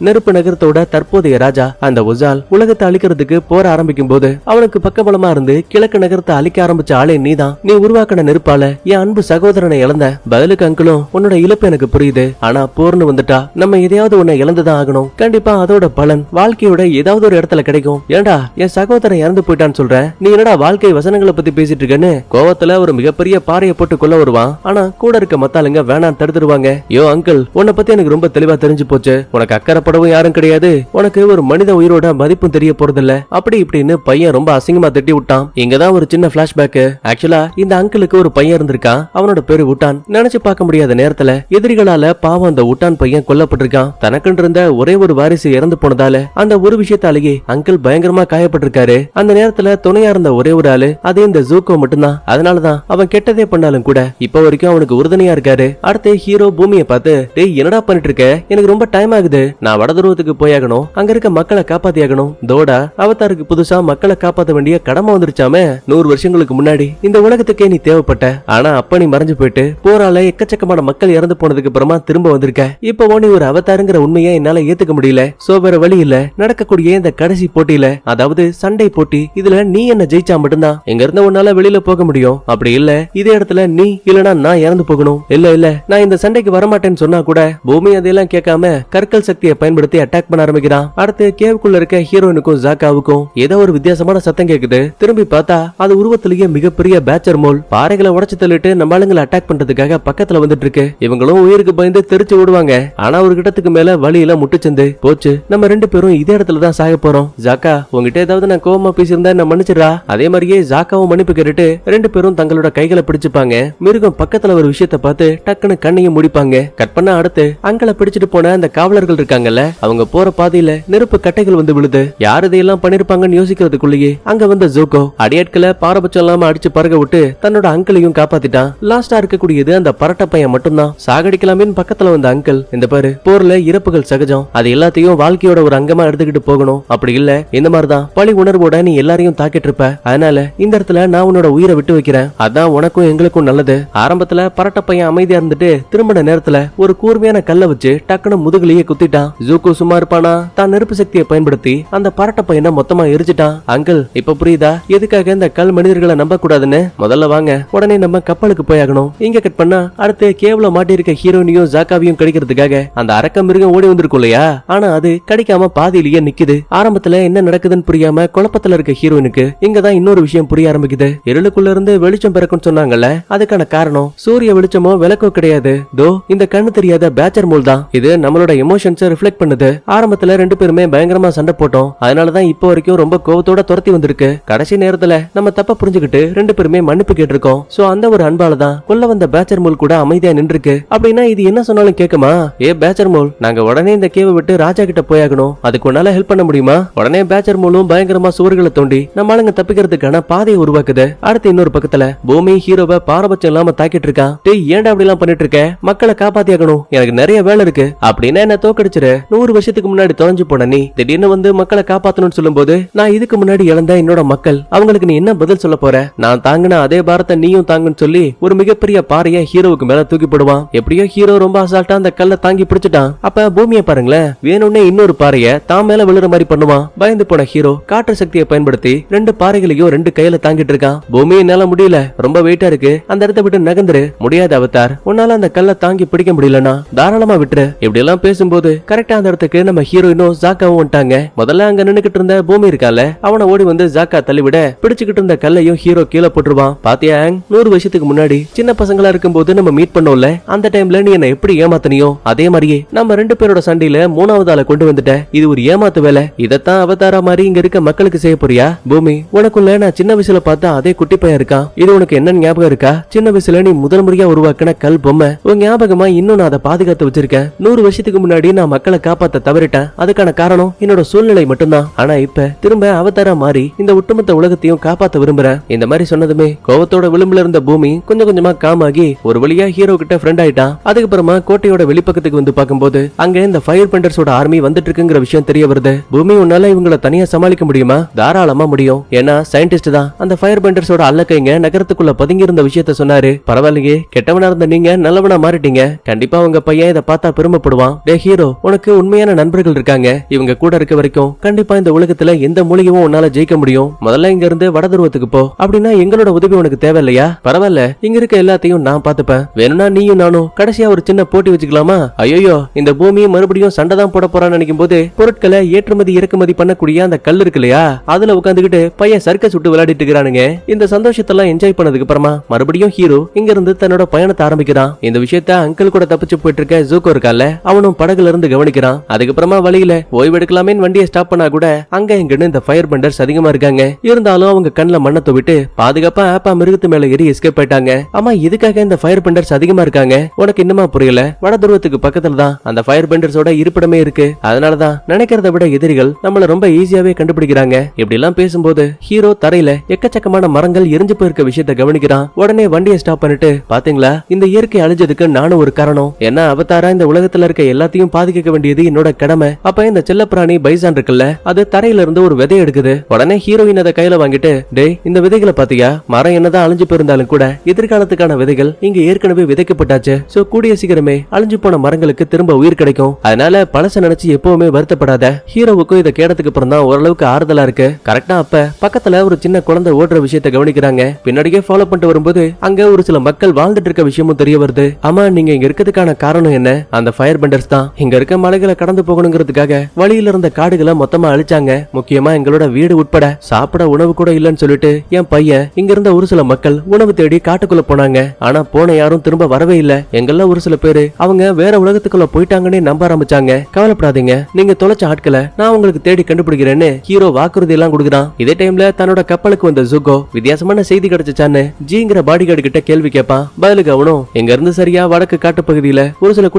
நெருப்பு நகரத்தோட தற்போதைய ராஜா அந்த உசால் உலகத்தை அழிக்கிறதுக்கு போற ஆரம்பிக்கும் போது அவனுக்கு பக்கபலமா இருந்து கிழக்கு நகரத்தை அழிக்க ஆரம்பிச்ச ஆளே நீதான். நீ உருவாக்கின நெருப்பால என் அன்பு சகோதரனை இழந்த. பதிலுக்கு அங்கிளும் உன்னோட இழப்பு எனக்கு புரியுது. ஆனா போர்னு வந்துட்டா நம்ம எதையாவது உன்னை இழந்துதான் ஆகணும். கண்டிப்பா அதோட பலன் வாழ்க்கையோட ஏதாவது ஒரு இடத்துல கிடைக்கும். ஏண்டா என் சகோதரன் இறந்து போயிட்டான்னு சொல்ற, நீ என்னடா வாழ்க்கை வசனங்களை பத்தி பேசிட்டு இருக்கன்னு கோவத்துல ஒரு மிகப்பெரிய பாறையை போட்டு கொள்ள வருவான். ஆனா கூட இருக்க மத்தாளுங்க வேணாம் தடுத்துருவாங்க. யோ அங்கிள், உன்னை பத்தி எனக்கு ரொம்ப தெளிவா தெரிஞ்சு போச்சு. உனக்கு அக்கறைப்படவும் யாரும் கிடையாது, உனக்கு ஒரு மனித உயிரோட மதிப்பும் தெரிய போறதில்ல. அப்படி இப்படின்னு பையன் ரொம்ப அசிங்கமா தட்டி விட்டான். இங்கதான் ஒரு சின்ன பிளாஷ்பேக். ஆக்சுவலா இந்த அங்கிளுக்கு ஒரு பையன் இருந்திருக்கான். அவனோட பேரு உட்டான். நினைச்சு பார்க்க முடியாத நேரத்துல எதிரிகளால பாவம் அந்த உட்டான் பையன் கொல்லப்பட்டிருக்கான். தனக்குன்னு இருந்த ஒரே ஒரு வாரிசு இறந்து போனதால அந்த ஒரு விஷயத்தாலேயே அங்கிள் பயங்கரமா காயப்பட்டிருக்காரு. அந்த நேரத்துல துணையா இருந்த ஒரே ஒரு ஆளு அது இந்த ஜூக்கோ மட்டும்தான். அதனாலதான் அவன் கெட்டதே பண்ணாலும் கூட இப்ப வரைக்கும் அவனுக்கு உறுதுணையா இருக்காரு. அடுத்து ஹீரோ பூமியை பார்த்து, டேய் என்னடா பண்ணிட்டு இருக்க? எனக்கு ரொம்ப டைம் ஆகுது, நான் வடதுருவத்துக்கு போயாகணும், அங்க இருக்க மக்களை காப்பாத்தியாகணும். தோடா அவதாருக்கு புதுசா மக்களை காப்பாத்த வேண்டிய கடமை வந்துருச்சாமே. 100 வருஷங்களுக்கு முன்னாடி இந்த உலகத்துக்கே நீ தேவைப்பட்ட. ஆனா அப்ப நீ மறைஞ்சு போயிட்டு போரால எக்கச்சக்கமான மக்கள் இறந்து போனதுக்கு அப்புறமா திரும்ப வந்திருக்க. இப்போ நீ ஒரு அவதாருங்கிற உண்மையை என்னால ஏத்துக்க முடியல. சோ வேற வழி இல்ல, நடக்கக்கூடிய இந்த கடைசி போட்டியில, அதாவது சண்டை போட்டி, இதுல நீ என்ன ஜெயிச்சா மட்டும்தான் எங்க இருந்த உன்னால வெளியில போக முடியும். அப்படி இல்ல இதே இடத்துல நீ இல்லனா நான் இறந்து போகணும். இல்ல நான் இந்த சண்டைக்கு வரமாட்டேன்னு சொன்னா கூட பூமி அதையெல்லாம் கேட்காம கற்கள் சக்தியை பயன்படுத்தி அட்டாக் பண்ண ஆரம்பிக்கிறான். அடுத்து கேவுக்குள்ள இருக்க ஹீரோயினுக்கும் ஜாக்காவுக்கும் ஏதோ ஒரு வித்தியாசமான சத்தம் கேக்குது. திரும்பி பார்த்தா அது உருவத்திலேயே மிகப்பெரிய பேச்சர் மோல் பாறைகளை உடைச்சு தள்ளிட்டு நம்ம ஆளுங்களை அட்டாக் பண்றதுக்காக பக்கத்துல வந்துட்டு இருக்கு. இவங்களும் உயிருக்கு பயந்து தெரிச்சு விடுவாங்க. ஆனா ஒரு கிட்டத்துக்கு மேல வழியில முட்டுச்சந்து போச்சு. நம்ம 2 பேரும் இதே இடத்துல தான் சாக போறோம். ஜாக்கா உங்ககிட்ட ஏதாவது நான் கோவமா பேசியிருந்தா என்ன மன்னிச்சிடா. அதே மாதிரியே ஜாக்காவும் மன்னிப்பு கேட்டுட்டு 2 பேரும் தங்களோட கைகளை பிடிச்சுப்பாங்க. மிருகம் பக்கத்துல ஒரு விஷயத்தை பார்த்து டக்குன்னு கண்ணையும் முடிப்பாங்க. கட் பண்ண அடுத்து அங்களை பிடிச்சிட்டு போன அந்த காவலர்கள் இருக்காங்கல்ல, அவங்க போற பாதையில நெருப்பு கட்டைகள் வந்து விழுது. யார் இதையெல்லாம் பண்ணிருப்பாங்கன்னு யோசிக்கிறதுக்குள்ளேயே அங்க வந்த ஜோகோ அடியாட்களை பாரபட்சம் இல்லாம அடிச்சு பறக்க விட்டு தன்னோட அங்கிளையும் காப்பாத்திட்டான். லாஸ்டா இருக்கக்கூடியது அந்த பரட்ட பையன் மட்டும்தான். சாகடிக்கலாமே பக்கத்துல வந்த அங்கிள், இந்த பாரு போர்ல இறப்புகள் சகஜம், அது எல்லாத்தையும் வாழ்க்கையோட ஒரு அங்கமா எடுத்துக்கிட்டு போகணும். அப்படி இல்ல இந்த மாதிரிதான் பழி உணர்வோட நீ எல்லாரையும் தாக்கிட்டு இருப்ப. அதனால இந்த இடத்துல நான் உன்னோட உயிரை விட்டு வைக்கிறேன். அதான் உனக்கும் எங்களுக்கும் நல்லது. ஆரம்பத்துல பரட்ட பையன் அமைதியா இருந்துட்டு திரும்பின நேரத்துல ஒரு கூர்மையான கல்லை வச்சு டக்குனு முதுகுலையே குத்திட்டான். ஜூக்கு சும்மா இருப்பானா? தான் நெருப்பு சக்தியை பயன்படுத்தி அந்த பரட்ட பையனை மொத்தமா எரிச்சிட்டான். அங்கிள் இப்ப புரியுதா எதுக்காக இந்த கல் மனிதர்களை நம்ப கூடாதுன்னு? முதல்ல வாங்க, உடனே நம்ம கப்பலுக்கு போயாகணும். இங்க கட் பண்ணா அடுத்து கேவல மாட்டி இருக்க ஹீரோனியும் ஜாக்காவையும் கடிக்கிறதுக்காக அந்த அரக்க மிருகம் ஓடி வந்திருக்கும் இல்லையா? ஆனா அது கடிக்காம பாதியிலேயே நிக்குது. ஆரம்பத்துல என்ன நடக்குதுன்னு புரியாம குழப்பத்துல இருக்க ஹீரோயினுக்கு இங்கதான் இன்னொரு விஷயம் புரிய ஆரம்பிக்குது. இருளுக்குள்ள இருந்து வெளிச்சம் பிறக்கும்னு சொன்னாங்கல்ல, அதுக்கான காரணம் சூரிய வெளிச்சமோ விளக்கோ கிடையாது. தோ இந்த கண்ணு தெரியாத பேச்சர் மூல் தான். இது நம்மளோட எமோஷன்ஸை ரிஃப்ளெக்ட் பண்ணுது. ஆரம்பத்துல 2 பேருமே பயங்கரமா சண்டை போட்டோம். அதனாலதான் இப்போ வரைக்கும் ரொம்ப கோவத்தோட துரத்தி வந்திருக்கு. கடைசி நேரத்துல நம்ம தப்ப புரிஞ்சுக்கிட்டு 2 பேருமே மன்னிப்பு கேட்டிருக்கோம். சோ அந்த ஒரு அன்பாலதான் கொல்ல வந்த பேச்சர் மூல் கூட அமைதியா நின்றுருக்கு. அப்படின்னா இது என்ன சொன்னாலும் கேக்குமா? ஏ பேச்சர் மூல், நாங்க உடனே இந்த கேவை விட்டு ராஜா கிட்ட போயாகணும். அதுக்கு உன்னால ஹெல்ப் பண்ண முடியுமா? உடனே பேச்சர் மூலும் பயங்கரமா சுவர்களை தோண்டி நம்ம ஆளுங்க தப்பிக்கிறதுக்கான பாதையை உருவாக்குது. அடுத்து இன்னொரு பக்கத்துல பூமி ஹீரோவை பாரபட்சம் இல்லாம தாக்கிட்டு இருக்கான். டேய் ஏன்டா அப்படி எல்லாம் பண்ணிட்டு இருக்க? மக்களை காப்பாத்தியாகணும், எனக்கு நிறைய வேலை இருக்கு. அப்படின்னா என்ன தோக்கடிச்சிரு? 100 வருஷத்துக்கு முன்னாடி தொலைஞ்சு போன நீ திடீர்னு வந்து மக்களை காப்பாத்தணும்னு சொல்லும் போது நான் இதுக்கு முன்னாடி இழந்த என்னோட மக்கள், அவங்களுக்கு நீ என்ன பதில் சொல்ல போற? நான் தாங்கின அதே பாரத்தை நீயும் தாங்குன்னு சொல்லி ஒரு மிகப்பெரிய பாறையை ஹீரோவுக்கு மேல தூக்கி போடுவான். எப்படியோ ஹீரோ ரொம்ப அசால்ட்டா அந்த கல்லை தாங்கி பிடிச்சிட்டான். அப்ப பூமியை பாருங்களேன், வேணும்னே இன்னொரு பாறையை தான் மேல விழுற மாதிரி பண்ணுவான். பயந்து போன ஹீரோ காற்று சக்தியை பயன்படுத்தி 2 பாறைகளையும் 2 கையில தாங்கிட்டு இருக்கான். பூமி என்னால முடியல, ரொம்ப வெயிட்டா இருக்கு, அந்த இடத்தை விட்டு நகர்ந்துரு. முடியாத அவதார், உன்னால அந்த கல்லை தாங்கி பிடிக்க முடியலனா தாராளமா விட்டுரு. இப்படி எல்லாம் பேசும்போது கரெக்டா அந்த இடத்துக்கு நம்ம ஹீரோயினும் ஜாக்காவும் வந்துட்டாங்க. முதல்ல அங்க நின்னுக்கிட்டு இருந்த பூமி இருக்கால, அவனை ஓடி வந்து ஜாக்கா தள்ளிவிட பிடிச்சுக்கிட்டு இருந்த கல்லையும் ஹீரோ கீழே போட்டுருவான். பாத்தியா, 100 வருஷத்துக்கு முன்னாடி சின்ன பசங்களா இருக்கும்போது நம்ம மீட் பண்ணோம்ல, அந்த டைம்ல நீ என்ன எப்படி ஏமாத்தனியோ அதே மாதிரியே நம்ம 2 பேரோட சண்டையில 3வது ஆளை கொண்டு வந்துட்ட. இது ஒரு ஏமாத்து வேலை. இதத்தான் அவதாரா மாதிரி இங்க இருக்க மக்களுக்கு செய்ய போறியா? பூமி, உனக்குள்ள நான் சின்ன வயசுல பார்த்தா அதே குட்டி பையன் இருக்கான். இது உனக்கு என்ன ஞாபகம் இருக்கா? சின்ன வயசுல நீ முதல் முறையா உருவாக்கின கல் பொம்மை உன் ஞாபகமா இன்னும் நான் அதை பாதுகாத்து வச்சிருக்கேன். 100 வருஷத்துக்கு முன்னாடி நான் மக்களை காப்பாத்த தவறிட்டேன். அதுக்கான காரணம் என்னோட சூழ்நிலை மட்டும்தான். ஆனா இப்ப திரும்ப அவதாரா மாறி இந்த ஒட்டுமொத்த உலகத்தையும் காப்பாத்த விரும்புறேன். இந்த மாதிரி சொன்னதுமே கோவத்தோட விளிம்புல இருந்த பூமி கொஞ்சம் கொஞ்சமா காமாகி ஒரு வழியா ஹீரோ கிட்ட ஃப்ரெண்ட் ஆயிட்டான். அதுக்கப்புறமா கோட்டையோட வெளிப்பக்கத்துக்கு வந்து பார்க்கும்போது அங்க இந்த ஃபயர் பெண்டர்ஸோட ஆர்மி வந்துட்டு இருக்குங்கிற விஷயம் தெரிய வருது. பூமி, உன்னால இவங்களை தனியா சமாளிக்க முடியுமா? தாராளமா முடியும். ஏன்னா சயின்டிஸ்ட் தான். அந்த ஃபயர் பெண்டர்ஸோட அல்லக்கைங்க நகரத்துக்குள்ள பதுங்கி இருந்த விஷயத்த சொன்னாரு. பரவாயில்லையே, கெட்டவனா இருந்த நீங்க நல்லவனா மாறிட்டீங்க. கண்டிப்பா உங்க பையன் இதை பார்த்தா பெருமைப்படுவான். டே ஹீரோ, உனக்கு உண்மையான நண்பர்கள் இருக்காங்க. இவங்க கூட இருக்க வரைக்கும் கண்டிப்பா இந்த உலகத்துல எந்த மூலிகையும் உன்னால ஜெயிக்க முடியும். முதல்ல இங்க இருந்து வடதுருவத்துக்கு போ. அப்படின்னா எங்களோட உதவி உனக்கு தேவையில்லையா? பரவாயில்ல, இங்க இருக்க எல்லாத்தையும் நான் பாத்துப்பேன். வேணும்னா நீயும் நானும் கடைசியா ஒரு சின்ன போட்டி வச்சுக்கலாமா? ஐயோ, இந்த பூமியை மறுபடியும் சண்டை தான் போட போறான்னு நினைக்கும் போது பொருட்களை ஏற்றுமதி இறக்குமதி பண்ணக்கூடிய அந்த கல் இருக்கு இல்லையா, அதுல உட்காந்துக்கிட்டு பையன் சர்க்கஸ் விட்டு விளையாடிட்டு இருக்கிறானுங்க. இந்த சந்தோஷத்தெல்லாம் என்ஜாய் பண்ணதுக்கு அப்புறமா மறுபடியும் ஹீரோ இங்க இருந்து தன்னோட பயணத்தை ஆரம்பிக்கிறான். இந்த விஷயத்த அங்கிள் கூட தப்பிச்சு போயிட்டு இருக்க ஜூக்கோ இருக்கால, அவனும் படகுல இருந்து கவனிக்கிறான். அதுக்கப்புறமா வழியில ஓய்வு எடுக்கலாமே வண்டியை ஸ்டாப் பண்ணா கூட அங்க இங்கன்னு இந்த ஃபயர் பெண்டர்ஸ் அதிகமா இருக்காங்க. இருந்தாலும் அவங்க கண்ணுல மண்ணை துவிட்டு பாதுகாப்பா ஆப்பா மிருகத்து மேல ஏறி எஸ்கேப் ஆயிட்டாங்க. ஆமா, இதுக்காக இந்த ஃபயர் பெண்டர்ஸ் அதிகமா இருக்காங்க உனக்கு இன்னுமா புரியல? வட துருவத்துக்கு பக்கத்துல தான் அந்த ஃபயர் பெண்டர்ஸோட இருப்பிடமே இருக்கு. அதனாலதான் நினைக்கிறத விட எதிரிகள் நம்மள ரொம்ப ஈஸியாவே கண்டுபிடிக்கிறாங்க. இப்படி எல்லாம் பேசும்போது ஹீரோ தரையில எக்கச்சக்கமான மரங்கள் எரிஞ்சு போயிருக்க விஷயத்த கவனிக்கிறான். உடனே வண்டியை ஸ்டாப் பண்ணிட்டு, பாத்தீங்களா, இந்த இயற்கை அழிஞ்சதுக்கு நானும் ஒரு காரணம். ஏன்னா அவதாரா இந்த உலகத்துல இருக்க எல்லாத்தையும் பாதுகாக்க வேண்டியது என்னோட கடமை. அப்ப இந்த செல்லப்பிராணி பைசான் இருக்குல்ல, அது தரையில இருந்து ஒரு விதை எடுக்குது. உடனே ஹீரோயின் அதை கையில வாங்கிட்டு டேய் இந்த விதைகளை பாத்தியா, மரம் என்னதான் அழிஞ்சு போயிருந்தாலும் கூட எதிர்காலத்துக்கான விதைகள் இங்க ஏற்கனவே விதைக்கப்பட்டாச்சு. சோ கூடிய சீக்கிரமே அழிஞ்சு போன மரங்களுக்கு திரும்ப உயிர் கிடைக்கும். அதனால பழச நினைச்சு எப்பவுமே வருத்தப்படாத. ஹீரோவுக்கும் இதை கேட்டதுக்கு அப்புறம் தான் ஓரளவுக்கு ஆறுதலா இருக்கு. கரெக்டா அப்ப பக்கத்துல ஒரு சின்ன குழந்தை ஓடுற விஷயத்தை கவனிக்கிறாங்க. பின்னாடியே ஃபாலோ பண்ணிட்டு வரும்போது அங்க ஒரு சில மக்கள் வாழ்ந்துட்டு இருக்க விஷயமும் தெரிய வருது. ஆமா, நீங்க இங்க இருக்கிறதுக்கான காரணம் என்ன? அந்த ஃபயர் பெண்டர்ஸ் தான். இங்க இருக்க மலைகளை கடந்து போகணுங்கிறதுக்காக வழியில இருந்த காடுகளை மொத்தமா அழிச்சாங்க. முக்கியமா எங்களோட வீடு உட்பட சாப்பிட உணவு கூட இல்லன்னு சொல்லிட்டு என் பையன் இங்க இருந்த ஒரு சில மக்கள் உணவு தேடி காட்டுக்குள்ள போனாங்க. ஆனா போன யாரும் திரும்ப வரவே இல்ல. எங்கெல்லாம் ஒரு சில பேரு அவங்க வேற உலகத்துக்குள்ள போயிட்டாங்கன்னு நம்ப ஆரம்பிச்சாங்க. கவலைப்படாதீங்க, நீங்க தொலைச்ச ஆட்களை நான் உங்களுக்கு தேடி கண்டுபிடிக்கிறேன்னு ஹீரோ வாக்குறுதி எல்லாம் கொடுக்குறான். இதே டைம்ல தன்னோட கப்பலுக்கு வந்த ஜூகோ வித்தியாசமான செய்தி கிடைச்சான்னு ஜிங்கிற பாடிகார்டு கிட்ட கேள்வி கேட்பான். பதிலுக்கு அவனும் இங்க இருந்து சரியா வடக்கு காட்டு பகுதியில ஒரு சில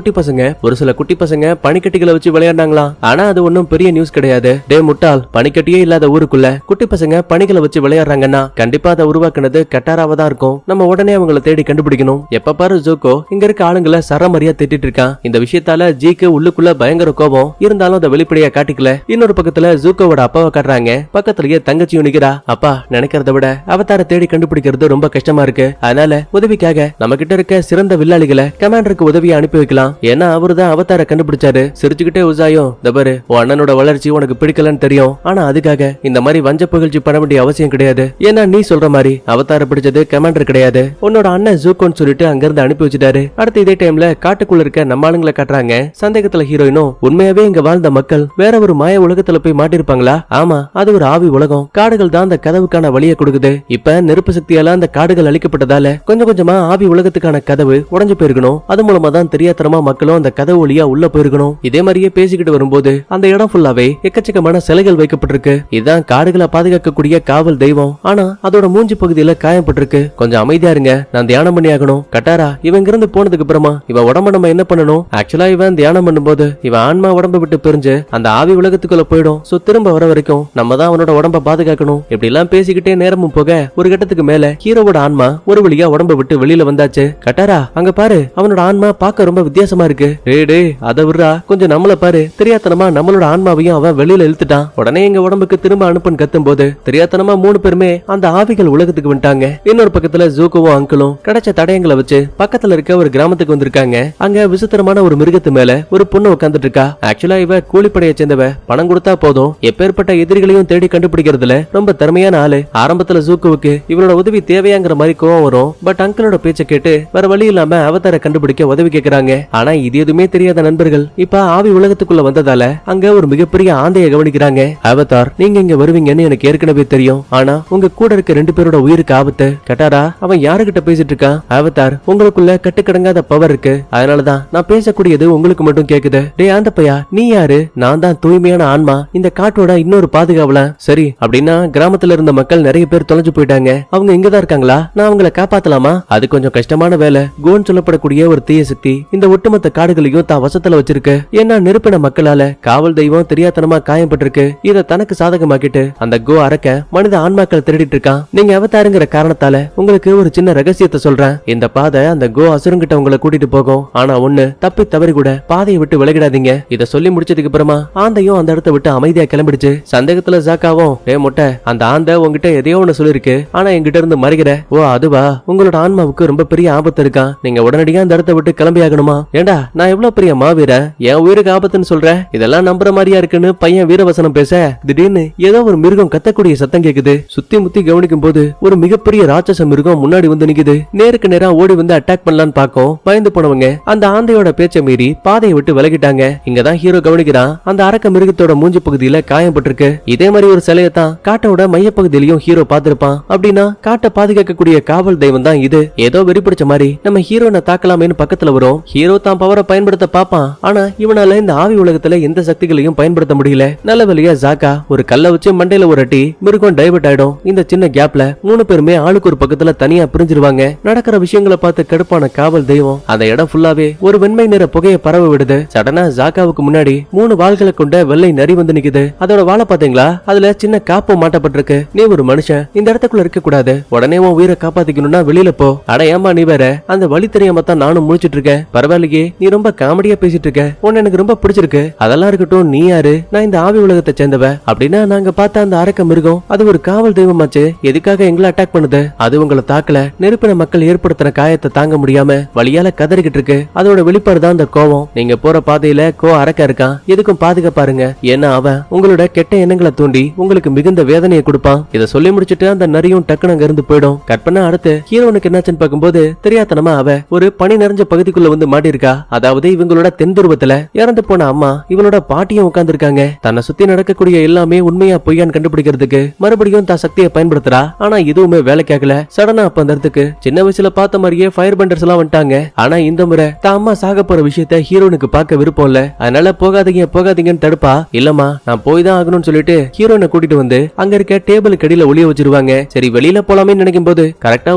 குட்டி பசங்க பனிக்கட்டிகளை வச்சு விளையாடுனாங்களாம். ஆனா அது ஒன்னும் பெரிய நியூஸ் கிடையாது. டே முட்டாள், பனிக்கட்டியே இல்லாத ஊருக்குள்ள குட்டி பசங்க பனிகளை வச்சு விளையாடுறாங்கன்னா கண்டிப்பா அதை உருவாக்குனது கட்டாராவா தான் இருக்கும். நம்ம உடனே அவங்களை தேடி கண்டுபிடிக்கணும். எப்ப பாரு ஜூகோ இங்க இருக்க ஆளுங்களை சரமரியா திட்டிட்டு இருக்கான். இந்த விஷயத்தால ஜிக்கு உள்ளுக்குள்ள பயங்கர கோபம். இருந்தாலும் அதை வெளிப்படையா காட்டிக்கல. இன்னொரு பக்கத்துல ஜூகோவோட அப்பாவை காட்டுறாங்க. பக்கத்துலயே தங்கச்சியும் நிக்கிறா. அப்பா, நினைக்கிறத விட அவதார தேடி கண்டுபிடிக்கிறது ரொம்ப கஷ்டமா இருக்கு. அதனால உதவிக்காக நம்ம கிட்ட இருக்க சிறந்த வில்லாளிகளை கமாண்டருக்கு உதவியை அனுப்பி வைக்கலாம். ஏன்னா அவருதான் அவதார கண்டுபிடிச்சாரு. சிரிச்சுக்கிட்டே உசாயும், தபரு உன் அண்ணனோட வளர்ச்சி உனக்கு பிடிக்கலன்னு தெரியும். ஆனா அதுக்காக இந்த மாதிரி வஞ்ச புகழ்ச்சி பண்ண வேண்டிய அவசியம் கிடையாது. ஏன்னா நீ சொல்ற மாதிரி அவதார பிடிச்சது கமாண்டர் கிடையாது, உன்னோட அண்ணன் ஜூகோன்னு சொல்லிட்டு அங்க இருந்து அனுப்பி வச்சுட்டாரு. அடுத்து இதே டைம்ல காட்டுக்குள்ள இருக்க நம்ம ஆளுங்களை காட்டுறாங்க. சந்தேகத்துல ஹீரோயினும் உண்மையாவே இங்க வாழ்ந்த மக்கள் வேற ஒரு மாய உலகத்துல போய் மாட்டிருப்பாங்களா? ஆமா, அது ஒரு ஆவி உலகம். காடுகள் தான் அந்த கதவுக்கான வழியை கொடுக்குது. இப்ப நெருப்பு சக்தியால அந்த காடுகள் அழிக்கப்பட்டதால கொஞ்சம் கொஞ்சமா ஆவி உலகத்துக்கான கதவு உடைஞ்சு போயிருக்கணும். அது மூலமா தான் தெரியாதனமா மக்களும் அந்த கதவு வழியா உள்ள போயிருக்கணும். இதே மாதிரியே பேசிக்கிட்டு வரும்போது அந்த இடம் ஃபுல்லாவே எக்கச்சக்கமான சிலைகள் வைக்கப்பட்டிருக்கு. இதுதான் காடுகளை பாதுகாக்கக்கூடிய காவல் தெய்வம். ஆனா அதோட மூஞ்சி பகுதியில காயப்பட்டிருக்கு. கொஞ்சம் அமைதியா இருங்க, நான் தியானம் பண்ணி ஆகணும். கட்டாரா இவங்க இருந்து போனதுக்கு அப்புறமா இவ உடம்ப நம்ம என்ன பண்ணணும்? ஆக்சுவலா இவன் தியானம் பண்ணும்போது இவன் ஆன்மா உடம்ப விட்டு பிரிஞ்சு அந்த ஆவி உலகத்துக்குள்ள போயிடும். சோ திரும்ப வர வரைக்கும் நம்ம தான் அவனோட உடம்ப பாதுகாக்கணும். இப்படி எல்லாம் பேசிக்கிட்டே நேரமும் போக ஒரு கட்டத்துக்கு மேல ஹீரோவோட ஆன்மா ஒரு வழியா உடம்ப விட்டு வெளியில வந்தாச்சு. கட்டாரா அங்க பாரு, அவனோட ஆன்மா பார்க்க ரொம்ப வித்தியாசமா இருக்கு. டே அதை விடுறா, கொஞ்சம் நம்மள பாரு. தெரியாதனமா நம்மளோட ஆன்மாவையும் அவன் வெளியில இழுத்துட்டான். உடனே எங்க உடம்புக்கு திரும்ப அனுப்புன்னு கத்தும் போது தெரியாதனமா 3 பேருமே அந்த ஆவிகள் உலகத்துக்கு வந்துட்டாங்க. இன்னொரு பக்கத்துல ஜூகோவும் அங்கிளும் கிடைச்ச தடயங்களை வச்சு பக்கத்துல இருக்க ஒரு கிராமத்துக்கு வந்திருக்காங்க. அங்க விசித்திரமான ஒரு மிருகத்து மேல ஒரு பொண்ணு உட்காந்துட்டு இருக்கா. ஆக்சுவலா இவ கூலிப்படையை சேர்ந்தவ. பணம் கொடுத்தா போதும் எப்பேற்பட்ட எதிரிகளையும் தேடி கண்டுபிடிக்கிறதுல ரொம்ப திறமையான ஆளு. ஆரம்பத்துல ஜூகோவுக்கு இவரோட உதவி தேவையாங்கிற மாதிரி கோவம் வரும். பட் அங்கிளோட பேச்ச கேட்டு வேற வழி இல்லாம அவதார கண்டுபிடிக்க உதவி கேக்குறாங்க. ஆனா இது எதுவுமே தெரியாத நண்பர்கள் இப்ப ஆவி உலகத்துக்குள்ள வந்ததால அங்க ஒரு மிகப்பெரிய ஆந்தைய கவனிக்கிறாங்க. அவதார், நீங்க இங்க வருவீங்கன்னு எனக்கு ஏற்கனவே தெரியும். ஆனா உங்க கூட இருக்க 2 பேரோட உயிருக்கு ஆபத்து. கட்டாரா அவன் யாருகிட்ட பேசிட்டு இருக்கான்? அவதார், உங்களுக்குள்ள கட்டுக்கடங்காத பவர் இருக்கு. அதனாலதான் நான் பேசக்கூடியது உங்களுக்கு மட்டும் கேக்குது. டே ஆந்தப்பையா, நீ யாரு? நான் தான் தூய்மையான ஆன்மா, இந்த காட்டோட இன்னொரு பாதுகாவலன். சரி அப்படின்னா கிராமத்துல இருந்த மக்கள் நிறைய பேர் தொலைஞ்சு போயிட்டாங்க. அவங்க இங்கதான் இருக்காங்களா? நான் அவங்களை காப்பாத்தலாமா? அது கொஞ்சம் கஷ்டமான வேலை. கோன் சொல்லப்படக்கூடிய ஒரு தீய சக்தி இந்த ஒட்டுமொத்த காடுகளையும் தான் வசத்துல வச்சிருக்கு. ஏன்னா நெருப்பின மக்களால காவல் தெய்வம் தெரியாதனமா காயப்பட்டிருக்கு. இத தனக்கு சாதகமாக்கிட்டு அந்த கோ அரக்க மனித ஆன்மாக்கள் திருடிட்டு இருக்கான். நீங்க அவதாருங்கிற காரணத்தால உங்களுக்கு ஒரு சின்ன ரகசியத்தை சொல்றேன். இந்த பாதை அந்த கோ அசுரங்கிட்ட உங்களை கூட்டிட்டு போகும். ஆனா ஒண்ணு, தப்பி தவறி கூட பாதையை விட்டு விலகிடாதீங்க. இத சொல்லி முடிச்சதுக்கு அப்புறமா ஆந்தையும் அந்த இடத்தை விட்டு அமைதியா கிளம்பிடுச்சு. சந்தேகத்துல ஜாக்காவும், மொட்டை, அந்த ஆந்தை உங்ககிட்ட எதையோ ஒண்ணு சொல்லிருக்கு, ஆனா என்கிட்ட இருந்து மறைக்கிற. ஓ அதுவா? உங்களோட ஆன்மாவுக்கு ரொம்ப பெரிய ஆபத்து இருக்கான். நீங்க உடனடியா அந்த இடத்தை விட்டு கிளம்பி ஆகணுமா? ஏண்டா நான் எவ்வளவு பெரிய மாவீரன், என் உயிருக்கு ஆபத்துன்னு சொல்ற? இதெல்லாம் நம்புற மாதிரியா இருக்குன்னு பையன் வீரவசனம் பேச திடீர்னு ஏதோ ஒரு மிருகம் கத்தக்கூடிய சத்தம் கேக்குது. சுத்தி முத்தி கவனிக்கும் போது ஒரு மிகப்பெரிய ராட்சச மிருகம் முன்னாடி வந்து நிக்குது. நேருக்கு நேரா ஓடி வந்து அட்டாக் பண்ணலான்னு பாக்கும். பயந்து போனவங்க அந்த ஆந்தையோட பேச்சை மீறி பாதையை விட்டு விலகிட்டாங்க. இங்கதான் ஹீரோ கவனிக்கிறான், அந்த அரக்க மிருகத்தோட மூஞ்சி பகுதியில காயப்பட்டிருக்கு. இதே மாதிரி ஒரு சிலையத்தான் காட்டோட மைய பகுதியிலையும் ஹீரோ பாத்திருப்பான். அப்படின்னா காட்டை பாதுகாக்கக்கூடிய காவல் தெய்வம் தான் இது. ஏதோ வெறி பிடிச்ச மாதிரி நம்ம ஹீரோனை தாக்கலாமேன்னு பக்கத்துல வரும். ஹீரோ தான் பவரை பயன்படுத்த பாப்பான். ஆனா இவனால இந்த ஆவி உலகத்துல எந்த சக்திகளையும் பயன்படுத்த முடியல. நல்ல வழியா ஜாக்கா ஒரு கல்ல வச்சு மண்டையில ஒரு அடி, மிருகம் டைவர்ட் ஆயிடும். இந்த சின்ன கேப்ல 3 பேருமே ஆளுக்கு ஒரு பக்கத்துல தனியா பிரிஞ்சிருவாங்க. நடக்கிற விஷயங்களை பார்த்து கடுப்பான காவல் தெய்வம் அந்த இடம் ஃபுல்லாவே ஒரு வெண்மை நிற புகையை பரவ விடுது. சடனா ஜாக்காவுக்கு முன்னாடி 3 வாள்களை கொண்ட வெள்ளை நரி வந்து நிக்குது. அதோட வாழை பாத்தீங்களா? அதுல சின்ன காப்பு மாட்டப்பட்டிருக்கு. நீ ஒரு மனுஷன், இந்த இடத்துக்குள்ள இருக்க கூடாது. உடனே உன் உயிரை காப்பாத்திக்கணும்னா வெளியில போ. அட ஏமா நீ வேற? அந்த வழி தெரியாம தான் நானும் முழிச்சிட்டு இருக்கேன். பரவாயில்லையே, நீ ரொம்ப காமெடியா பேசிட்டு இருக்க. உன்னை எனக்கு ரொம்ப பிடிச்சிருக்கு. அதெல்லாம் இருக்கட்டும், நீ யாரு? நான் இந்த ஆவி உலகத்தை சேர்ந்தவ. அப்படின்னா நாங்க பார்த்த அந்த அரக்க மிருகம் அது ஒரு காவல் தெய்வமாச்சு, எதுக்காக எங்களை அட்டாக் பண்ணுது? அது உங்களை தாக்கல, நெருப்பின மக்கள் ஏற்படுத்தின காயத்தை தாங்க முடியாம வழியால கதறிக்கிட்டு இருக்கு. அதோட வெளிப்பாடு தான் அந்த கோவம். நீங்க போற பாதையில அரக்க இருக்கான், எதுக்கும் பாதுகாப்பாருங்க. ஏன்னா அவன் உங்களோட கெட்ட எண்ணங்களை தூண்டி உங்களுக்கு மிகுந்த வேதனையை கொடுப்பான். இதை சொல்லி முடிச்சுட்டு அந்த நரியும் டக்குனு அங்க இருந்து போயிடும். கற்பனை அடுத்து ஹீரோனுக்கு என்னாச்சுன்னு பார்க்கும்போது தெரியாதனமா அவ ஒரு பனி நிறைஞ்ச பகுதிக்குள்ள வந்து மாட்டி இருக்கா. அதாவது இவங்களோட தென்துருவத்துல இறந்து போன அம்மா இவளோட பாட்டியும் உட்கார்ந்து இருக்காங்க. தன்னை சுத்தி நடக்கக்கூடிய எல்லாமே உண்மையா பொய்யான்னு கண்டுபிடிக்கிறதுக்கு மறுபடியும் தான் சக்தியை பயன்படுத்துறா. ஆனா எதுவுமே வேலைக்காகல. சடனா அப்ப அந்த இடத்துக்கு சின்ன வயசுல பார்த்த மாதிரியே ஃபயர் பண்டர்ஸ் எல்லாம் வந்துட்டாங்க. ஆனா இந்த முறை தான் அம்மா சாக போற விஷயத்த ஹீரோனுக்கு பார்க்க விருப்பம் இல்ல. அதனால போகாதீங்கன்னு தடுப்பா. இல்லம்மா நான் போய் தான் ஆகணும்னு சொல்லிட்டு ஹீரோனை கூட்டிட்டு வந்து அங்க இருக்க டேபிளுக்கு அடியில ஒளிய வச்சிருவாங்க. சரி வெளியில போலாமே நினைக்கும் போது கரெக்டா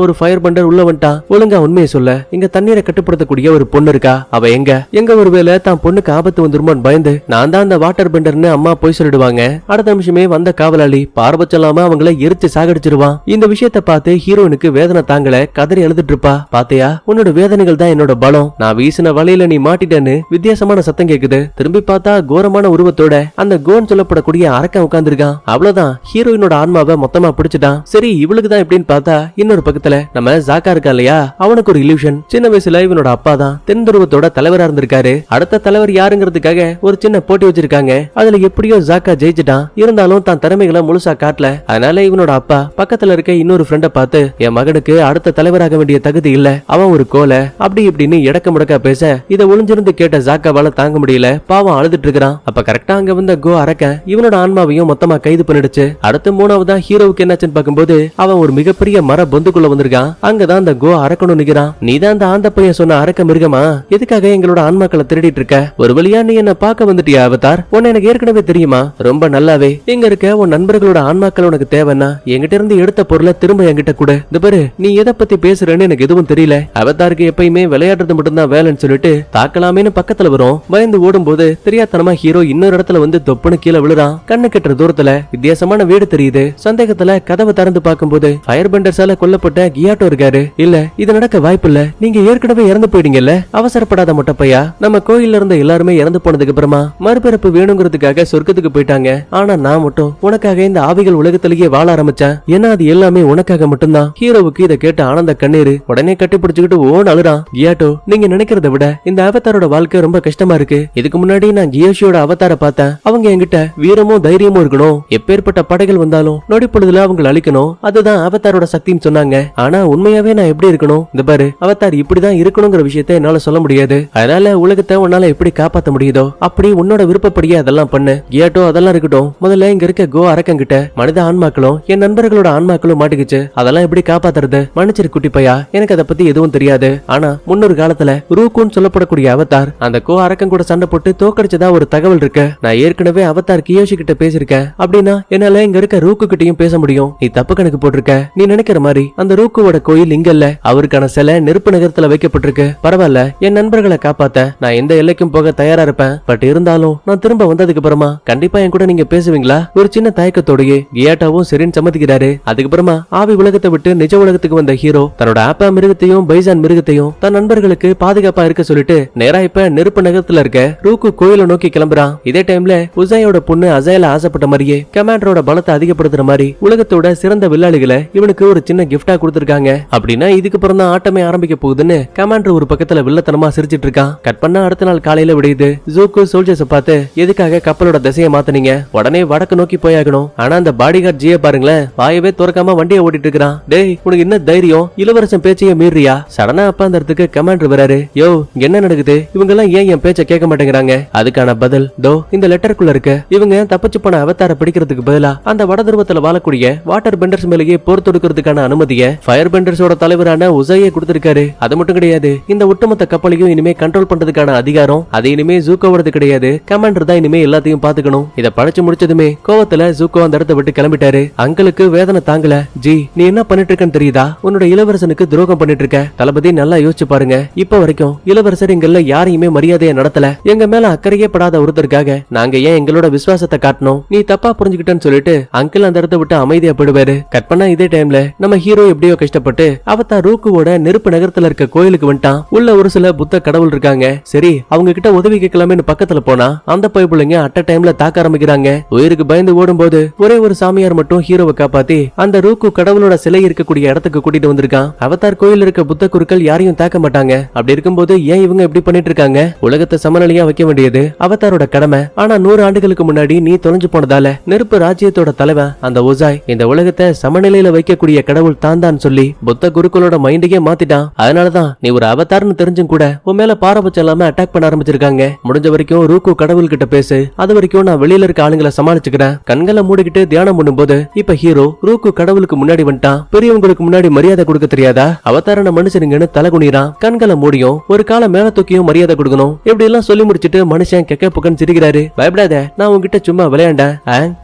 ஒரு ஃபயர் பண்டர் உள்ள வந்துட்டான். ஒழுங்கா உண்மையை சொல்ல, இங்க தண்ணீரை கட்டுப்படுத்தக்கூடிய ஒரு பொண்ணு இருக்கா. அவ எங்க ஒருவேளை தான் பொண்ணுக்கு ஆபத்து வந்துருமோன்னு பயந்து நான் தான் அந்த வாட்டர் பெண்டர்னு அம்மா போய் சொல்லிடுவாங்க. அடுத்த நிமிஷமே வந்த காவலாளி பார்வச்சலாம அவங்கள எரிச்சு சாகடிச்சிருவான். இந்த விஷயத்தை பார்த்து ஹீரோனுக்கு வேதனை தாங்கல, கதறி எழுதிட்டு இருப்பா. பாத்தியா, உன்னோட வேதனைகள் தான் என்னோட பலம். நான் வீசின வலையில நீ மாட்டிட்டேன்னு வித்தியாசமான சத்தம் கேக்குது. திரும்பி பார்த்தா கோரமான உருவத்தோட அந்த கோன் சொல்லப்படக்கூடிய அரக்கன் உட்கார்ந்துருக்கான். அவ்வளவுதான், ஹீரோயினோட ஆன்மாவை மொத்தமா பிடிச்சிட்டான். சரி இவளுக்கு தான் எப்படின்னு பார்த்தா இன்னொரு பக்கத்துல நம்ம ஜாக்கா இருக்கா இல்லையா, அவனுக்கு ஒரு இல்யூஷன். சின்ன வயசுல இவனோட அப்பா தான் தென் துருவத்தோட தலைவரா இருந்திருக்காரு. அடுத்த தலைவர் யாருங்கிறதுக்காக ஒரு சின்ன போட்டி வச்சிருக்காங்க. அதுல எப்படியோ ஜாக்கா ஜெயிச்சிட்டான். இருந்தாலும் தான் திறமைகளை முழுசா காட்டல. அதனால இவனோட அப்பா பக்கத்துல இருக்க இன்னொரு ஃப்ரெண்ட பார்த்து, என் மகனுக்கு அடுத்த தலைவராக வேண்டிய தகுதி இல்ல, அவன் ஒரு கோலை அப்படி இப்படின்னு இடக்க முடக்கா பேச இதை ஒளிஞ்சிருந்து கேட்ட ஜாக்காவால தாங்க முடியல. பாவம் அழுதுட்டு இருக்கிறான். அப்ப கரெக்டா அங்க வந்த அரக்க இவனோட ஆன்மாவையும் மொத்தமா கைது பண்ணிடுச்சு. அடுத்து மூணாவதா ஹீரோவுக்கு என்னாச்சுன்னு பார்க்கும்போது அவன் ஒரு மிகப்பெரிய மர பொந்துக்குள்ள வந்திருக்கான். அங்கதான் அந்த அரக்கனும் நிக்கிறான். நீதான் அந்த ஆந்த பையன் சொன்ன அரக்க மிருகமா? எதுக்காக எங்களோட ஆன்மாக்களை திருடிட்டு இருக்க? ஒரு வழியா நீ என்ன பார்க்க வந்துட்டியா அவதார்? உன்னை எனக்கு ஏற்கனவே தெரியுமா? ரொம்ப நல்லாவே. இங்க இருக்க உன் நண்பர்களோட ஆன்மாக்கள் உனக்கு தேவைன்னா என்கிட்ட இருந்து எடுத்த பொருளை திரும்ப என்கிட்ட கூட. இந்த பாரு, நீ எதை பத்தி பேசுறேன்னு எனக்கு எதுவும் தெரியல. அவதாருக்கு எப்பயுமே விளையாடுறது மட்டும்தான் வேலைன்னு சொல்லிட்டு தாக்கலாமேன்னு பக்கத்துல வரும். பயந்து ஓடும் போது தெரியாதனமா ஹீரோ இன்னொரு இடத்துல வந்து தொப்புன்னு கீழே விழுறான். கண்ணு கட்டுற தூரத்துல வித்தியாசமான வீடு தெரியுது. சந்தேகத்துல கதவை திறந்து பார்க்கும்போது ஃபயர் பெண்டர்ஸால கொல்லப்பட்ட கியாட்டோ இருக்காரு. இல்ல இது நடக்க வாய்ப்பு இல்ல, நீங்க ஏற்கனவே இறந்து போயிட்டீங்கல்ல. அவசரப்படாத மொட்டைப்பையா, நம்ம கோயில்ல இருந்த எல்லாருமே இறந்து போனதுக்கு அப்புறமா மறுபிறப்பு வேணுங்கிறதுக்காக சொர்க்கத்துக்கு போயிட்டாங்க. ஆனா நான் மட்டும் உனக்காக இந்த ஆவிகள் உலகத்திலேயே வாழ ஆரம்பிச்சேன். ஏன்னா அது எல்லாமே உனக்காக மட்டும்தான். ஹீரோவுக்கு இதை கேட்ட ஆனந்த கண்ணீர் உடனே கட்டி பிடிச்சுக்கிட்டு ஓன் அழுறான். கியாட்டோ, நீங்க நினைக்கிறத விட இந்த அவதாரோட வாழ்க்கை ரொம்ப கஷ்டமா இருக்கு. இதுக்கு முன்னாடி நான் கியோஷியோட அவதார பார்த்தேன். அவங்க என்கிட்ட வீரமும் தைரியமும் இருக்கணும், எப்பேற்பட்ட படைகள் வந்தாலும் நொடி பொழுதுல அவங்களை அழிக்கணும், அதுதான் அவதாரோட சக்தின்னு சொன்னாங்க. ஆனா உண்மையாவே நான் எப்படி இருக்கணும்? இந்த பாரு, அவதார் இப்படிதான் இருக்கணுங்கிற விஷயத்தை என்னால சொல்ல முடியாது. அதனால உலகத்தை உன்னால எப்படி காப்பாத்த முடியுதோ அப்படி உன்னோட விருப்பப்படியே அதெல்லாம் பண்ணு. கியாட்டோ, அதெல்லாம் இருக்கட்டும், முதல்ல இங்க இருக்க அரக்கங்கிட்ட மனித ஆன்மாக்களும் என் நண்பர்களோட ஆன்மாக்களும் மாட்டிக்கிச்சு, அதெல்லாம் எப்படி காப்பாத்துறது? மன்னிச்சிரு குட்டி பையா, எனக்கு அதை பத்தி எதுவும் தெரியாது. ஆனா முன்னொரு காலத்துல ரூக்குன்னு சொல்லப்படக்கூடிய அவதார் அந்த அரக்கன் கூட சண்டை போட்டு தோக்கடிச்சதா ஒரு தகவல் இருக்கு. நான் ஏற்கனவே அவதார் கியோஷி கிட்ட பேசிருக்கேன். அப்படின்னா என்னால இங்க இருக்க ரூக்கு கிட்டையும் பேச முடியும். நீ தப்பு கணக்கு போட்டிருக்க. நீ நினைக்கிற மாதிரி அந்த ரூக்குவோட கோயில் இங்க இல்ல, அவருக்கான சிலை நெருப்பு நகரத்துல வைக்கப்பட்டிருக்கு. பரவாயில்ல, என் நண்பர்களை காப்பாத்த நான் எந்த எல்லைக்கும் போக தயாரா இருப்பேன். பட் இருந்தாலும் நான் திரும்ப வந்ததுக்கு அப்புறமா கண்டிப்பா என் கூட நீங்க பேசுவீங்களா? ஒரு சின்ன தயக்கத்தோடயே கியாட்டாவும் சரின்னு சம்மதிக்கிறாரு. அதுக்கப்புறமா ஆவி உலகத்தை விட்டு நிஜ உலகத்துக்கு வந்த ஹீரோ தன்னோட ஆப்பா மிருகத்தையும் பைசான் மிருகத்தையும் தன் நண்பர்களுக்கு பாதுகாப்பா இருக்க சொல்லிட்டு நேரா இப்ப நெருப்பு நகரத்துல இருக்க ரூக்கு கோயிலை நோக்கி கிளம்புறான். இதே டைம்ல உசையோட பொண்ணு அசைல ஆசைப்பட்ட மாதிரியே கமாண்டரோட பலத்தை அதிகப்படுத்துற மாதிரி உலகத்தோட சிறந்த வில்லாளிகளை இவனுக்கு ஒரு சின்ன கிஃப்டா கொடுத்திருக்காங்க. அப்படின்னா இதுக்கு அப்புறம் தான் ஆட்டமே ஆரம்பிக்க போகுதுன்னு கமாண்டர் ஒரு பக்கத்துல வில்லத்தனமா சிரிச்சிட்டு இருக்கான். கட் பண்ணா அடுத்த நாள் காலையில விடியுது. ஜூக்கு சோல்ஜர்ஸ் பார்த்து, எதுக்காக கப்பலோட திசையை மாத்தனீங்க? உடனே வடக்கு நோக்கி போயாகணும். ஆனா அந்த பாடிகார்ட் ஜிய பாருங்களேன், வாயவே துறக்காம வண்டியை ஓட்டிட்டு இருக்கான். டேய், உனக்கு என்ன தைரியம்? இளவரசன் பேச்சையே மீறியா? சடனா அப்ப அந்த இடத்துக்கு கமாண்டர் வராரு. யோ, என்ன நடக்குது? இவங்க எல்லாம் ஏன் என் பேச்ச கேட்க மாட்டேங்கிறாங்க? அதுக்கான பதில் தோ இந்த லெட்டருக்குள்ள இருக்கு. இவங்க தப்பிச்சு போன அவதார பிடிக்கிறதுக்கு பதிலா அந்த வட துருவத்துல வாழக்கூடிய வாட்டர் பெண்டர்ஸ் மேலேயே போர் தொடுக்கிறதுக்கான அனுமதியை ஃபயர் பெண்டர்ஸோட தலைவரான உசையை கொடுத்திருக்காரு. அது மட்டும் கிடையாது, இந்த ஒட்டுமொத்த கப்பலையும் இனிமே கண்ட்ரோல் பண்றதுக்கான அதிகாரம் அது இனிமே ஜூக்கோவோடது கிடையாது. கமாண்டர் தான் இனிமே எல்லாத்தையும் பாத்துக்கணும். இத படிச்சு முடிச்சதுமே கோவத்துல ஜூக்கோ அந்த இடத்தை விட்டு கிளம்பிட்டாரு. அங்களுக்கு வேதனை தாங்கல. ஜி, நீ என்ன பண்ணிட்டு இருக்கன்னு தெரியுதா? உன்னோட இளவரசனுக்கு துரோகம் பண்ணிட்டு இருக்க. தளபதி நல்லா யோசிச்சு பாருங்க. இப்ப வரைக்கும் இளவரசர் எங்கள்ல யாரையுமே மரியாதையை நடத்தல. எங்க மேல அக்கறையே படாத ஒருத்தருக்காக நாங்க ஏன் எங்களோட விசுவாசத்தை காட்டணும்? நீ தப்பா புரிஞ்சுக்கிட்டேன்னு சொல்லிட்டு அங்கிள் அந்த இடத்தை விட்டு அமைதியா போயிடுவாரு. கட் பண்ணா இதே டைம்ல நம்ம ஹீரோ எப்படியோ கஷ்டப்பட்டு அவதார் ரூக்குவோட நெருப்பு நகரத்துல இருக்க கோயிலுக்கு வந்துட்டான். உள்ள ஒரு சில புத்த கடவுள் இருக்காங்க. சரி, அவங்க கிட்ட உதவி கேட்கலாமேன்னு பக்கத்துல போனா அந்த பைபிளைங்க அட்ட டைம்ல தாக்க ஆரம்பிக்கிறாங்க. உயிருக்கு பயந்து ஓடும் போது ஒரே ஒரு சாமியார் மட்டும் ஹீரோவை காப்பாத்தி அந்த ரூக்கு கடவுளோட சிலை இருக்கக்கூடிய இடத்துக்கு கூட்டிட்டு வந்திருக்கான். அவதார் கோயில் இருக்க புத்த குருக்கள் யாரையும் தாக்க மாட்டாங்க. அப்படி இருக்கும்போது ஏன் இவங்க இப்படி பண்ணிட்டு இருக்காங்க? உலகத்தை சமநிலையா வைக்க வேண்டியது அவதாரோட கடமை. ஆனா 100 ஆண்டுகளுக்கு முன்னாடி நீ தொலைஞ்சு போனதால நெருப்பு ராஜ்யத்தோட தலைவன் அந்த உசாய் இந்த உலகத்தை சமநிலையில வைக்கக்கூடிய கடவுள் தான் சொல்லி புத்த குருக்களோட மைண்டையே மாத்திட்டான். அதனாலதான் நீ ஒரு அவதார்னு தெரிஞ்சும் கூட உன் மேல பாரபட்சம் இல்லாம அட்டாக் பண்ண ஆரம்பிச்சிருக்காங்க. முடிஞ்ச வரைக்கும் ரூக்கு கடவுள் கிட்ட பேசு. அது வரைக்கும் நான் வெளியில இருக்க ஆளுங்களை சமாளிச்சுக்கிறேன். கண்களை மூடிக்கிட்டு தியானம் பண்ணும்போது இப்ப ஹீரோ ரூக்கு கடவுளுக்கு முன்னாடி வந்துட்டான். பெரியவங்களுக்கு முன்னாடி மரியாதை கொடுக்க தெரியாதா? அவதாரண மனுஷனுங்கன்னு தலை குனிறான். கண்களை மூடியும் ஒரு கால மேல தூக்கியும் மரியாதை கொடுக்கணும். இப்படி எல்லாம் சொல்லி முடிச்சிட்டு மனுஷன் கெக்க புக்கன் சிரிக்கிறாரு. பயப்படாத, நான் உன்கிட்ட சும்மா விளையாண்டேன்.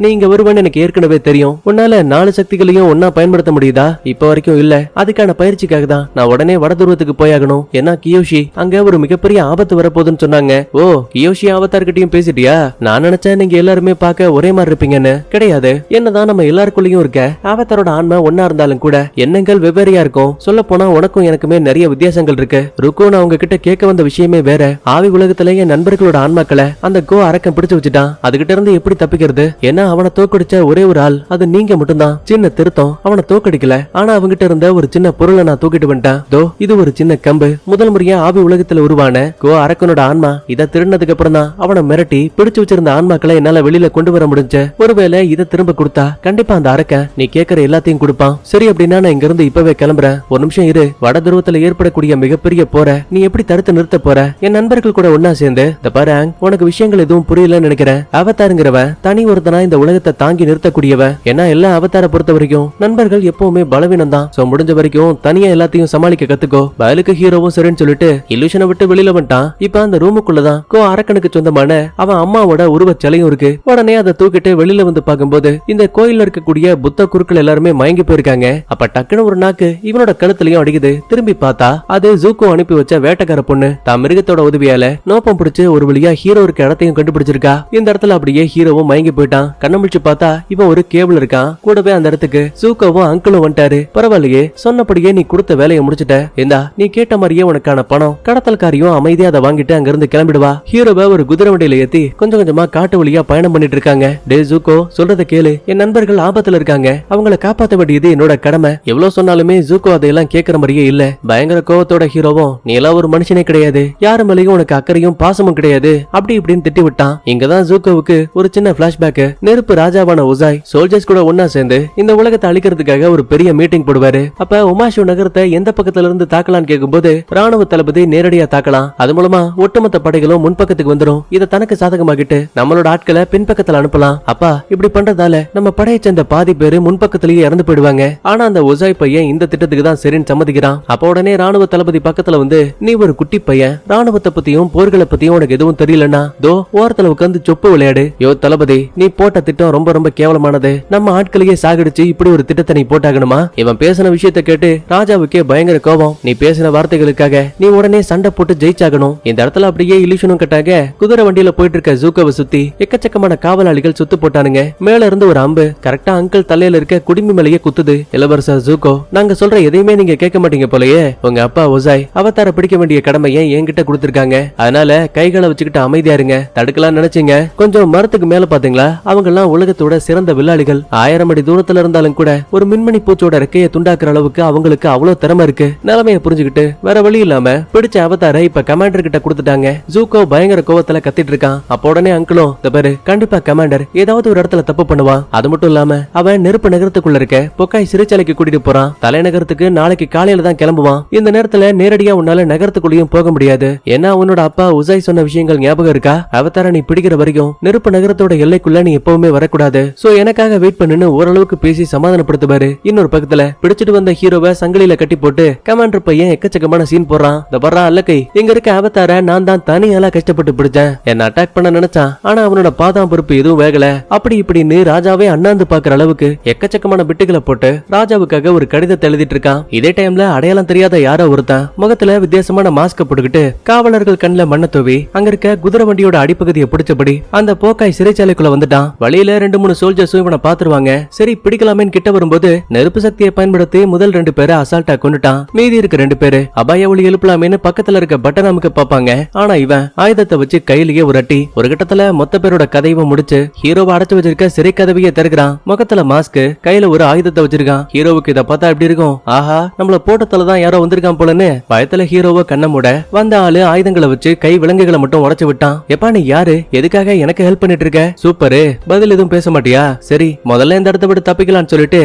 நீ இங்க வருவேன்னு எனக்கு ஏற்கனவே தெரியும். உன்னால 4 சக்திகளையும் ஒன்னா பயன்படுத்த முடியுதா? இப்ப வரைக்கும் இல்ல. அதுக்கான பயிற்சிக்காக தான் நான் உடனே வடதுருவத்துக்கு போயாகணும். ஏன்னா கியோஷி அங்க ஒரு மிகப்பெரிய ஆபத்து வரப்போகுதுன்னு சொன்னாங்க. ஓ, கியோஷி அவதார்கிட்டயும் பேசிட்டியா? நான் நினைச்சேன் நீங்க எல்லாருமே பார்க்க ஒரே மாதிரி இருப்பீங்கன்னு. கிடையாது. என்னதான் நம்ம எல்லாருக்குள்ளயும் இருக்க அவதாரோட ஆன்மா ஒன்னா இருந்தாலும் கூட எண்ணங்கள் வெவ்வேறையா இருக்கும். சொல்ல போனா உனக்கும் எனக்குமே நிறைய வித்தியாசங்கள் இருக்கு. ருக்கு, நான் உங்க கிட்ட கேட்க வந்த விஷயமே வேற. ஆவி உலகத்துல என் நண்பர்களோட ஆன்மாக்களை அந்த கோ அரக்கன் பிடிச்சு வச்சுட்டான். அதுகிட்ட இருந்து எப்படி தப்பிக்கிறது? ஏன்னா அவனை தோக்கடிச்ச ஒரே ஒரு ஆள் அது நீங்க மட்டும்தான். சின்ன திருத்தம், அவனை தோக்கடிக்கல. ஆனா அவங்கிட்ட இருந்த ஒரு சின்ன பொருளை நான் தூக்கிட்டு வந்துட்டேன். தோ இது ஒரு சின்ன கம்பு. முதல் முறையா ஆவி உலகத்துல உருவான கோ அரக்கனோட ஆன்மா. இதை திருடினதுக்கு அப்புறம் தான் அவனை மிரட்டி பிடிச்சு வச்சிருந்த ஆன்மாக்களை என்னால வெளியில கொண்டு வர முடிஞ்ச. ஒருவேளை இதை திரும்ப கொடுத்தா கண்டிப்பா அந்த அரக்கன் நீ கேட்கிற எல்லாத்தையும் கொடுப்பான். சரி, அப்படின்னா நான் இங்க இருந்து இப்பவே கிளம்புறேன். ஒரு நிமிஷம் இரு. வட துருவத்துல ஏற்படக்கூடிய மிகப்பெரிய போற நீ எப்படி தடுத்து நிறுத்த போற? என் நண்பர்கள் கூட ஒன்னா சேர்ந்து இந்த பாரு, உனக்கு விஷயங்கள் எதுவும் புரியலன்னு நினைக்கிறேன். அவதாருங்கிறவன் தனி ஒருத்தனா இந்த உலகத்தை தாங்கி நிறுத்தக்கூடியவன். ஏன்னா எல்லா அவதார பொறுத்த வரைக்கும் நண்பர்கள் எப்பவுமே பலவீனம் தான். சோ முடிஞ்ச வரைக்கும் தனியா எல்லாத்தையும் சமாளிக்க கத்துக்கோ. பயலுக்கு ஹீரோவும் சரின்னு சொல்லிட்டு இல்லூஷனை விட்டு வெளியில வந்துட்டான். இப்ப அந்த ரூமுக்குள்ளதான் கோ அரக்கனுக்கு சொந்தமான அவன் அம்மாவோட உருவச் சிலையும் இருக்கு. உடனே அதை தூக்கிட்டு வெளியில வந்து பார்க்கும்போது இந்த கோயில்ல இருக்கக்கூடிய புத்த குருக்கள் எல்லாருமே மயங்கி போயிருக்காங்க. அப்ப டக்குனு ஒரு நாக்கு இவனோட கழுத்துலயும் அடிக்குது. திரும்பி பார்த்தா அது ஜூக்கோ அனுப்பி வச்ச வேட்டக்கார பொண்ணு தான் மிருகத்தோட உதவியால நோப்பம் பிடிச்சு ஒரு வழியா ஹீரோ இருக்க இடத்தையும் கண்டுபிடிச்சிருக்கா. இந்த இடத்துல அப்படியே ஹீரோவும் மயங்கி போயிட்டான். கண்ண முடிச்சு பார்த்தா இவன் ஒரு கேபிள் இருக்கான். கூடவே அந்த இடத்துக்கு ஜூக்கோவும் அங்கிளும் வந்துட்டாரு. பரவாயில்லையே, சொன்னபடியே நீ கொடுத்த வேலையை முடிச்சிட்ட. இந்தா நீ கேட்ட மாதிரியே உனக்கான பணம். கடத்தல்காரியும் அமைதியா அதை வாங்கிட்டு அங்க இருந்து கிளம்பிடுவா. ஹீரோவை ஒரு குதிரை வண்டியில ஏத்தி கொஞ்சம் கொஞ்சமா காட்டு வழியா பயணம் பண்ணிட்டு இருக்காங்க. டே ஜூக்கோ, சொல்றத கேளு. என் நண்பர்கள் ஆபத்துல இருக்காங்க. அவங்களை காப்பாத்த வேண்டியது என்னோட கடமை. எவ்வளவு சொன்னாலுமே ஜூக்கோ அதையெல்லாம் கேட்கற மாதிரியே இல்ல. பயங்கர கோவத்தோட ஹீரோவும் நீ எல்லாம் ஒரு மனுஷனே கிடையாது, யாரு மேலேயும் உனக்கு அக்கறையும் பாசமும் கிடையாது அப்படி இப்படின்னு திட்டி விட்டான். இங்கதான் ஜூக்கோவுக்கு ஒரு சின்ன பிளாஷ்பேக். நெருப்பு ராஜாவான உசாய் சோல்ஜர்ஸ் கூட ஒன்னா சேர்ந்து இந்த உலகத்தை அழிக்கிறதுக்காக ஒரு பெரிய மீட்டிங் போடுவாரு. அப்ப உமாஷு நகரத்தை எந்த பக்கத்துல இருந்து தாக்கலான்னு கேட்கும்போது ராணுவ தளபதி நேரடியா தாக்கலாம். அது மூலமா ஒட்டுமொத்த படைகளும் முன்பக்கத்துக்கு வந்துடும். இதை தனக்கு சாதகமாகிட்டு நம்மளோட ஆட்களை பின்பக்கத்துல அனுப்பலாம். அப்பா இப்படி பண்றதால நம்ம படையை சேர்ந்த பாதி பேரு முன்பக்கத்திலேயே இறந்து போயிடுவாங்க. ஆனா அந்த உசாய் பையன் இந்த திட்டத்துக்கு தான் சரின்னு சம்மதிக்கிறான். அப்ப உடனே ராணுவ தளபதி பக்கத்துல வந்து நீ ஒரு குட்டி பையன், ராணுவத்தை பத்தியும் போர்களை பத்தியும் உனக்கு எதுவும் தெரியலன்னா தோ ஓரத்துல உட்காந்து சொப்பு விளையாடு. யோ தளபதி, நீ போட்ட திட்டம் ரொம்ப ரொம்ப கேவலமானது. நம்ம ஆட்களையே சாகடிச்சு இப்படி ஒரு திட்டத்தை நீ போட்டாகணுமா? இவன் பேசின விஷயத்த கேட்டு ராஜாவுக்கே பயங்கர கோபம். நீ பேசின வார்த்தைகளுக்காக நீ உடனே சண்டை போட்டு ஜெயிச்சாகணும். இந்த இடத்துல அப்படியே இலிஷனும் கட்டாக குதிரை வண்டியில போயிட்டு இருக்க ஜூக்கோவை சுத்தி எக்கச்சக்கமான காவலாளிகள் சுத்து போட்டானுங்க. மேல இருந்து ஒரு அம்பு கரெக்டா அங்கிள் தலையில இருக்க குடிமி மேலேயே குத்துது. இளவரசர் ஜூக்கோ, நாங்க சொல்ற எதையுமே நீங்க கேட்க மாட்டீங்க போலயே. உங்க அப்பா உசாய் அவதார பிடிக்க வேண்டிய கடமையை என்கிட்ட கொடுத்திருக்காங்க. அதனால கைகளை வச்சுக்கிட்டு அமைதியா இருங்க. தடுக்கலாம் நினைச்சீங்க, கொஞ்சம் மரத்துக்கு மேல பாத்தீங்களா? அவங்க எல்லாம் உலகத்தோட சிறந்த வில்லாளிகள். 1000 அடி தூரத்துல இருந்தாலும் கூட ஒரு மின்மணி பூச்சோட ரெக்கையை துண்டாக்குற அளவுக்கு அவங்களுக்கு அவ்வளவு திறமை இருக்கு. நிலைமையை புரிஞ்சுக்கிட்டு வேற வழி இல்லாம பிடிச்ச அவதாரை இப்ப கமாண்டர் கிட்ட கொடுத்துட்டாங்க. ஜூக்கோ பயங்கர கோவத்துல கத்திட்டு இருக்கான். அப்ப உடனே அங்கிளும் இந்த பாரு, கண்டிப்பா கமாண்டர் ஏதாவது ஒரு இடத்துல தப்பு பண்ணுவான். அது மட்டும் இல்லாம அவன் நெருப்பு நகரத்துக்குள்ள இருக்க பொக்காய் சிறைச்சாலைக்கு கூட்டிட்டு போறான். தலைநகரத்துக்கு நாளைக்கு காலையில தான் கிளம்புவான். இந்த நேரத்துல நேரடியா உன்னால நகரத்துக்குள்ளேயும் போக முடியாது. ஏன்னா உன்னோட அப்பா உசாய் சொன்ன விஷயங்கள் ஞாபகம் இருக்கா? அவதார நீ பிடிக்கிற வரைக்கும் நெருப்பு நகரத்தோட எல்லைக்குள்ள நீ எப்பவுமே வரக்கூடாது. சோ எனக்காக வெயிட் பண்ணுன்னு ஓரளவுக்கு பேசி சமாதானப்படுத்துவாரு. இன்னொரு பக்கத்துல பிடிச்சிட்டு வந்த ஹீரோவை சங்கிலியில கட்டி போட்டு கமாண்டர் பையன் எக்கச்சக்கமான சீன் போடுறான். இந்த வர்றா அல்லக்கை, இங்க இருக்க அவதார நான் தான் தனியால கஷ்டப்பட்டு பிடிச்சேன். என்ன அட்டாக் பண்ண நினைச்சான். ஆனா அவனோட பாதாம் பருப்பு எதுவும் வேகல. அப்படி இப்படின்னு ராஜாவே அண்ணாந்து பாக்குற அளவுக்கு எக்கச்சக்கமான பிட்டுகளை போட்டு ராஜாவுக்காக ஒரு கடிதத்தை எழுதிட்டு இருக்கான். இதே டைம்ல அடையாளம் தெரியாத யாரோ ஒருத்தன் முகத்துல வித்தியாசமான மாஸ்க போட்டுக்கிட்டு காவலர்கள் கண்ணுல மண்ணை தூவி அங்க இருக்க குதிரை வண்டியோட அடிப்பகுதியை பிடிச்சபடி அந்த போக்காய் சிறைச்சாலைக்குள்ள வந்துட்டான். வழியில 2-3 சோல்ஜர்ஸும் இவனை பாத்துருவாங்க. சரி பிடிக்கலாமேன்னு கிட்ட வரும்போது நெருப்பு சக்தியை பயன்படுத்தி முதல் 2 பேரை அசால்ட்டா கொண்டுட்டான். மீதி இருக்க 2 பேரு அபாய ஒளி எழுப்பலாமேன்னு பக்கத்துல இருக்க பட்டனாமுக்கு பாப்பாங்க. ஆனா இவன் ஆயுதத்தை வச்சு கையிலேயே ஒரு அட்டி. ஒரு கட்டத்துல மொத்த பேரோட கதையை முடிச்சு ஹீரோவை அடைச்சு வச்சிருக்க சிறை கதவியை திறக்கிறான். இருக்கான். முகத்துல மாஸ்க், கையில ஒரு ஆயுதத்தை வச்சிருக்கான். ஹீரோவுக்கு இத பார்த்தா எப்படி இருக்கும்? ஆஹா, நம்மள போட்டதுலதான் யாரோ வந்திருக்கான் போலன்னு பயத்துல ஹீரோவை கண்ண மூட வந்த ஆளு ஆயுதங்களை வச்சு கை விலங்குகளை மட்டும் உடைச்சு விட்டான். எப்பா நீ யாரு? எதுக்காக எனக்கு ஹெல்ப் பண்ணிட்டு இருக்க? சூப்பரு, பதில் எதுவும் பேச மாட்டியா? சரி, முதல்ல இந்த இடத்த விட்டு தப்பிக்கலாம்னு சொல்லிட்டு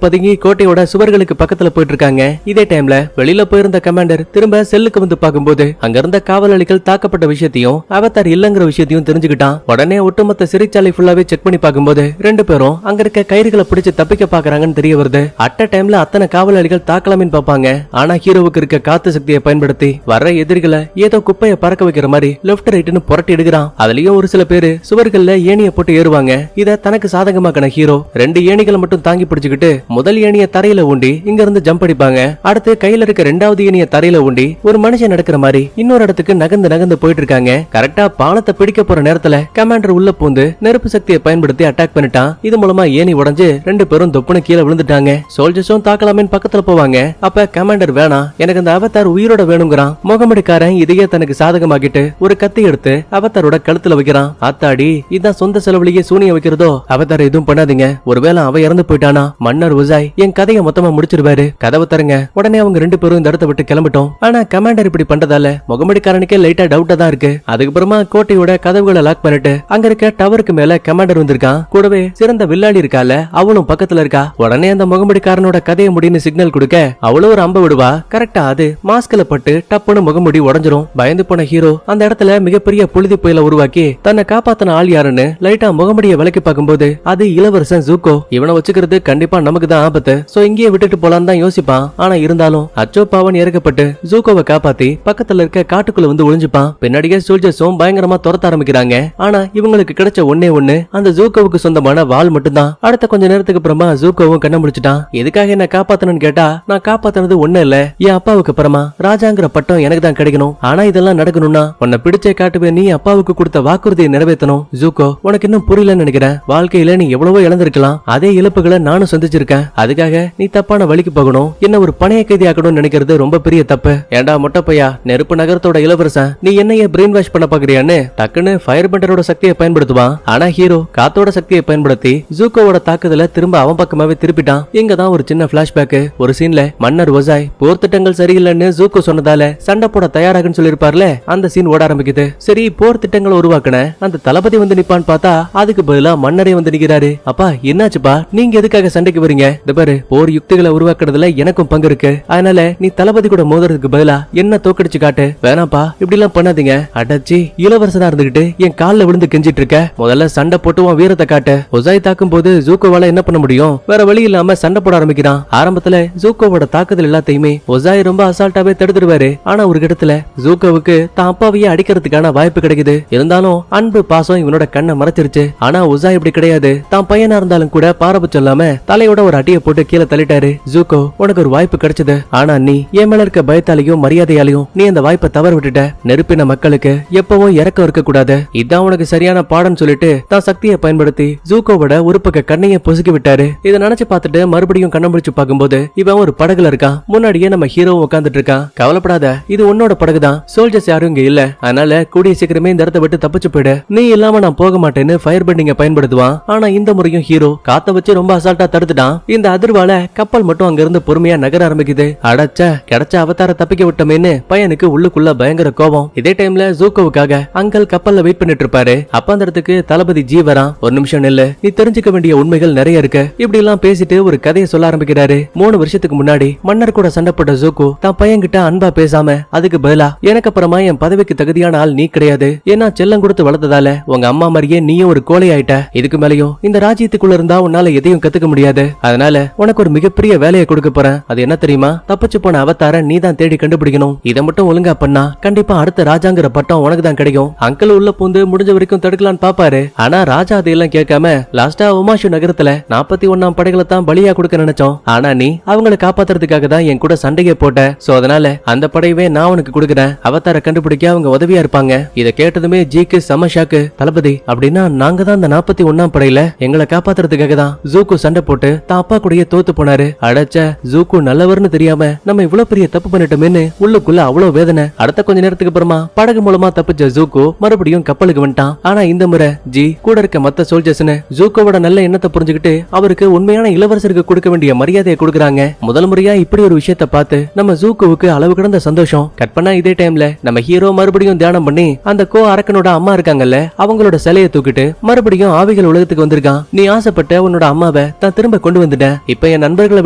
பதுங்கி கோட்டையோட சுவர்களுக்கு பக்கத்துல போயிட்டு இருக்காங்க. இதே டைம்ல வெளியில போயிருந்த கமாண்டர் திரும்ப செல்லுக்கு வந்து பார்க்கும்போது அங்க இருந்த காவலாளிகள் தாக்கப்பட்ட விஷயத்தையும் அவதார் இல்லங்கிற விஷயத்தையும் தெரிஞ்சுக்கிட்டான். உடனே ஒட்டுமொத்த சிறைச்சாலை ஃபுல்லாவே செக் பண்ணி பார்க்கும்போது ரெண்டு பேரும் அங்க இருக்க கயிறுகளை பிடிச்சு தப்பிக்க பாக்குறாங்கன்னு தெரிய வருது. அட்ட டைம்ல அத்தனை காவலாளிகள் தாக்கலாமின்னு பாப்பாங்க. ஆனா ஹீரோவுக்கு இருக்க காத்து சக்தியை பயன்படுத்தி வர்ற எதிரிகளை ஏதோ குப்பையை பறக்க வைக்கிற மாதிரி லெப்ட் ரைட்னு புரட்டி எடுக்கிறான். அதுலயும் ஒரு சில பேரு சுவர்கள்ல ஏணிய போட்டு ஏறுவாங்க. இத தனக்கு சாதகமாக்கின ஹீரோ ரெண்டு ஏணிகளை மட்டும் தாங்கி பிடிச்சுக்கிட்டு முதல் ஏணிய தரையில ஊண்டி இங்க இருந்து ஜம்ப் அடிப்பாங்க. அடுத்து கையில இருக்க ரெண்டாவது ஏணிய தரையில ஊண்டி ஒரு மனுஷன் நடக்கிற மாதிரி இன்னொரு இடத்துக்கு நகர்ந்து போயிட்டு இருக்காங்க. கரெக்டா பாலத்தை பிடிக்க போற நேரத்துல கமாண்டர் உள்ள பூந்து நெருப்பு சக்தியை பயன்படுத்தி அட்டாக் பண்ணிட்டான். இது மூலமா ஏணி உடைஞ்சு ரெண்டு பேரும் தொப்புன்னு கீழே விழுந்துட்டாங்க. சோல்ஜர்ஸும் தாக்கலாமேன்னு பக்கத்துல போவாங்க. அப்ப கமாண்டர் வேணாம், எனக்கு அந்த அவதார் உயிரோட வேணுங்கிறான். முகமடிக்காரன் இதையே தனக்கு சாதகமாக்கிட்டு ஒரு கத்தி எடுத்து அவதாரோட கழுத்துல வைக்கிறான். ஆத்தாடி, இதான் சொந்த செலவுலயே சூனிய வைக்கிறதோ? அவதார எதுவும் பண்ணாதீங்க, ஒருவேளை அவ இறந்து போயிட்டானா மன்னர் உசாய் என் கதையை மொத்தமா முடிச்சிருவாரு, கதவை தருங்க. உடனே அவங்க ரெண்டு பேரும் இந்த இடத்தை விட்டு கிளம்பிட்டோம். ஆனா கமாண்டர் இப்படி பண்றதால முகமடிக்காரனுக்கே லைட்டா டவுட்டா தான் இருக்கு. அதுக்கப்புறமா கோட்டையோட கதவுகளை லாக் பண்ணிட்டு அங்க இருக்க டவருக்கு மேல கமாண்டர் வந்திருக்கான். கூடவே சிறந்த வில்லாளி இருக்கால, அவளும் பக்கத்துல இருக்கா. உடனே அந்த முகமடிக்காரனோட கதையை முடின்னு சிக்னல் கொடுக்க அவளும் ஒரு அம்ப விடுவா. கரெக்டா அது மாஸ்க்ல பட்டு டப்புன்னு முகமுடி உடஞ்சிரும். பயந்து போன ஹீரோ அந்த இடத்துல மிகப்பெரிய புழுதி புயலை உருவாக்கி தன்னை காப்பாத்தின ஆள் யாருன்னு லைட்டா முகமுடிய விலக்கி பார்க்கும்போது அது இளவரசன் ஜூக்கோ. இவனை வச்சுக்கிறது கண்டிப்பா நமக்கு தான் ஆபத்து, சோ இங்கேயே விட்டுட்டு போலான்னு தான் யோசிப்பான். ஆனா இருந்தாலும் அச்சோ பாவன் இறக்கப்பட்டு ஜூக்கோவை காப்பாத்தி பக்கத்துல இருக்க காட்டுக்குள்ள வந்து ஒளிஞ்சுப்பான். பின்னாடியே சோல்ஜர்ஸும் பயங்கரமா துரத்த ஆரம்பிக்கிறாங்க. ஆனா இவங்களுக்கு கிடைச்ச ஒண்ணு அந்த ஜூக்கோவுக்கு சொந்தமான வாள் மட்டும்தான். அடுத்த கொஞ்ச நேரத்துக்கு அப்புறமா ஜூக்கோவும் கண்ண முடிச்சுட்டான். எதுக்காக என்ன காப்பாத்தணும்னு கேட்டா, நான் காப்பாத்தினது ஒண்ணு இல்ல, என் அப்பாவுக்கு அப்புறமா ராஜாங்கிற பட்டம் எனக்கு தான் கிடைக்கணும். ஆனா இதெல்லாம் நடக்கணும்னா உன்னை பிடிச்சே காட்டுவே, நீ அப்பாவுக்கு கொடுத்த வாக்குறுதியை நிறைவேற்றணும். ஜூக்கோ, உனக்கு இன்னும் புரியலன்னு நினைக்கிறேன். வாழ்க்கையில நீ எவ்வளவோ இழந்திருக்கலாம், அதே இழப்புகளை நானும் சந்திச்சிருக்கேன். அதுக்காக நீ தப்பான வழிக்கு போகணும், என்ன ஒரு பணைய கைதி ஆக்கணும்னு நினைக்கிறது ரொம்ப பெரிய தப்பு. ஏண்டா மொட்டைப்பையா, நெருப்பு நகரத்தோட இளவரசன், நீ என்னைய பிரெயின் வாஷ் பண்ண பாக்குறியான்னு டக்குன்னு ஃபயர் பெண்டரோட சக்தியை பயன்படுத்துவான். ஆனா ஹீரோ காத்தோட சக்தியை பயன்படுத்தி ஜூக்கோவோட தாக்குதல திரும்ப அவன் பக்கமாவே திருப்பிட்டான். இங்கதான் ஒரு சின்ன பிளாஷ்பேக். ஒரு சீன்ல மன்னர் ஒசாய் போர் திட்டங்கள் சரியில்லைன்னு ஜூக்கோ சொன்னதால சண்டை போட தயாராகுன்னு சொல்லிருப்பார்ல, அந்த சீன் ஓட ஆரம்பிக்குது. சரி, போர் திட்டங்களை உருவாக்குன அந்த தளபதி வந்து நிப்பான்னு பார்த்தா அதுக்கு பதிலா மன்னரே வந்து நிக்கிறாரு. அப்பா என்னாச்சுப்பா, நீங்க எதுக்காக சண்டைக்கு வரீங்க? இந்த பாரு, போர் யுக்திகளை உருவாக்குறதுல எனக்கும் பங்கு இருக்கு, அதனால நீ தளபதி கூட மோதுறதுக்கு பதிலா என்ன தோக்கடிச்சு காட்டு. வேணாப்பா, இப்படி எல்லாம் பண்ணாதீங்க. அடச்சி, இளவரசனா இருந்துகிட்டு என் கால்ல விழுந்து கெஞ்சிட்டு இருக்க, முதல்ல சண்டை போட்டு உன் வீரத்தை காட்டு. ஒசாய் தாக்கும் போது ஜூக்கோவால என்ன பண்ண முடியும்? வேற வழி இல்லாம சண்டை போட ஆரம்பிக்கிறான். ஆரம்பத்துல ஜூக்கோவோட தாக்குதல் எல்லாத்தையுமே ஒசாய் ரொம்ப அசால்ட்டாவே தடுத்துடுவாரு. ஆனா ஒரு இடத்துல ஜூக்கோவுக்கு தான் அப்பாவையே அடிக்கிறதுக்கான வாய்ப்பு கிடைக்குது. இருந்தாலும் அன்பு பாசம் இவனோட கண்ணை மறைச்சிருச்சு. ஆனா ஒசாய் இப்படி கிடையாது. தான் பையனா இருந்தாலும் கூட பாரபட்சம் இல்லாம தலையோட ஒரு அடியை போட்டு கீழே தள்ளிட்டாரு. ஜூக்கோ, உனக்கு ஒரு வாய்ப்பு கிடைச்சது, ஆனா நீ என் மேல இருக்க பயத்தாலையும் மரியாதையாலையும் நீ அந்த வாய்ப்பை தவற விட்டுட்ட. நெருப்பின மக்களுக்கு எப்பவும் இறக்கம் இருக்க கூடாது, இதான் உனக்கு சரியான பாடம் சொல்லிட்டு தான் சக்தியை பயன்படுத்தி ஜூக்கோவோட ஒரு பக்க கண்ணைய பொசுக்கி விட்டாரு. இதை நினைச்சு பார்த்துட்டு மறுபடியும் கண்ண முடிச்சு பார்க்கும்போது இவன் ஒரு படகுல இருக்கான். முன்னாடியே நம்ம ஹீரோவும் உட்காந்துட்டு இருக்கான். கவலைப்படாத, இது உன்னோட படகுதான், சோல்ஜர்ஸ் யாரும் இங்க இல்ல, அதனால கூடிய சீக்கிரமே இந்த இடத்தை விட்டு தப்பிச்சு போயிடு, நீ இல்லாம நான் போக மாட்டேன்னு ஃபயர் பெண்டிங்க பயன்படுத்துவான். ஆனா இந்த முறையும் ஹீரோ காத்த வச்சு ரொம்ப அசால்ட்டா தடுத்துட்டான். இந்த அதிர்வால கப்பல் மட்டும் அங்க இருந்து பொறுமையா நகர ஆரம்பிக்குது. அடச்ச, கிடைச்ச அவதார தப்பிக்க விட்டமேன்னு பையனுக்கு உள்ளுக்குள்ள பயங்கர கோபம். இதே டைம்ல ஜூக்கோவுக்காக அங்கல் கப்பல்ல வெயிட் பண்ணிட்டு இருப்பாரு. அப்ப அந்த இடத்துக்கு தளபதி ஜி வரான். ஒரு நிமிஷம் நில்லு, நீ தெரிஞ்சுக்க வேண்டிய உண்மைகள் நிறைய இருக்கு. இப்படி எல்லாம் பேசிட்டு ஒரு கதையை சொல்ல ஆரம்பிக்கிறாரு. 3 வருஷத்துக்கு முன்னாடி மன்னர் கூட சண்டை போட்ட ஜூக்கோ தான் பையன் கிட்ட அன்பா பேசாம அதுக்கு பதிலா எனக்கு அப்புறமா என் பதவிக்கு தகுதியான ஆள் நீ கிடையாது, ஏன்னா செல்லம் கொடுத்து வளர்த்ததால உங்க அம்மா மாதிரியே நீயும் ஒரு கோழை ஆயிட்ட, இதுக்கு மேலயும் இந்த ராஜ்யத்துக்குள்ள இருந்தா உன்னால எதையும் கத்துக்க முடியாது, அதனால உனக்கு ஒரு மிகப்பெரிய வேலையை கொடுக்க போறேன். அது என்ன தெரியுமா? தப்பிச்சு போன அவதார நீ தான் தேடி கண்டுபிடிக்கணும். இதை மட்டும் ஒழுங்கா பண்ணா கண்டிப்பா அடுத்த ராஜாங்கிற பட்டம் உனக்கு தான் கிடைக்கும். அங்கிள் உள்ள பூந்து முடிஞ்ச வரைக்கும் தடுக்கலான்னு பாப்பாரு. ஆனா ராஜா அதையெல்லாம் கேட்காம லாஸ்டா உமாஷு நகரத்துல 41ஆம் படைகளை தான் பலியா கொடுக்க நினைச்சோம். ஆனா நீ அவங்களை காப்பாத்துறதுக்காக தான் என் கூட சண்டையை போட்ட, சோ அதனால அந்த படையவே நான் உனக்கு கொடுக்குறேன், அவதார கண்டுபிடிக்க அவங்க உதவியா இருப்பாங்க. இதை கேட்டதுமே ஜிக்கு செம ஷாக்கு. தளபதி, அப்படின்னா நாங்க தான் அந்த 41ஆம் படையில எங்களை காப்பாத்துறதுக்காக தான் ஜூக்கு சண்டை போட்டு தான் அப்பா கூடயே தோத்து போனாரு. அடச்ச, ஜூக்கு நல்லவர்னு தெரியாம நம்ம இவ்வளவு பெரிய தப்பு பண்ணிட்டோமேன்னு உள்ளுக்குள்ள அவ்வளவு வேதனை. அடுத்த கொஞ்ச நேரத்துக்கு அப்புறமா படகு மூலமா தப்பிச்ச ஜூக்கு மறுபடியும் கப்பலுக்கு வந்துட்டான். ஆனா இந்த முறை ஜி கூட இருக்க மத்த சோல்ஜர்ஸ்னு ஜூக்கோட ஜூக்கோவோட நல்ல எண்ணத்தை புரிஞ்சுக்கிட்டு அவருக்கு உண்மையான இளவரசருக்கு கொடுக்க வேண்டிய மரியாதையை கொடுக்கறாங்க. முதல் முறையா இப்படி ஒரு விஷயத்தை பார்த்து நம்ம ஜூக்கோவுக்கு அளவு கடந்த சந்தோஷம். கட் பண்ணா இதே டைம்ல நம்ம ஹீரோ மறுபடியும் தியானம் பண்ணி அந்த கோ அரக்கனோட அம்மா இருக்காங்கல்ல அவங்களோட சிலையை தூக்கிட்டு மறுபடியும் ஆவிகள் உலகத்துக்கு வந்திருக்கான். நீ ஆசைப்பட்ட உன்னோட அம்மாவை தான் திரும்ப கொண்டு வந்துட்டேன், இப்ப என் நண்பர்களை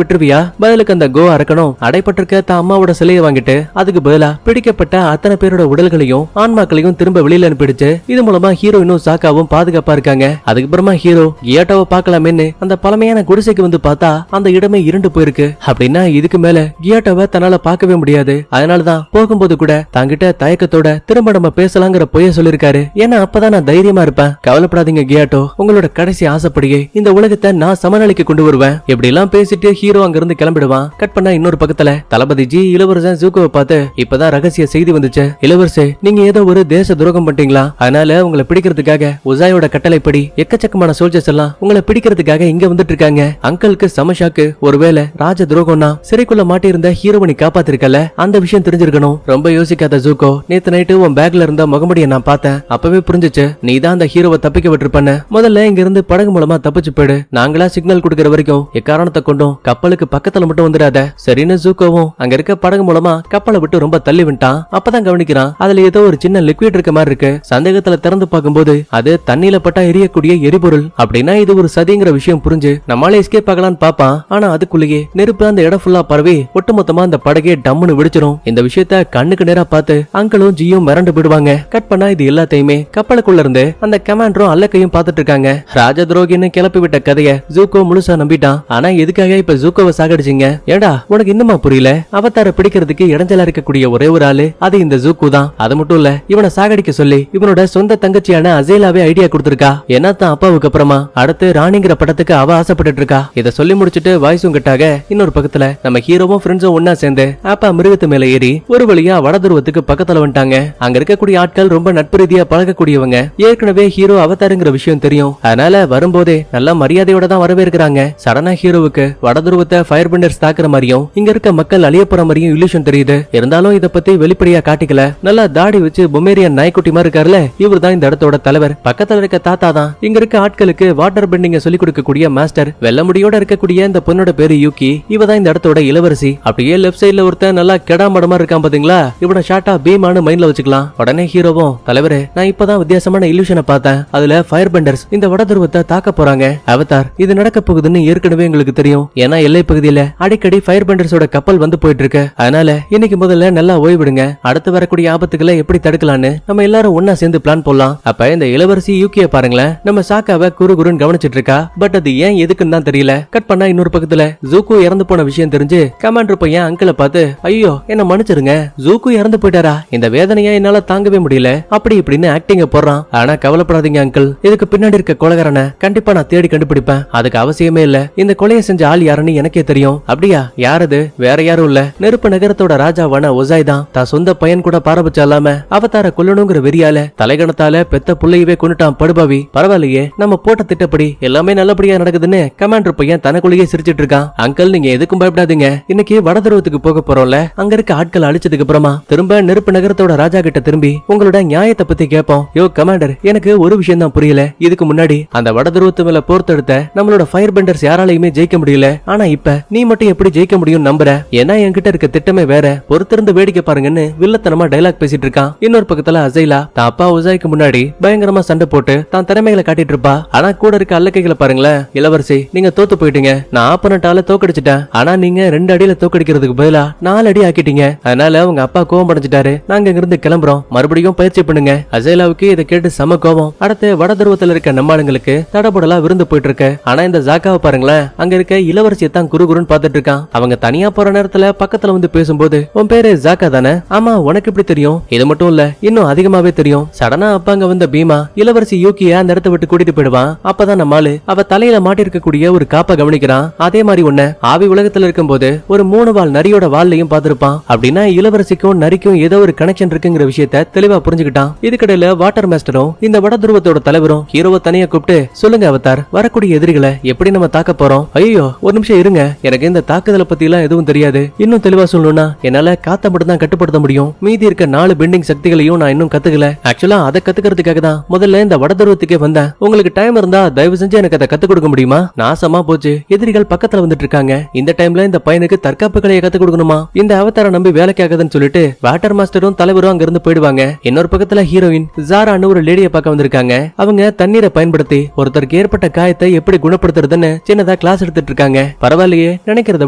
விட்டுருவியா? பதிலுக்கு அந்த கோ அரக்கனும் அடைப்பட்டிருக்க தான் அம்மாவோட சிலையை வாங்கிட்டு அதுக்கு பதிலா பிடிக்கப்பட்ட அத்தனை பேரோட உடல்களையும் ஆன்மாக்களையும் திரும்ப வெளியில அனுப்பிடுச்சு. இது மூலமா ஹீரோயினும் சாக்காவும் பாதுகாப்பா இருக்காங்க. அதுக்கப்புறமா ஹீரோ கியாட்டோவை பார்க்கலாமேன்னு அந்த பழமையான குடிசைக்கு வந்து பார்த்தா அந்த இடமே இருண்டு போயிருக்கு. அப்படின்னா இதுக்கு மேல கியாட்டோவை தன்னால பார்க்கவே முடியாது. அதனாலதான் போகும்போது கூட தாங்கிட்ட தயக்கத்தோட திரும்ப நம்ம பேசலாங்கிற பொய்ய சொல்லிருக்காரு. ஏன்னா அப்பதான் நான் தைரியமா இருப்பேன். கவலைப்படாதீங்க கியாட்டோ, உங்களோட கடைசி ஆசைப்படியே இந்த உலகத்தை நான் சமநிலைக்கு கொண்டு வருவேன். இப்படி எல்லாம் பேசிட்டு ஹீரோ அங்க இருந்து கிளம்பிடுவான். கட் பண்ணா இன்னொரு பக்கத்துல தளபதி ஜி இளவரசன் ஜூக்கோவை பார்த்து இப்பதான் ரகசிய செய்தி வந்துச்சு. இளவரசே, நீங்க ஏதோ ஒரு தேச துரோகம் பண்ணிட்டீங்களா? அதனால உங்களை பிடிக்கிறதுக்காக உசாயோட கட்டளைப்படி எக்கச்சக்கமான சோல்ஜர்ஸ் எல்லாம் உங்களை பிடிக்கிறதுக்காக இங்க வந்துட்டு இருக்காங்க. அங்கிளுக்கு சமஷாக்கு ஒருவேளை ராஜ துரோகம்னா சிறைக்குள்ள மாட்டியிருந்த ஹீரோவனை காப்பாத்திருக்கல, அந்த விஷயம் தெரிஞ்சிருக்கணும். ரொம்ப யோசிக்காத ஜூக்கோ, நேத்து நைட்டு உன் பேக்ல இருந்த முகமுடியை நான் பார்த்தேன். அப்பவே புரிஞ்சுச்சு நீ தான் அந்த ஹீரோவை தப்பிக்க விட்டுருப்பன. முதல்ல இங்க இருந்து படகு மூலமா தப்பிச்சு போயிடு. நாங்களா சிக்னல் கொடுக்கற வரைக்கும் எக்காரணத்தை கொண்டும் கப்பலுக்கு பக்கத்துல மட்டும் வந்துடாத. சரின்னு ஜூக்கோவும் அங்க இருக்க படகு மூலமா கப்பலை விட்டு ரொம்ப தள்ளி விட்டான். அப்பதான் கவனிக்கிறான் அதுல ஏதோ ஒரு சின்ன லிக்விட் இருக்க மாதிரி இருக்கு. சந்தேகத்துல திறந்து பார்க்கும்போது அது தண்ணியில பட்டா எரியக்கூடிய எரிபொருள். அப்படின்னா இது ஒரு சதிங்கிற விஷயம் புரிஞ்சு நம்மளால எஸ்கேப் ஆகலான்னு பாப்பான். ஆனா அதுக்குள்ளேயே நெருப்பு அந்த இடம் ஃபுல்லா பரவி ஒட்டுமொத்தமா அந்த படகே டம்முன்னு வெடிச்சிரும். இந்த விஷயத்த கண்ணுக்கு நேரா பார்த்து அங்கிளும் ஜியும் மிரண்டு போயிடுவாங்க. கட் பண்ணா இது எல்லாத்தையுமே கப்பலுக்குள்ள இருந்து அந்த கமாண்டரும் அல்லக்கையும் பார்த்துட்டு இருக்காங்க. ராஜ துரோகின்னு கிளப்பி விட்ட கதைய ஜூக்கோ முழுசா நம்பிட்டான். ஆனா எதுக்காக இப்ப ஜூக்கோவை சாகடிச்சிங்க? ஏடா உனக்கு இன்னுமா புரியல? அவதார பிடிக்கிறதுக்கு இடைஞ்சலா இருக்கக்கூடிய ஒரே ஒரு ஆளு அது இந்த ஜூக்கு தான். அது மட்டும் இல்ல, இவனை சாகடிக்க சொல்லி இவனோட சொந்த தங்கச்சியான அசேலாவே ஐடியா கொடுத்திருக்கா. ஏன்னா தான் அப்பாவுக்கு அப்புறமா அடுத்து ராணிங்கிற படத்துக்கு அவ ஆசைப்பட்டு இருக்கா. இத சொல்லி முடிச்சுட்டு வாய்ஸும் கட்டாக இன்னொரு பக்கத்துல நம்ம ஹீரோவும் ஃப்ரெண்ட்ஸும் ஒன்னா சேர்ந்து அப்பா மிருகத்து மேல ஏறி ஒரு வழியா வடதுருவத்துக்கு பக்கத்துல வந்துட்டாங்க. அங்க இருக்கக்கூடிய ஆட்கள் ரொம்ப நட்பு ரீதியா பழகக்கூடியவங்க. ஏற்கனவே ஹீரோ அவதாருங்கிற விஷயம் தெரியும். அதனால வரும்போதே நல்ல மரியாதையோட தான் வரவேற்கிறாங்க. சடனா ஹீரோவுக்கு வடதுருவத்தை ஃபயர் பெண்டர்ஸ் தாக்குற மாதிரியும் இங்க இருக்க மக்கள் அழிய போற மாதிரியும் இல்யூஷன் தெரியுது. இருந்தாலும் இத பத்தி வெளிப்படையா காட்டிக்கல. நல்லா தாடி வச்சு பொமேரியன் நாய்க்குட்டி மாதிரி இருக்காருல, இவர் தான் இந்த இடத்தோட தலைவர். பக்கத்துல இருக்க தாத்தா தான் இங்க இருக்க ஆட்களுக்கு வாட்டர் பெண்டிங்க சொல்லி கொடுக்கக்கூடிய மாஸ்டர். வெள்ள முடியோட இருக்கக்கூடிய இந்த பொண்ணோட பேரு யூகி. இவ தான் இந்த இடத்தோட இளவரசி. அப்படியே லெஃப்ட் சைடுல ஒருத்தன் நல்லா கெடாமடமா இருக்கான் பாத்தீங்களா, இவன ஷார்ட்டா பீமானு மைண்ட்ல வச்சுக்கலாம். உடனே ஹீரோவும் தலைவரே, நான் இப்பதான் வித்தியாசமான இல்யூஷனை பார்த்தேன். அதுல ஃபயர் பெண்டர்ஸ் இந்த வடதுருவத்தை தாக்க போறாங்க. அவதார், இது நடக்க போகுதுன்னு ஏற்கனவே எங்களுக்கு தெரியும். ஏன்னா எல்லை பகுதியில அடிக்கடி ஃபயர் பெண்டர்ஸோட கப்பல் வந்து போயிட்டு இருக்கு. அதனால இன்னைக்கு முதல்ல நல்லா ஓய்விடுங்க. அடுத்து வரக்கூடிய ஆபத்துக்களை எப்படி தடுக்கலான்னு நம்ம எல்லாரும் ஒன்னா சேர்ந்து பிளான் போடலாம். அப்ப இந்த இளவரசி யூகிய பாருங்களேன், நம்ம சாக்காவை குறுகுறுன்னு கவனிச்சிட்டு இருக்கா. பட் அது ஏன் எதுக்குன்னு தான் தெரியல. கட் பண்ணா இன்னொரு பக்கத்துல ஜூக்கு இறந்து போன விஷயம் தெரிஞ்சு கமாண்டர் பையன் அங்கிளை பார்த்து ஐயோ என்ன மன்னிச்சிருங்க, ஜூக்கு இறந்து போயிட்டாரா, இந்த வேதனையா என்னால தாங்கவே முடியல அப்படி இப்படின்னு ஆக்டிங்க போடுறான். ஆனா கவலைப்படாதீங்க அங்கிள், இதுக்கு பின்னாடி இருக்க கொலைகாரனை கண்டிப்பா நான் தேடி கண்டுபிடிப்பேன். அதுக்கு அவசியமே இல்ல. இந்த கொலையை செஞ்ச ஆள் யாருன்னு எனக்கே தெரியும். அப்படியா? யாரது? வேற யாரும் இல்ல, நெருப்பு நகரத்தோட ராஜாவான ஒசாய் தான். தான் சொந்த பையன் கூட பாரபட்சம் இல்லாம அவதார கொல்லணுங்கிற வெறியால தலைகணத்தால பெத்த புள்ளையவே கொண்டுட்டான் படுபாவி. பரவாயில்லையே, நம்ம போட்ட திட்டப்படி எல்லாமே நல்லபடியா நடக்குதுன்னு கமாண்டர் பையன் தனக்குள்ளேயே சிரிச்சிட்டு இருக்கான். அங்கிள், நீங்க எதுக்கும் பயப்படாதீங்க. இன்னைக்கு வடதுருவத்துக்கு போக போறோம்ல, அங்க இருக்க ஆட்கள் அழிச்சதுக்கு அப்புறமா திரும்ப நெருப்பு நகரத்தோட ராஜா கிட்ட திரும்பி உங்களோட நியாயத்தை பத்தி கேட்போம். யோ கமாண்டர், எனக்கு ஒரு விஷயம் தான் புரியல. இதுக்கு முன்னாடி அந்த வடதுருவத்து மேல போர்த்தெடுத்த நம்மளோட ஃபயர் பெண்டர்ஸ் யாராலையுமே ஜெயிக்க முடியல. ஆனா இப்ப நீ மட்டும் எப்படி ஜெயிக்க முடியும் நம்புற? ஏன்னா என்கிட்ட இருக்க திட்டமே வேற. பொறுத்திருந்து வேடிக்கை பாருங்கன்னு வில்லத்தனமா டைலாக் பேசிட்டு இருக்கான். இன்னொரு பக்கத்துல அசைலா தான் அப்பா உசாய்க்கு முன்னாடி பயங்கரமா சண்டை போட்டு தான் திறமைகளை காட்டிட்டு இருப்பா. ஆனா கூட இருக்க அல்லக்கைகளை பாருங்களேன். இளவரசி, நீங்க தோத்து போயிட்டீங்க. நான் ஆப்பனட்டால தோக்கடிச்சிட்டேன். ஆனா நீங்க 2 அடியில தோக்கடிக்கிறதுக்கு பதிலா 4 அடி ஆக்கிட்டீங்க. அதனால உங்க அப்பா கோவம் அடைஞ்சிட்டாரு. நாங்க இங்க இருந்து கிளம்புறோம். மறுபடியும் பயிற்சி பண்ணுங்க. அசைலாவுக்கு இதை கேட்டு சம கோவம். அடுத்து வடதுருவத்துல இருக்க நம்மளுங்களுக்கு தடபுடலா விருந்து போயிட்டு இருக்கு. ஆனா இந்த ஜாக்காவை பாருங்களேன், அங்க இருக்க இளவரசியை தான் குறுகுறுன்னு பாத்துட்டு இருக்கான். அவங்க தனியா போற நேரத்துல பக்கத்துல வந்து பேசும்போது உன் பேரு ஜாக்கா தானே? ஆமா, உனக்கு எப்படி தெரியும்? இது மட்டும் இல்ல, இன்னும் அதிகமாவே தெரியும். சடனா அப்ப அங்க வந்த பீமா இளவரசி யூகிய அந்த இடத்தை விட்டு கூட்டிட்டு போயிடுவான். அப்பதான் நம்மாலு அவ தலையில மாட்டிருக்கக்கூடிய ஒரு காப்பை கவனிக்கிறான். அதே மாதிரி ஒண்ணு ஆவி உலகத்துல இருக்கும்போது ஒரு 3 வால் நரியோட வால்லையும் பாத்திருப்பான். அப்படின்னா இளவரசிக்கும் நரிக்கும் ஏதோ ஒரு கனெக்ஷன் இருக்குங்கிற விஷயத்த தெளிவா புரிஞ்சுக்கிட்டான். இதுக்கிடையில வாட்டர் மாஸ்டரும் இந்த வடதுருவத்தோட தலைவரும் ஹீரோவை தனியா கூப்பிட்டு சொல்லுங்க அவதார், வரக்கூடிய எதிரிகளை எப்படி நம்ம தாக்க போறோம்? ஐயோ ஒரு நிமிஷம் இருங்க, எனக்கு இந்த தாக்குதலை பத்தி எல்லாம் எதுவும் தெரியாது. இன்னும் தெளிவா சொல்லணும்னா என்னால காத்த மட்டும் தான் கட்டுப்படுத்த முடியும். மீதி இருக்க 4 பெண்டிங் சக்திகளையும் நான் இன்னும் கத்துக்கல. ஆக்சுவலா அதை கத்துக்கிறதுக்காக தான் முதல்ல இந்த வடதுருவத்துக்கே வந்தேன். உங்களுக்கு டைம் இருந்தா தயவு செஞ்சு எனக்கு அதை கத்து கொடுக்க முடியுமா? நாசமா போச்சு, எதிரிகள் பக்கத்துல வந்துட்டு இருக்காங்க. இந்த டைம்ல இந்த பையனுக்கு தற்காப்பு கலையை கத்து கொடுக்கணுமா? இந்த அவதார நம்பி வேலைக்கு ஆகுதுன்னு சொல்லிட்டு வாட்டர் மாஸ்டரும் தலைவரும் அங்க இருந்து போயிடுவாங்க. இன்னொரு பக்கத்துல ஹீரோயின் ஜாரான்னு ஒரு லேடியை பார்க்க வந்திருக்காங்க. அவங்க தண்ணீரை பயன்படுத்தி ஒருத்தருக்கு ஏற்பட்ட காயத்தை எப்படி குணப்படுத்துறதுன்னு சின்னதா கிளாஸ் எடுத்துட்டு இருக்காங்க. பரவாயில்லையே, நினைக்கிறத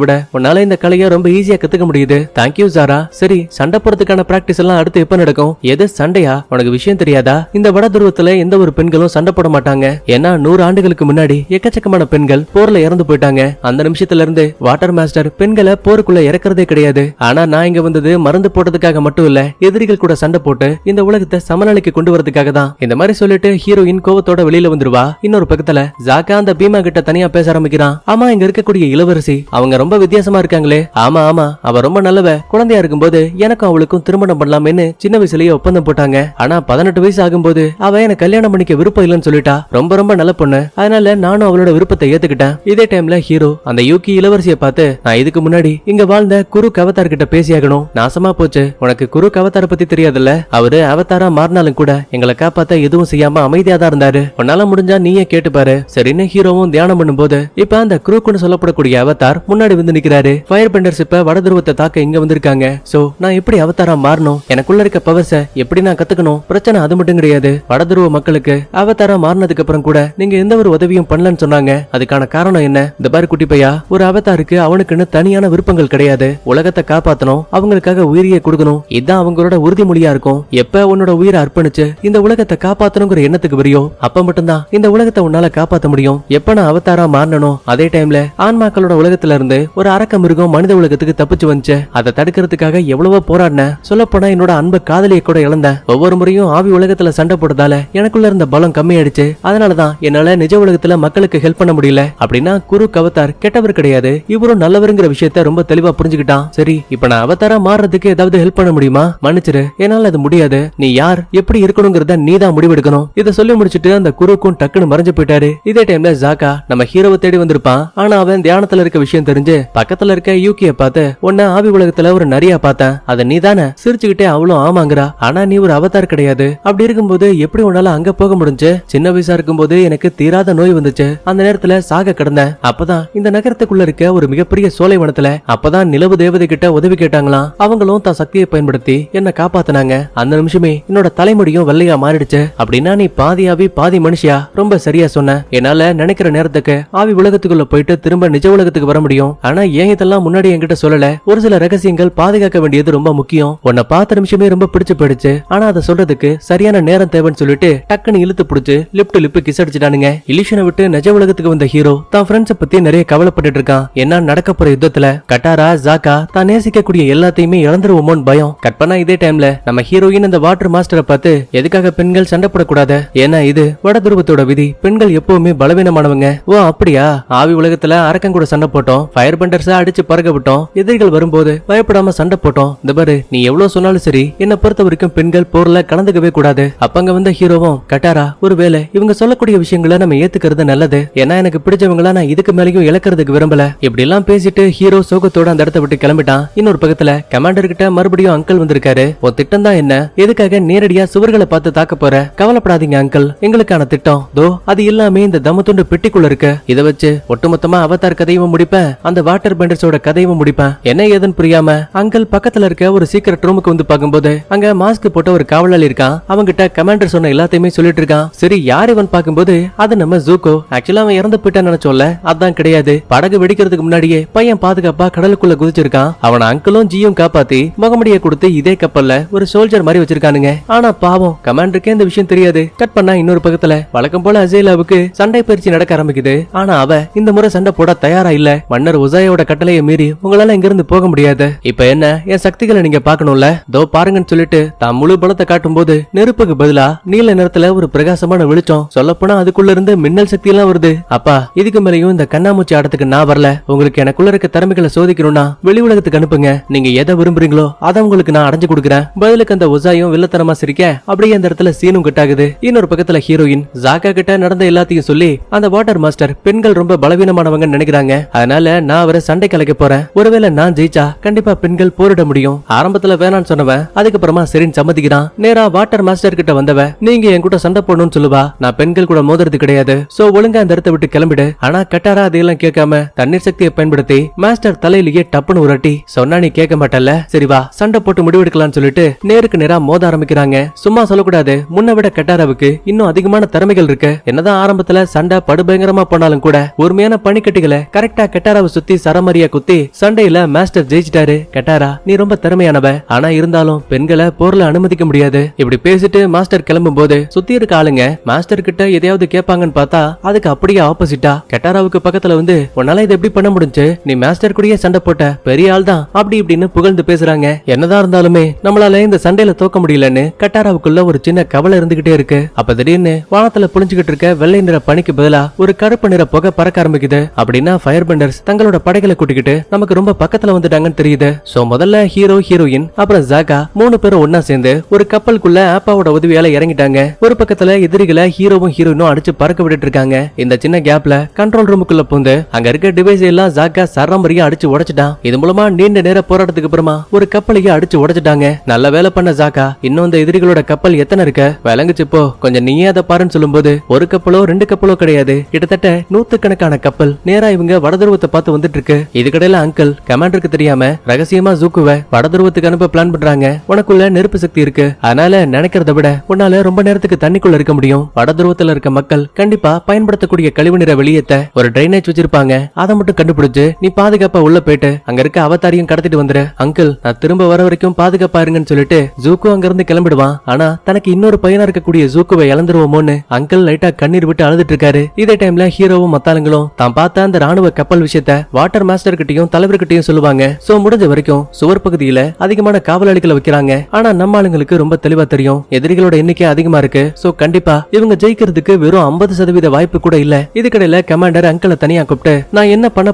விட உன்னால இந்த கலையை ரொம்ப ஈஸியா கத்துக்க முடியுது. தேங்க்யூ ஜாரா. சரி, சண்டை போறதுக்கான பிராக்டிஸ் எல்லாம் அடுத்து எப்ப நடக்கும்? எது சண்டையா? உனக்கு விஷயம் தெரியாதா? இந்த வட துருவத்துல எந்த ஒரு பெண்களும் சண்டை போட மாட்டாங்க. ஏன்னா 100 ஆண்டுகளுக்கு முன்னாடி எக்கச்சக்கமான பெண்கள் போர்ல இறந்து போயிட்டாங்க. அந்த நிமிஷத்துல இருந்து வாட்டர் மாஸ்டர் பெண்களை போருக்குள்ள இறக்குறதே கிடையாது. ஆனா நான் இங்க வந்தது மருந்து போட்டதுக்காக மட்டும் இல்ல, எதிரிகள் கூட சண்டை போட்டு இந்த உலகத்தை சமநிலைக்கு கொண்டு வரதுக்காக தான். இந்த மாதிரி சொல்லிட்டு ஹீரோயின் கோவத்தோட வெளியில வந்துருவா. இன்னொரு பக்கத்துல ஜாக்கா அந்த பீமா கிட்ட தனியா பேச ஆரம்பிக்கிறான். ஆமா, இங்க இருக்கக்கூடிய இளவரசி அவங்க ரொம்ப வித்தியாசமா இருக்காங்களே. ஆமா ஆமா, அவ ரொம்ப நல்லவ. குழந்தையா இருக்கும்போது எனக்கும் அவளுக்கும் திருமணம் பண்ணலாம்னு சின்ன வயசுலயே ஒப்பந்தம் போட்டாங்க. ஆனா 18 வயசு ஆகும்போது அவ எனக்கு கல்யாணம் பண்ணிக்க விருப்பம் இல்லைன்னு சொல்லிட்டா. ரொம்ப ரொம்ப நல்ல பொண்ணு, அதனால நானும் அவளோட விருப்பத்தை ஏத்துக்கிட்டேன். இதே டைம்ல ஹீரோ அந்த யூகி இளவரசியை பார்த்து, நான் இதுக்கு முன்னாடி இங்க வாழ்ந்த குரு அவதார் கிட்ட பேசியாகணும். நாசமா போச்சு, உனக்கு குரு அவதார பத்தி தெரியாதுல்ல. அவரு அவதாரா மாறினாலும் கூட எங்களை காப்பாத்த எதுவும் செய்யாம அமைதியா தான் இருந்தாரு. உன்னால முடிஞ்சா நீயே கேட்டு பாரு. சரின்னு ஹீரோவும் தியானம் பண்ணும்போது இப்ப அந்த குருக்குன்னு சொல்லப்படக்கூடிய அவதார் முன்னாடி வந்து நிக்கிறாரு. ஃபயர் பெண்டர்ஸ் இப்ப வட துருவத்தை தாக்க இங்க வந்திருக்காங்க. சோ நான் எப்படி அவதாரா மாறணும், எனக்குள்ள இருக்க பவர்ஸ எப்படி நான் கத்துக்கணும்? பிரச்சனை அது மட்டும் கிடையாது. வடதுருவ மக்களுக்கு அவதாரா மாறினதுக்கு அப்புறம் கூட நீங்க எந்த ஒரு உதவியும் பண்ணலன்னு சொன்னாங்க. அதுக்கான காரணம் என்ன? இந்த பாரு குட்டி பையா, ஒரு அவதாருக்கு அவனுக்குன்னு தனியான விருப்பங்கள் கிடையாது. உலகத்தை காப்பாத்தணும், அவங்களுக்காக உயிரியை கொடுக்கணும், இதுதான் அவங்களோட உறுதிமொழியா இருக்கும். எப்ப உன்னோட உயிரை அர்ப்பணிச்சு இந்த உலகத்தை காப்பாத்தணுங்கிற எண்ணத்துக்கு வரியோ அப்ப மட்டும்தான் இந்த உலகத்தை உன்னால காப்பாத்த முடியும். எப்ப நான் அவதாரா மாறணும், அதே டைம்ல ஆன்மாக்களோட உலகத்துல இருந்து ஒரு அரக்க மிருகம் மனித உலகத்துக்கு தப்பிச்சு வந்துச்சு. அதை தடுக்கிறதுக்காக எவ்வளவோ போராடின. சொல்ல போனா என்னோட அன்பு காதலியை கூட இழந்தேன். ஒவ்வொரு முறையும் ஆவி உலகத்துல சண்டை போடுறதால எனக்குள்ள இருந்த பலம் கம்மியாயிடுச்சு. அதனாலதான் என்னால நிஜ உலகத்துல மக்களுக்கு ஹெல்ப் பண்ண முடியல. அப்படின்னா குரு அவதார் கெட்டவர் கிடையாது, இவரும் நல்லவருங்கிற விஷயத்த ரொம்ப தெளிவா புரிஞ்சுக்கிட்டான். சரி, இப்ப நான் அவதாரா மாறுறதுக்கு ஏதாவது ஹெல்ப் பண்ண முடியுமா? மன்னிச்சிரு, என்னால அது முடியாது. நீ யார், எப்படி இருக்கணுங்கிறத நீதான் முடிவெடுக்கணும். இதை சொல்லி முடிச்சிட்டு அந்த குருக்கும் டக்குன்னு மறைஞ்சு போயிட்டாரு. இதே டைம்ல ஜாக்கா நம்ம ஹீரோவை தேடி வந்திருப்பான். ஆனா அவன் தியானத்துல இருக்க விஷயம் தெரிஞ்சு பக்கத்துல இருக்க யூகிய பார்த்து, உன்ன ஆவி உலகத்துல ஒரு நரியா பார்த்தேன், அத நீ தானே? சிரிச்சுக்கிட்டே அவளும் ஆமாங்கிறா. ஆனா நீ ஒரு அவதார் கிடையாது. அப்படி இருக்கும்போது எப்படி உன்னால அங்க போக முடிஞ்சு? சின்ன வயசா இருக்கும்போது எனக்கு தீராத நோய் வந்துச்சு. அந்த நேரத்துல சாக கிடந்தேன். அப்பதான் இந்த நகரத்துக்குள்ள இருக்க ஒரு மிகப்பெரிய சோலைவனத்துல அப்பதான் நிலவு தேவதை கிட்ட உதவி கேட்டாங்களாம். அவங்களும் தான் சக்தியை பயன்படுத்தி என்ன காப்பாத்தினாங்க. அந்த நிமிஷமே என்னோட தலைமுடியும் வெள்ளையா மாறிடுச்சு. அப்படின்னா நீ பாதியாவி பாதி மனுஷியா? ரொம்ப சரியா சொன்ன. என்னால நினைக்கிற நேரத்துக்கு ஆவி உலகத்துக்குள்ள போயிட்டு திரும்ப நிஜ உலகத்துக்கு வர முடியும். ஆனா ஏன் இதெல்லாம் முன்னாடி என்கிட்ட சொல்லல? ஒரு சில ரகசியங்கள் பாதுகாக்க வேண்டியது ரொம்ப முக்கியம். உன்னை பார்த்த நிமிஷமே ரொம்ப பிடிச்சு போயிடுச்சு. ஆனா அதை சொல்றதுக்கு சரியான நேரம் தேவைன்னு சொல்லிட்டு டக்குன்னு இழுத்து பிடிச்சு லிப் கிஸ் அடிச்சுட்டானுங்க. இலிஷனை விட்டு நிஜ உலகத்துக்கு வந்த ஹீரோ தான் ஃப்ரெண்ட்ஸை பத்தி நிறைய கவலைப்பட்டு இருக்கான். என்ன நடக்க போற யுத்தத்துல கட்டாரா ஜாக்கா தான் நேசிக்கக்கூடிய எல்லாத்தையுமே இழந்துருவோமோன்னு பயம். கட் பண்ணா இதே டைம்ல நம்ம ஹீரோயின் அந்த வாட்டர் மாஸ்டரை பார்த்து, எதுக்காக பெண்கள் சண்டை போடக்கூடாது? ஏன்னா இது வட துருவத்தோட விதி, பெண்கள் எப்பவுமே பலவீனமானவங்க. ஓ அப்படியா? ஆவி உலகத்துல அரக்கன் கூட சண்டை போட்டோம், ஃபயர் பெண்டர்ஸா அடிச்சு பறக்க விட்டோம், எதிரிகள் வரும்போது பயப்படாம சண்டை போட்டோம். இந்த பாரு, நீ எவ்வளவு சொன்னாலும் சரி, என்ன பொறுத்த வரைக்கும் பெண்கள் போர்ல கலந்துக்கவே கூடாது. அப்பங்க வந்த ஹீரோவும், கட்டாரா ஒருவேளை இவங்க சொல்லக்கூடிய விஷயங்களை நம்ம ஏத்துக்கிறது நல்லது. ஏன்னா எனக்கு பிடிச்சவங்களா நான் இதுக்கு மேலேயும் இழக்கிறதுக்கு விரும்பல. இப்படி எல்லாம் பேசிட்டு ஹீரோ சோகத்தோட அந்த இடத்தை விட்டு கிளம்பிட்டான். இன்னொரு பக்கத்துல கமாண்டர் கிட்ட மறுபடியும் அங்கிள் வந்திருக்காரு. உன் திட்டம் தான் என்ன? எதுக்காக நேரடியா சுவர்களை பார்த்து தாக்க போற? கவலைப்படாதீங்க அங்கிள், எங்களுக்கான திட்டம் தோ அது எல்லாமே இந்த தமத்துண்டு பெட்டிக்குள்ள இருக்கு. இதை வச்சு ஒட்டுமொத்தமா அவதார் கதையும் முடிப்பேன், அந்த வாட்டர் பெண்டர்ஸோட கதையும் முடிப்பேன். என்ன ஏதுன்னு புரியாம அங்கிள் பக்கத்துல இருக்க ஒரு சீக்கிரட் ரூமுக்கு வந்து பார்க்கும்போது அங்க மாஸ்க் போட்ட ஒரு காவலாளி இருக்கான். அவங்கிட்ட கமாண்டர் சொன்ன எல்லாத்தையுமே சொல்லிட்டு இருக்கான். சரி, யார் இவன் பார்க்கும்போது அது நம்ம ஜூகோ. ஆக்சுவலா அவன் இறந்து போயிட்டான்னு நினைச்சோம்ல, அதான் கிடையாது. படகு வெடிக்கிறதுக்கு முன்னாடியே பையன் பாதுகாப்பா கடலுக்குள்ள குதிச்சிருக்கான். அவன் அங்கிளும் ஜியும் காப்பாத்தி முகமடியை கொடுத்து இதே கப்பல்ல ஒரு சோல்ஜர் மாதிரி வச்சிருக்கானுங்க. ஆனா பாவம் கமாண்டருக்கே இந்த விஷயம் தெரியாது. கட் பண்ணா இன்னொரு பக்கத்துல வழக்கம் போல அசேலாவுக்கு சண்டை பயிற்சி நடக்க ஆரம்பிக்குது. ஆனா அவ இந்த முறை சண்டை போட தயாரா இல்ல. மன்னர் உசாயோட கட்டளையை மீறி உங்களால இங்க இருந்து போக முடியாது. இப்ப என்ன, என் சக்திகளை நீங்க பாக்கணும்ல, தோ பாருங்கன்னு சொல்லிட்டு தான் முழு பலத்தை காட்டும் போது நெருப்புக்கு பதிலா நீல நிறத்துல ஒரு பிரகாசமான வெளிச்சம். சொல்ல போனா அதுக்குள்ள இருந்து மின்னல் சக்தி எல்லாம் வருது. அப்பா, இதுக்கு மேலையும் இந்த கண்ணாமூச்சி ஆட்டத்துக்கு நான் வரல. உங்களுக்கு எனக்குள்ள இருக்க திறமைகளை சோதிக்கணும்னா வெளி உலகத்துக்கு அனுப்புங்க. நீங்க எதை விரும்புறீங்களோ அதை உங்களுக்கு நான் அடைஞ்சு கொடுக்குறேன். பதிலுக்கு அந்த உசாயும் வில்லத்தனமா சிரிக்க அப்படியே அந்த இடத்துல சீனும் கட்டாகுது. இன்னொரு பக்கத்துல ஹீரோயின் ஜாக்கா கிட்ட நடந்த எல்லாத்தையும் சொல்லி, அந்த வாட்டர் மாஸ்டர் பெண்கள் ரொம்ப பலவீனமானவங்க நினைக்கிறாங்க, அதனால நான் அவரை சண்டை கலைக்க போறேன். ஒருவேளை நான் ஜெயிச்சா கண்டிப்பா பெண்கள் போரிட முடியும். ஆரம்பத்துல வேணான்னு சொன்னவன் அதுக்கப்புறமா சரின்னு சம்மதிக்கிறான். நேரா வாட்டர் மாஸ்டர் கிட்ட வந்தவ, நீங்க என் கூட சண்டை போடணும்னு சொல்லுவா. நான் பெண்கள் கூட மோதுறதுக்கு போறது கிடையாது. சோ ஒழுங்கா அந்த இடத்தை விட்டு கிளம்பிடு. ஆனா கட்டாரா அதையெல்லாம் கேட்காம தண்ணீர் சக்தியை பயன்படுத்தி மாஸ்டர் தலையிலேயே டப்புன்னு உரட்டி சொன்னா நீ கேட்க மாட்டல்ல, சரி வா சண்டை போட்டு முடிவெடுக்கலாம்னு சொல்லிட்டு நேருக்கு நேரா மோத ஆரம்பிக்கிறாங்க. சும்மா சொல்லக்கூடாது, முன்ன விட கட்டாராவுக்கு இன்னும் அதிகமான திறமைகள் இருக்கு. என்னதான் ஆரம்பத்துல சண்டை படுபயங்கரமா போனாலும் கூட உண்மையான பனிக்கட்டிகளை கரெக்டா கட்டாராவை சுத்தி சரமரியா குத்தி சண்டையில மாஸ்டர் ஜெயிச்சிட்டாரு. கட்டாரா நீ ரொம்ப திறமையானவ, ஆனா இருந்தாலும் பெண்களை போர்ல அனுமதிக்க முடியாது. இப்படி பேசிட்டு மாஸ்டர் கிளம்பும் போது சுத்தி இருக்க ஆளுங்க மாஸ்டர் கிட்ட எதையாவது கேட்பாங்கன்னு பார்த்தா அதுக்கு அப்படியே ஆப்போசிட்டா கட்டாராவுக்கு பக்கத்துல வந்து உன்னால இதை எப்படி பண்ண முடிஞ்சு, நீ மாஸ்டர் கூடயே சண்டை போட்ட பெரிய ஆள் தான் அப்படி இப்படின்னு புகழ்ந்து பேசுறாங்க. என்னதான் இருந்தாலுமே நம்மளால இந்த சண்டையில தோக்க முடியலன்னு கட்டாராவுக்குள்ள ஒரு சின்ன கவலை இருந்துகிட்டே இருக்கு. அப்ப திடீர்னு வானத்துல புளிஞ்சுகிட்டு இருக்க வெள்ளை நிற பனிக்கு பதிலா ஒரு கருப்பு நிற புகை பறக்க ஆரம்பிக்குது. அப்படின்னா ஃபயர் பெண்டர்ஸ் தங்களோட படைகளை கூட்டிக்கிட்டு நமக்கு ரொம்ப பக்கத்துல வந்துட்டாங்கன்னு தெரியுது. சோ முதல்ல ஹீரோ ஹீரோயின் அப்புறம் ஜாகா 3 பேரும் ஒன்னா சேர்ந்து ஒரு கப்பலுக்குள்ள ஆப்பாவோட உதவியால இறங்கிட்டாங்க. ஒரு பக்கத்துல எதிரிகளை ஹீரோவும் ஹீரோயினும் அடிச்சு பறக்க விட்டுட்டு இருக்காங்க. இந்த சின்ன கேப்ல கண்ட்ரோல் ரூமுக்குள்ள பூந்து அங்க இருக்க டிவைஸ் எல்லாம் ஜாகா சரமரியா அடிச்சு உடைச்சிட்டான். இது மூலமா நீண்ட நேர போராட்டத்துக்கு அப்புறமா ஒரு கப்பலையே அடிச்சு உடைச்சிட்டாங்க. நல்ல வேலை பண்ண ஜாகா. இன்னும் இந்த எதிரிகளோட கப்பல் எத்தனை இருக்க விளங்குச்சு இப்போ கொஞ்சம் நீயே அதை பாருன்னு சொல்லும்போது ஒரு கப்பலோ 2 கப்பலோ கிடையாது, கிட்டத்தட்ட 100கணக்கான கப்பல் நேரா இவங்க வடதுருவத்தை பார்த்து வந்துட்டு இருக்கு. இதுக்கடையில அங்கிள் கமாண்டருக்கு தெரியாம ரகசியமா ஜூக்குவை வடதுருவத்துக்கு அனுப்ப பிளான் பண்றாங்க. உனக்குள்ள நெருப்பு சக்தி இருக்கு, அதனால நினைக்கிறத விட உன்னால ரொம்ப நேரத்துக்கு தண்ணிக்குள்ள இருக்க முடியும். வடதுருவத்துல இருக்க மக்கள் கண்டிப்பா பயன்படுத்தக்கூடிய கழிவு நிற வெளியேத்த ஒரு ட்ரைனேஜ் வச்சிருப்பாங்க. அதை மட்டும் கண்டுபிடிச்சு நீ பாதுகாப்பா உள்ள போயிட்டு அங்க இருக்க அவதாரியும் கடத்திட்டு வந்துரு. அங்கிள் நான் திரும்ப வர வரைக்கும் பாதுகாப்பா இருங்கன்னு சொல்லிட்டு ஜூக்கு அங்க இருந்து கிளம்பிடுவான். ஆனா தனக்கு இன்னொரு பையனா இருக்கக்கூடிய ஜூக்குவை இழந்துருவோமோன்னு அங்கிள் லைட்டா கண்ணீர் விட்டு அழுதுட்டு இருக்காரு. இதே டைம்ல ஹீரோவும் மத்தாளுங்களும் தான் பார்த்த அந்த ராணுவ கப்பல் விஷயத்த வாட்டர் மாஸ்டர் கிட்டையும் தலைவர்கிட்டையும் சொல்லுவாங்க. சோ முடிஞ்ச வரைக்கும் சுவர் பகுதியில அதிகமான காவலாளிகளை வைக்கிறாங்க. ஆனா நம்ம ஆளுங்களுக்கு ரொம்ப தெளிவா தெரியும் எதிரிகளோட எண்ணிக்கை அதிகமா இருக்கு. சோ கண்டிப்பா இவங்க ஜெயிக்கிறதுக்கு வெறும் 50% வாய்ப்பு கூட இல்ல. இதுக்கடையில கமாண்டர் அங்கிளை தனியா கூப்பிட்டு நான் என்ன பண்ண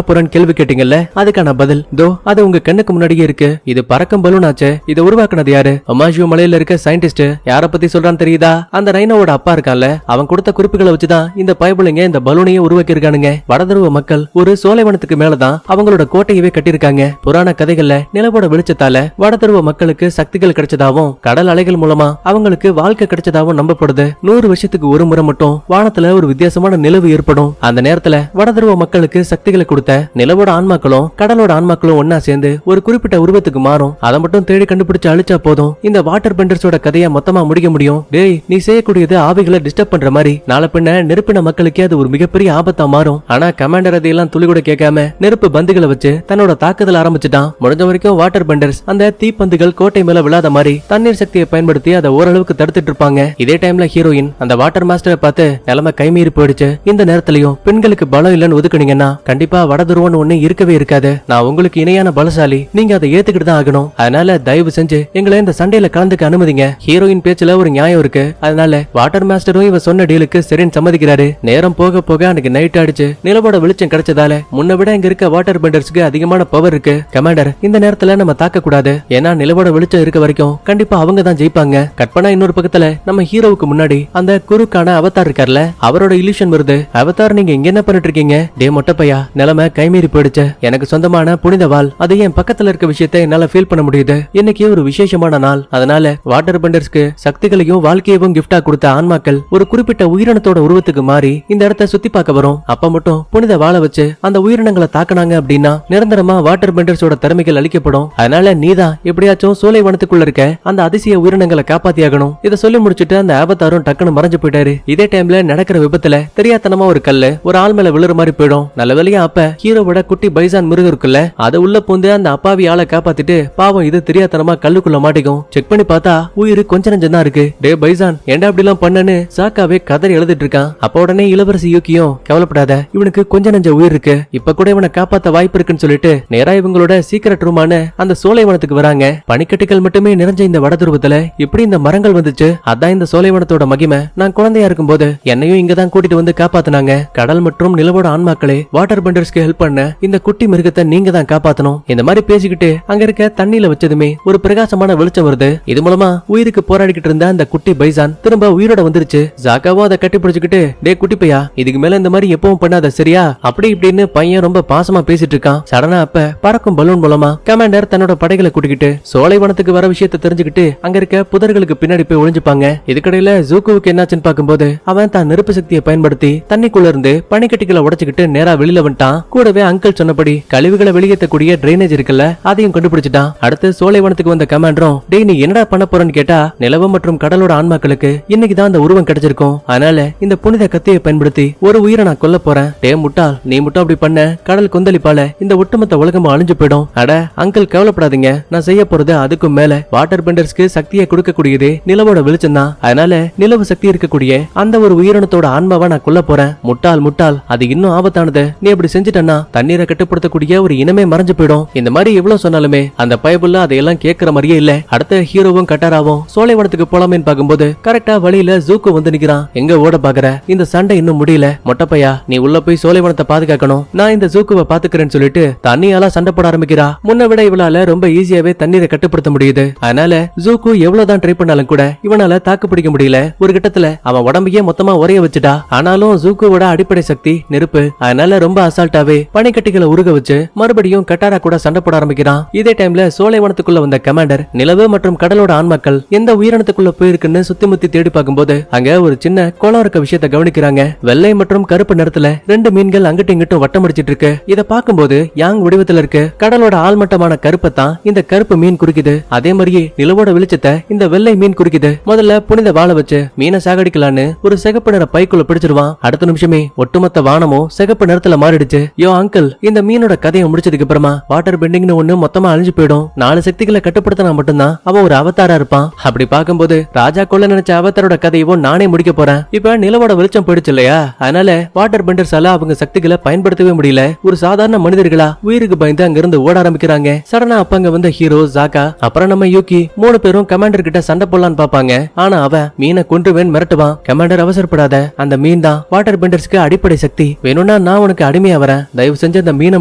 போறேன்னு கேள்வி கேட்டீங்கல்ல, அதுக்கான பதில் தோ அது உங்க கண்ணுக்கு முன்னாடியே இருக்கு. இது பறக்கும் பலூன் ஆச்சு. இதை உருவாக்குனது யாரு? அமாஜியோ மலையில இருக்க சயின்டிஸ்ட். யார பத்தி சொல்றான்னு தெரியுதா? அந்த ரைனோவோட அப்பா இருக்கான்ல, அவன் கொடுத்த குறிப்புகளை வச்சுதான் இந்த பயபுள்ளைங்க இந்த பலூனையே உருவாக்கி இருக்கானுங்க. வடதுருவ மக்கள் ஒரு சோலைவனத்துக்கு மேலதான் அவங்களோட கோட்டையவே கட்டியிருக்காங்க. புராண கதைகள்ல நிலவோட வெளிச்சத்தால வடதுருவ மக்களுக்கு சக்திகள் கிடைச்சதாவும் கடல் அலைகள் மூலமா அவங்களுக்கு வாழ்க்கை கிடைச்சதாவும் நம்பப்படுது. 100 வருஷத்துக்கு ஒரு முறை மட்டும் வானத்துல ஒரு வித்தியாசமான நிலவு ஏற்படும். அந்த நேரத்துல வடதுருவ மக்களுக்கு சக்திகளை கொடுத்த நிலவோட ஆன்மாக்களும் கடலோட ஆன்மாக்களும் ஒன்னா சேர்ந்து ஒரு குறிப்பிட்ட உருவத்துக்கு மாறும். அதை மட்டும் தேடி கண்டுபிடிச்சு அழிச்சா போதும் இந்த வாட்டர் பெண்டர்ஸோட கதையை மொத்தமா முடிக்க முடியும். டேய் நீ செய்யக்கூடியது ஆவிகளை டிஸ்டர்ப் பண்ற மாதிரி நாளை பின்ன நெருப்பின மக்களுக்கே அது ஒரு மிகப்பெரிய ஆபத்தா மாறும். ஆனா கமாண்டர் அதையெல்லாம் துளி கூட கேட்காம நெருப்பு பந்துகளை வச்சு தன்னோட தாக்குதல் ஆரம்பிச்சுட்டான். முடிஞ்ச வரைக்கும் வாட்டர் பெண்டர்ஸ் அந்த தீப்பந்துகள் கோட்டை மேல விழாத மாதிரி தண்ணீர் சக்தியை பயன்படுத்தி அதை ஓரளவுக்கு தடுத்துட்டு இருப்பாங்க. இதே டைம்ல ஹீரோயின் அந்த வாட்டர் மாஸ்டரை பார்த்து நிலைமை கைமீறி போயிடுச்சு. இந்த நேரத்திலையும் பெண்களுக்கு பலம் இல்லன்னு ஒதுக்குனீங்கன்னா கண்டிப்பா வடதுருவன்னு ஒண்ணு இருக்கவே இருக்காது. நான் உங்களுக்கு இணையான பலசாலி, நீங்க அதை ஏத்துக்கிட்டு தான் ஆகணும். அதனால தயவு செஞ்சு எங்களை இந்த சண்டையில கலந்துக்க அனுமதிங்க. ஹீரோயின் பேச்சுல ஒரு நியாயம் இருக்கு. அதனால வாட்டர் மாஸ்டரும் இவ சொன்ன டீலுக்கு சரின்னு சம்மதிக்கிறாரு. நேரம் போக போக அன்னைக்கு நைட் ஆயிடுச்சு. நிலவோட வெளிச்சம் கிடைச்சதால முன்ன விட இங்க இருக்க வாட்டர் பெண்டர்ஸ்க்கு அதிகமான பவர் இருக்கு. கமாண்டர் இந்த நேரத்துல நம்ம தாக்க கூடாது, ஏன்னா நிலவோட வெளிச்சம் இருக்க வரைக்கும் கண்டிப்பா அவங்க தான் ஜெயிப்பாங்க. கற்பனா இன்னொரு பக்கத்துல நம்ம ஹீரோவுக்கு முன்னாடி அந்த குறுக்கான அவதார் இருக்கார்ல, அவரோட இல்யூஷன் வருது. அவதார் நீங்க இங்க என்ன பண்ணிட்டு இருக்கீங்க? டே மொட்டைப்பையா, நிலைமை கைமீறி போயிடுச்சு. எனக்கு சொந்தமான புனித வாள், அது என் பக்கத்துல இருக்க விஷயத்தை என்னால ஃபீல் பண்ண முடியுது. இன்னைக்கு ஒரு விசேஷமான நாள். அதனால வாட்டர் பெண்டர்ஸ்க்கு சக்திகளையும் வாழ்க்கையவும் கிஃப்டா கொடுத்த ஆன்மாக்கள் ஒரு குறிப்பிட்ட உயிரினத்தோட உருவத்துக்கு மாறி இந்த இடத்தை சுத்தி பார்க்க வரும். அப்ப மட்டும் புனித வாளை வச்சு அந்த உயிரினங்களை தாக்குனாங்க அப்படின்னா நிரந்தரமா வாட்டர் பெண்டர்ஸோட திறமைகள் அளிக்கப்படும். அதனால நீதான் எப்படியாச்சும் சோலை வனத்துக்குள்ள இருக்க அந்த அதிசய உயிரினங்களை காப்பாத்தியாகணும். இதை சொல்லி முடிச்சுட்டு அந்த அவதாரும் டக்குன்னு மறைஞ்சு போயிட்டாரு. இதே டைம்ல நடக்கிற விபத்துல தெரியாதனமா ஒரு கல்லு ஒரு ஆள் மேல விழுற மாதிரி போயிடும். நல்ல வேலையா அப்ப ஹீரோவோட குட்டி பைசான் மிருகம் இருக்குல்ல, அது உள்ள பூந்து அந்த அப்பாவி ஆளை காப்பாத்திட்டு பாவம் இது தெரியாதனமா கல்லுக்குள்ள மாட்டிக்கும். செக் பண்ணி பார்த்தா உயிர் கொஞ்ச நஞ்சம் தான் இருக்கு. டே பைசான் ஏண்டா அப்படி எல்லாம் பண்ணனு சாக்காவே கதறி எழுதிட்டு இருக்கான். அப்ப உடனே இளவரசி யூக்கியும் கவலைப்படாத, இவனுக்கு கொஞ்ச நஞ்ச உயிர் இருக்கு, இப்ப கூட இவனை காப்பாத்த வாய்ப்பு இருக்குன்னு சொல்லிட்டு நேரா இவங்களோட சீக்கிரட் ரூமான அந்த சோலைவனத்துக்கு வராங்க. பனிக்கட்டுகள் மட்டுமே நிறைஞ்ச இந்த வடதுருவத்துல இப்படி இந்த மரங்கள் வந்துச்சு. அதான் இந்த சோலைவனத்தோட மகிமை. நான் குழந்தையா இருக்கும் போது என்னையும் இங்கதான் கூட்டிட்டு வந்து காப்பாத்தினாங்க. கடல் மற்றும் நிலவோட ஆன்மாக்களே வாட்டர் பெண்டர்ஸ்க்கு ஹெல்ப் பண்ண இந்த குட்டி மிருகத்தை நீங்க தான் காப்பாத்தணும். இந்த மாதிரி பேசிக்கிட்டு அங்க இருக்க தண்ணியில வச்சதுமே ஒரு பிரகாசமான வெளிச்சம் வருது. இது மூலமா உயிருக்கு போராடிக்கிட்டு இருந்த அந்த குட்டி பைசான் திரும்ப உயிரோட வந்துருச்சு. ஜாக்காவோ அதை கட்டி பிடிச்சுக்கிட்டு டே குட்டி பையா, இதுக்கு மேல இந்த மாதிரி எப்பவும் பண்ணாத சரியா அப்படி இப்படின்னு பையன் ரொம்ப பாசமா பேசிட்டு இருக்கான். சடனா அப்ப பறக்கும் பலூன் மூலமா கமாண்டர் தன்னோட படைகளை கூட்டிக்கிட்டு சோலைவனத்துக்கு வர விஷயத்தை தெரிஞ்சுக்கிட்டு அங்க இருக்க புதர்களுக்கு பின்னாடி போய் ஒளிஞ்சுப்பாங்க. இதுக்கடையில ஜூக்குவுக்கு என்னாச்சுன்னு பாக்கும்போது இருக்கும்போது அவன் தான் நெருப்பு சக்தியை பயன்படுத்தி தண்ணிக்குள்ள இருந்து பனிக்கட்டிகளை உடைச்சுக்கிட்டு நேரா வெளியில வந்துட்டான். கூடவே அங்கிள் சொன்னபடி கழிவுகளை வெளியேற்றக்கூடிய டிரைனேஜ் இருக்குல்ல அதையும் கண்டுபிடிச்சிட்டான். அடுத்து சோலைவனத்துக்கு வந்த கமாண்டரும் டேய் நீ என்னடா பண்ண போறன்னு கேட்டா நிலவு மற்றும் கடலோட ஆன்மாக்களுக்கு இன்னைக்குதான் அந்த உருவம் கிடைச்சிருக்கும். அதனால இந்த புனித கத்தியை பயன்படுத்தி ஒரு உயிரை நான் கொல்ல போறேன். டே முட்டாள் நீ மட்டும் அப்படி பண்ண கடல் கொந்தளிப்பால இந்த ஒட்டுமொத்த உலகமும் அழிஞ்சு போயிடும். அட அங்கிள் கவலைப்படாதீங்க நான் செய்ய போறது அதுக்கும் மேல வாட்டர் பெண்டர்ஸ்க்கு சக்தியை கொடுக்கக்கூடியது நிலவோட வெளிச்சம் தான். அதனால நிலவு சக்தி இருக்கக்கூடிய அந்த ஒரு உயிரினத்தோட ஆன்மாவை நான் கொல்ல போறேன். முட்டாள் முட்டாள் அது இன்னும் ஆபத்தானது. நீ அப்படி செஞ்சுட்டன்னா தண்ணீரை கட்டுப்படுத்தக்கூடிய ஒரு இனமே மறைஞ்சு போயிடும். இந்த மாதிரி எவ்வளவு சொன்னாலுமே அந்த பைபிள்ல அதையெல்லாம் கேட்கிற மாதிரியே இல்ல. அடுத்த ஹீரோவும் கட்டாராவும் சோலைவனத்துக்கு போலாமேன்னு பாக்கும்போது கரெக்டா வழியில ஜூக்கு வந்து நிக்கிறான். எங்க ஓட பாக்குற இந்த சண்டை இன்னும் முடியல. மொட்டப்பையா நீ உள்ள போய் சோலைவனத்தை பாதுகாக்கணும் நான் இந்த ஜூக்குவை பாத்துக்கிறேன்னு சொல்லிட்டு தண்ணியால சண்டை போட ஆரம்பிக்கிறா. முன்ன விட இவளால ரொம்ப ஈஸியாவே தண்ணீரை கட்டுப்படுத்த முடியுது. அதனால ஜூக்கு எவ்வளவுதான் ட்ரை பண்ணாலும் கூட இவனால தாக்கு பிடிக்க முடியல. ஒரு கட்டத்துல அவன் உடம்பையே மொத்தமா உரைய வச்சுட்டா. ஆனாலும் ஜூக்குவோட அடிப்படை சக்தி நெருப்பு. அதனால ரொம்ப அசால்ட்டாவே பனிக்கட்டிகளை உருக வச்சு மறுபடியும் கட்டாரா கூட சண்டை போட ஆரம்பிக்கிறான். இதே டைம்ல சோலைவனத்துக்குள்ள வந்த கமாண்டர் நிலவு மற்றும் கடலோட ஆன்மாக்கள் எந்த உயிரினத்துக்குள்ள போயிருக்குன்னு சுத்தி முத்தி தேடி பார்க்கும்போது அங்க ஒரு சின்ன கோலம் இருக்க விஷயத்தை கவனிக்கிறாங்க. வெள்ளை மற்றும் கருப்பு நிறத்துல ரெண்டு மீன்கள் அங்கிட்டும் இங்கிட்டும் வட்டம் அடிச்சிட்டு இருக்கு. இத பார்க்கும்போது யாங் வடிவத்துல இருக்கு கடலோட ஆழ்மட்டமான கருப்பை தான் இந்த கருப்பு மீன் குறிக்குது. அதே மாதிரியே நிலவோட வெளிச்சத்தை இந்த வெள்ளை மீன் குறிக்குது. முதல்ல புனித வாழை வச்சு மீனை சாகடிக்கலான்னு ஒரு சிகப்பு நிற பைக்குள்ள பிடிச்சிருவான். அடுத்த நிமிஷமே ஒட்டுமொத்த வானமும் சிகப்பு நிறத்துல மாறிடுச்சு. யோ அங்கிள் இந்த மீனோட கதையை முடிச்சதுக்கு அப்புறமா வாட்டர் பெண்டிங்னு ஒண்ணு மொத்தமா அழிஞ்சு போயிடும். 4 சக்திகளை கட்டுப்படுத்தினா மட்டும்தான் அவன் ஒரு அவதாரா இருப்பான். அப்படி பார்க்கும்போது ராஜா கொள்ள நினைச்ச அவதாரோட கதையவும் நானே முடிக்க போறேன். இப்ப நிலவோட வெளிச்சம் போயிடுச்சு இல்லையா அதனால வாட்டர் பெண்டர்ஸால அவங்க சக்திகளை பயன்படுத்தவே முடியல. ஒரு சாதாரண மனிதர்களா உயிருக்கு பயந்து அங்க இருந்து ஓட ஆரம்பிக்கிறாங்க. சடனா அப்ப அங்க வந்த ஹீரோ ஜாக்கா அப்புறம் நம்ம யூகி 3 பேரும் கமாண்டர் கிட்ட சண்டை போடலான்னு பாப்பாங்க. ஆனா அவன் மீனை கொன்றுவேன் மிரட்டுவான். கமாண்டர் அவசரப்படாத அந்த மீன் தான் வாட்டர் பெண்டர்ஸ்க்கு அடிப்படை சக்தி. வேணும்னா நான் உனக்கு அடிமையா வரேன். தயவு செஞ்சு அந்த மீனை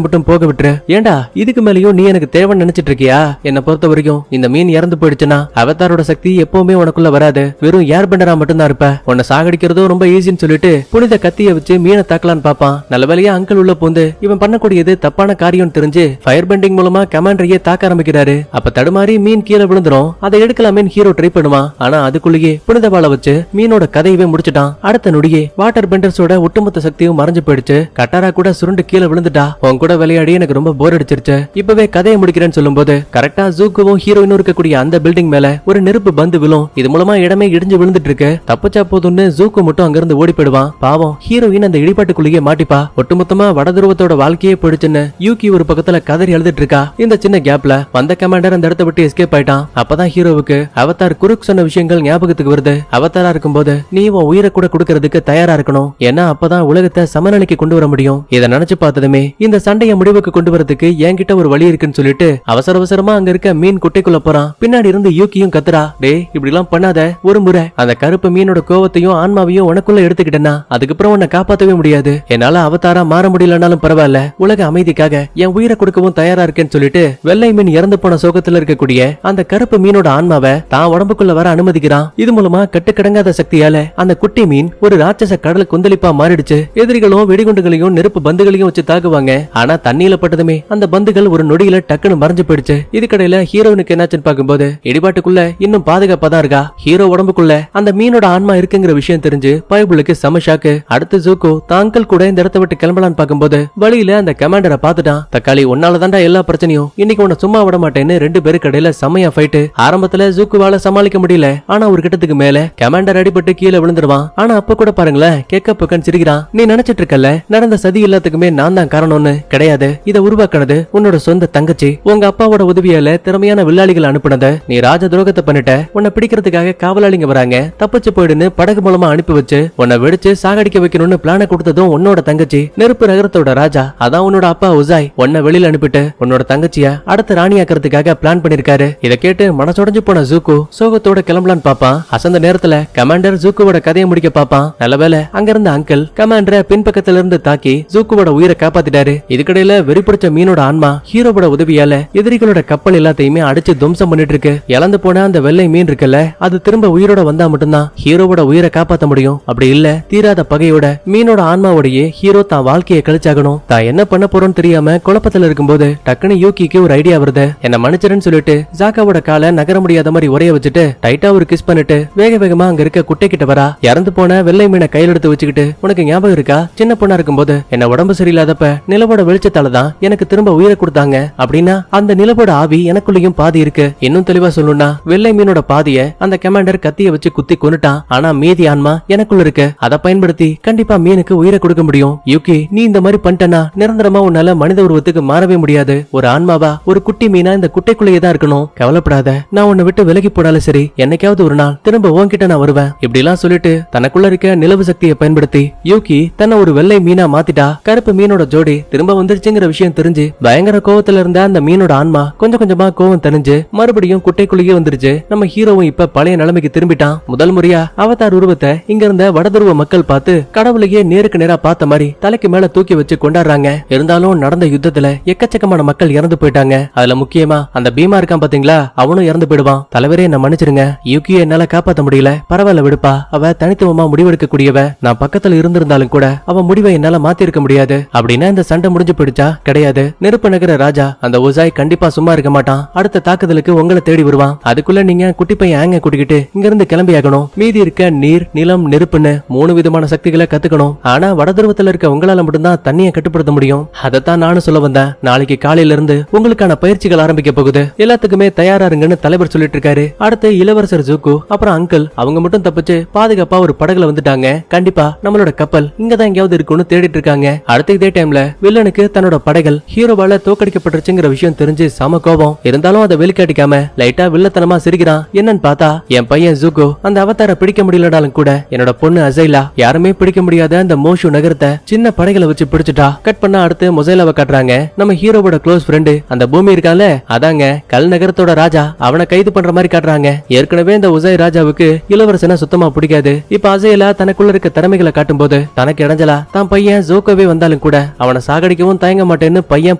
மட்டும் போக விட்டுரு. ஏண்டா இதுக்கு மேலயும் நீ எனக்கு தேவைன்னு நினைச்சிட்டு இருக்கியா? என்ன பொறுத்த வரைக்கும் இந்த மீன் இறந்து போயிடுச்சுன்னா அவதாரோட சக்தி எப்பவுமே உனக்குள்ள வராது. வெறும் ஏர் பெண்டரா மட்டும் தான் இருப்ப. உன்னை சாகடிக்கிறதும் ரொம்ப ஈஸின்னு சொல்லிட்டு புனித கத்திய வச்சு மீனை தாக்கலான்னு பாப்பான். நல்ல வேலையா அங்கிள் உள்ள பூந்து இவன் பண்ணக்கூடியது தப்பான காரியம் தெரிஞ்சு ஃபயர் பெண்டிங் மூலமா கமாண்டரையே தாக்க ஆரம்பிக்கிறாரு. அப்ப தடுமாறி மீன் கீழே விழுந்துரும். அதை எடுக்கலாமே ஹீரோ ட்ரை பண்ணுவான். ஆனா அதுக்குள்ளேயே புனித வாழை வச்சு மீனோட கதையவே முடிச்சுட்டான். அடுத்த நொடியே வாட்டர் பெண்டர்ஸோட ஒட்டுமொத்த சக்தியும் மறைஞ்சு போயிடுச்சு. கட்டாரா கூட சுருண்டு கீழே விழுந்துட்டா. உன் கூட விளையாடி எனக்கு ரொம்ப போர் அடிச்சிருச்சு. இப்பவே கதையை முடிக்கிறேன்னு சொல்லும் போது கரெக்டா ஜூக்குவும் ஹீரோயினும் இருக்கக்கூடிய அந்த பில்டிங் மேல ஒரு நெருப்பு பந்து விழும். இது மூலமா இடமே இடிஞ்சு விழுந்துட்டு இருக்கு. தப்பிச்சா போதுன்னு ஜூக்கு மட்டும் அங்கிருந்து ஓடி போயிடுவான். பாவம் ஹீரோயின் அந்த இடிபாட்டுக்குள்ளேயே மாட்டிப்பா. ஒட்டுமொத்தமா வடதுருவத்தோட வாழ்க்கையே போயிடுச்சுன்னு யூகி ஒரு பக்கத்துல கதறி எழுதிட்டு இருக்கா. இந்த சின்ன கேப்ல வந்த கமாண்டர் அந்த இடத்தை விட்டு எஸ்கேப் ஆயிட்டான். அப்பதான் ஹீரோவுக்கு அவதார் குறுக் சொன்ன விஷயங்கள் ஞாபகத்துக்கு வருது. அவதாரா இருக்கும்போது நீ உன் உயிரை கூட கொடுக்கறதுக்கு தயாரா இருக்கணும். ஏன்னா அப்பதான் உலகத்தை சமநிலைக்கு கொண்டு வர முடியும். இதை நினைச்சு பார்த்ததுமே இந்த சண்டைய முடிவுக்கு கொண்டு வரதுக்கு என்கிட்ட ஒரு வழி இருக்குன்னு சொல்லிட்டு அவசர அவசரமா அங்க இருக்க மீன் குட்டைக்குள்ள போறான். பின்னாடி இருந்து யூகியும் கத்துறா டே இப்படி எல்லாம் பண்ணாத. ஒரு முறை அந்த கருப்பு மீனோட கோவத்தையும் ஆன்மாவையும் உனக்குள்ள எடுத்துக்கிட்டேன்னா அதுக்கப்புறம் உன்னை காப்பாத்தவே முடியாது. என்னால அவதாரா மாற முடியலனாலும் பரவாயில்ல உலக அமைதிக்காக என் உயிரை கொடுக்கவும் தயாரா இருக்கேன்னு சொல்லிட்டு வெள்ளை மீன் இறந்து போன சோகத்துல இருக்கக்கூடிய அந்த கருப்பு மீனோட ஆன்மாவை தான் உடம்புக்குள்ள வர அனுமதிக்கிறான். இது மூலமா கட்டுக்கடங்காத சக்தியால அந்த குட்டி மீன் ஒரு ராட்சச கடல் கொந்தளிப்பா மாறிடுச்சு. எதிரிகளும் வெடிகுண்டுகளையும் நெருப்பு பந்துகளையும் வச்சு தாக்குவாங்க. ஆனா தண்ணியில பட்டதுமே அந்த பந்துகள் ஒரு நொடியில டக்குன்னு மறைஞ்சு போயிடுச்சு. இதுக்கடையில ஹீரோனுக்கு என்னாச்சுன்னு பாக்கும்போது இடிபாட்டுக்குள்ள இன்னும் பாதுகாப்பா தான் இருக்கா. ஹீரோ உடம்புக்குள்ள அந்த மீனோட ஆன்மா இருக்குங்கிற விஷயம் தெரிஞ்சு பைபிளுக்கு செம ஷாக்கு. அடுத்து ஜூக்கோ தாங்கள் கூட இந்த இடத்தை விட்டு கிளம்பலான்னு பாக்கும்போது வழியில அந்த கமாண்டரை பாத்துட்டான். தக்காளி உன்னாலதான்டா எல்லா பிரச்சனையும். இன்னைக்கு உன்னை சும்மா விட மாட்டேன்னு 2 பேருக்கு இடையில செமையா ஃபைட். ஆரம்பத்துல ஜூக்குவால சமாளிக்க முடியல. ஆனா ஒரு கட்டத்துக்கு மேல கமாண்டர் அடிபட்டு கீழே விழுந்துடுவான். ஆனா அப்ப கூட பாருங்களேன் கேட்க பக்கன் சிரிக்கிறான். நீ நினைச்சிட்டு இருக்கல நடந்த சதி எல்லாத்துக்குமே நான் தான் காரணம்னு. கிடையாது. இதை உருவாக்குனது உன்னோட சொந்த தங்கச்சி. உங்க அப்பாவோட உதவியால திறமையான வில்லாளிகள் அனுப்புனத நீ ராஜ துரோகத்தை பண்ணிட்ட. உன்னை பிடிக்கிறதுக்காக காவலாளிங்க வராங்க. தப்பிச்சு போயிடுன்னு படகு மூலமா அனுப்பி வச்சு உன்னை வெடிச்சு சாகடிக்க வைக்கணும்னு பிளான கொடுத்ததும் உன்னோட தங்கச்சி. நெருப்பு நகரத்தோட ராஜா அதான் உன்னோட அப்பா உசாய் உன்னை வெளியில அனுப்பிட்டு உன்னோட தங்கச்சிய அடுத்த ராணியாக்கிறதுக்காக பிளான் பண்ணிருக்காரு. இதை கேட்டு மனசொடைஞ்சு போன ஜூக்கு சோகத்தோட கிளம்பலான்னு பாப்பான். அசந்த நேரத்துல கமாண்டர் ஜூக்குவோட கதையை முடிக்க பாப்பான். நல்லவேளை அங்க இருந்த அங்கிள் கமாண்டரை பின்பக்கத்துல இருந்து தாக்கி ஜூக்குவோட உயிரை காப்பாத்திட்டாரு. இதுக்கடையில வெறிப்பிடிச்ச மீனோட ஆன்மா ஹீரோவோட உதவியால எதிரிகளோட கப்பல் எல்லாத்தையுமே அடிச்சு துவம்சம் பண்ணிட்டு இருக்கு. இழந்து போன அந்த வெள்ளை மீன் இருக்குல்ல அது திரும்ப உயிரோட வந்தா மட்டும்தான் ஹீரோவோட உயிரை காப்பாத்த முடியும். அப்படி இல்ல தீராத பகையோட மீனோட ஆன்மாவோடையே ஹீரோ தான் வாழ்க்கையை கழிச்சாகணும். தான் என்ன பண்ண போறோம்னு தெரியாம குழப்பத்துல இருக்கும்போது டக்குன்னு யூகிக்கு ஒரு ஐடியா வருது. என்ன மன்னிச்சிருன்னு சொல்லிட்டு ஜாக்காவோட காலை நகர முடியாத மாதிரி உரைய வச்சுட்டு டைட்டா ஒரு கிஸ் பண்ணிட்டு வேக வேகமா அங்க இருக்க குட்டை கிட்ட வரா. இறந்து போன வெள்ளை மீனை கையில் எடுத்து வச்சுக்கிட்டு, உனக்கு ஞாபகம் இருக்கா சின்ன பொண்ணா இருக்கும்போது என்ன உடம்பு சரியில்லாதப்ப நிலவோட வெளிச்சத்தாலதான் எனக்கு திரும்ப உயிரை கொடுத்தாங்க அப்படின்னா அந்த நிலவோட ஆவி எனக்குள்ளேயும் பாதி இருக்கு. இன்னும் தெளிவா சொல்லணும்னா வெள்ளை மீனோட பாதிய அந்த கமாண்டர் கத்திய வச்சு குத்தி கொன்னுட்டான். ஆனா மீதி ஆன்மா எனக்குள்ள இருக்கு. அதை பயன்படுத்தி கண்டிப்பா மீனுக்கு உயிரை கொடுக்க முடியும். யூகி, நீ இந்த மாதிரி பண்ணிட்டனா நிரந்தரமா உன்னால மனித உருவத்துக்கு மாறவே முடியாது. ஒரு ஆன்மாவா ஒரு குட்டி மீனா இந்த குட்டைக்குள்ளேயே தான் இருக்கணும். கவலைப்படாத, நான் உன்னை விட்டு விலகி போனாலும் சரி, என்னைக்காவது ஒரு நாள் திரும்ப உன்கிட்ட நான் வருவேன். இப்படி எல்லாம் சொல்லிட்டு தனக்குள்ள இருக்க நிலவு சக்தியை பயன்படுத்தி யூகி தன்னை ஒரு வெள்ளை மீனா மாத்திட்டா. கருப்பு மீனோட ஜோடி திரும்ப வந்துருச்சுங்கிற விஷயம் தெரிஞ்சு பயங்கர கோவத்துல இருந்த அந்த மீனோட ஆன்மா கொஞ்சம் கொஞ்சமா கோவம் தணிஞ்சு மறுபடியும் குட்டைக்குள்ளேயே வந்துருச்சு. நம்ம ஹீரோவும் இப்ப பழைய நிலைமைக்கு திரும்பிட்டான். முதல் முறையா அவதார் உருவத்தை இங்க இருந்த வடதுருவ மக்கள் பார்த்து கடவுளையே நேருக்கு நேரா பார்த்த மாதிரி தலைக்கு மேல தூக்கி வச்சு கொண்டாடுறாங்க. இருந்தாலும் நடந்த யுத்தத்துல எக்கச்சக்கமான மக்கள் இறந்து போயிட்டாங்க. அதுல முக்கியமா அந்த பீமா இருக்கான் பாத்தீங்களா, அவனும் இறந்து போயிடுவான். தலைவரே என்ன மன்னிச்சிருங்க, யூகியை என்னால காப்பாத்த முடியல. பரவாயில்ல விடுப்பா, அவ தனித்துவமா முடிவெடுக்க கூடியவ. நான் பக்கத்துல இருந்திருந்தாலும் கூட அவ முடிவை என்னால மாத்தி இருக்க முடியாது. அப்படின்னா இந்த சண்டை முடிஞ்சு போயிடுச்சா? கிடையாது. நெருப்பு நகர ராஜா அந்த உசாய் கண்டிப்பா சும்மா இருக்க மாட்டான். அடுத்த தாக்குதலுக்கு உங்களை தேடி வருவான். அதுக்குள்ள நீங்க குட்டி பையன் ஆங்க கூட்டிக்கிட்டு இங்க இருந்து கிளம்பி ஆகணும். மீதி இருக்க நீர், நிலம், நெருப்புன்னு 3 விதமான சக்திகளை கத்துக்கணும். ஆனா வடதுருவத்துல இருக்க உங்களால மட்டும்தான் தண்ணியை கட்டுப்படுத்த முடியும். அதைத்தான் நானும் சொல்ல வந்தேன். நாளைக்கு காலையில இருந்து உங்களுக்கான பயிற்சிகள் ஆரம்பிக்க போகுது. எல்லாத்துக்குமே தயாரா இருங்கன்னு தலைவர் சொல்லிட்டு இருக்காரு. அடுத்து இளவரசர் ஜூக்கு அப்புறம் அங்கிள் அவங்க மட்டும் தப்பிச்சு பாதுகாப்பா ஒரு படகுல வந்துட்டாங்க. கண்டிப்பா நம்மளோட கப்பல் இங்கதான் எங்கயாவது இருக்குன்னு தேடிட்டு இருக்காங்க. அடுத்த இதே டைம்ல வில்லனுக்கு தன்னோட படைகள் ஹீரோவால தோக்கடிக்கப்பட்டுருச்சுங்கிற விஷயம் தெரிஞ்சு சம கோபம். இருந்தாலும் அதை வெளிக்காட்டிக்காம லைட்டா வில்லத்தனமா சிரிக்கிறான். என்னன்னு பார்த்தா என் பையன் ஜூக்கு அந்த அவதார பிடிக்க முடியலனாலும் கூட என்னோட பொண்ணு அசைலா யாருமே பிடிக்க முடியாத அந்த மோஷு நகரத்தை சின்ன படைகளை வச்சு பிடிச்சிட்டா. கட் பண்ணா அடுத்து மொசைலாவை காட்டுறாங்க. நம்ம ஹீரோவோட க்ளோஸ் ஃப்ரெண்டு அந்த பூமி இருக்கான்ல, அதாங்க கல் நகரத்தோட ராஜா. அவனை கைது பண்ற மாதிரி காட்டுறாங்க. ஏற்கனவே இந்த உசாய் ராஜாவுக்கு இளவரசனை சுத்தமா பிடிக்காது. இப்ப அசைலா தனக்குள்ள இருக்க திறமைகளை காட்டும் போது தனக்கு இடைஞ்சலா தான் பையன் ஜோக்கோவே வந்தாலும் கூட அவனை சாகடிக்கவும் தயங்க மாட்டேன்னு பையன்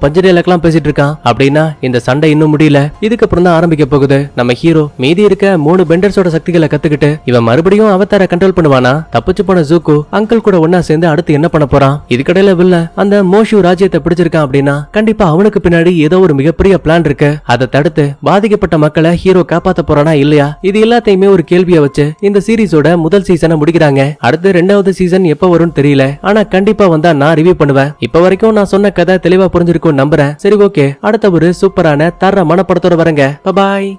பஞ்சடையலக்கெல்லாம் பேசிட்டு இருக்கான். அப்படின்னா இந்த சண்டை இன்னும் முடியல, இதுக்கப்புறம் தான் ஆரம்பிக்க போகுது. நம்ம ஹீரோ மீதி இருக்க 3 பெண்டர்ஸோட சக்திகளை கத்துக்கிட்டு இவன் மறுபடியும் அவதார கண்ட்ரோல் பண்ணுவானா? தப்பிச்சு போன ஜூக்கு அங்கிள் கூட ஒன்னா சேர்ந்து அடுத்து என்ன பண்ண போறான்? இதுக்கடையில வில்ல அந்த மோஷு ராஜ்யத்தை பிடிச்சிருக்கான் அப்படின்னா கண்டிப்பா அவனுக்கு பின்னாடி ஏதோ ஒரு மிகப்பெரிய பிளான் இருக்கு. அதை தடுத்து பாதிக்கப்பட்ட மக்களை ஹீரோ காப்பாத்த போறானா இல்லையா? இது எல்லாத்தையுமே ஒரு கேள்வியை வச்சு இந்த சீரிஸோட முதல் சீசனை முடிக்கிறாங்க. அடுத்து 2வது சீசன் எப்ப வரும்னு தெரியல. ஆனா கண்டிப்பா வந்தா நான் ரிவ்யூ பண்ணுவேன். இப்ப வரைக்கும் நான் சொன்ன கதை தெளிவா புரிஞ்சிருக்கும் நம்புறேன். சரி, ஓகே, அடுத்த ஒரு சூப்பரான தர மனப்படத்தோட வரங்க. பாய்.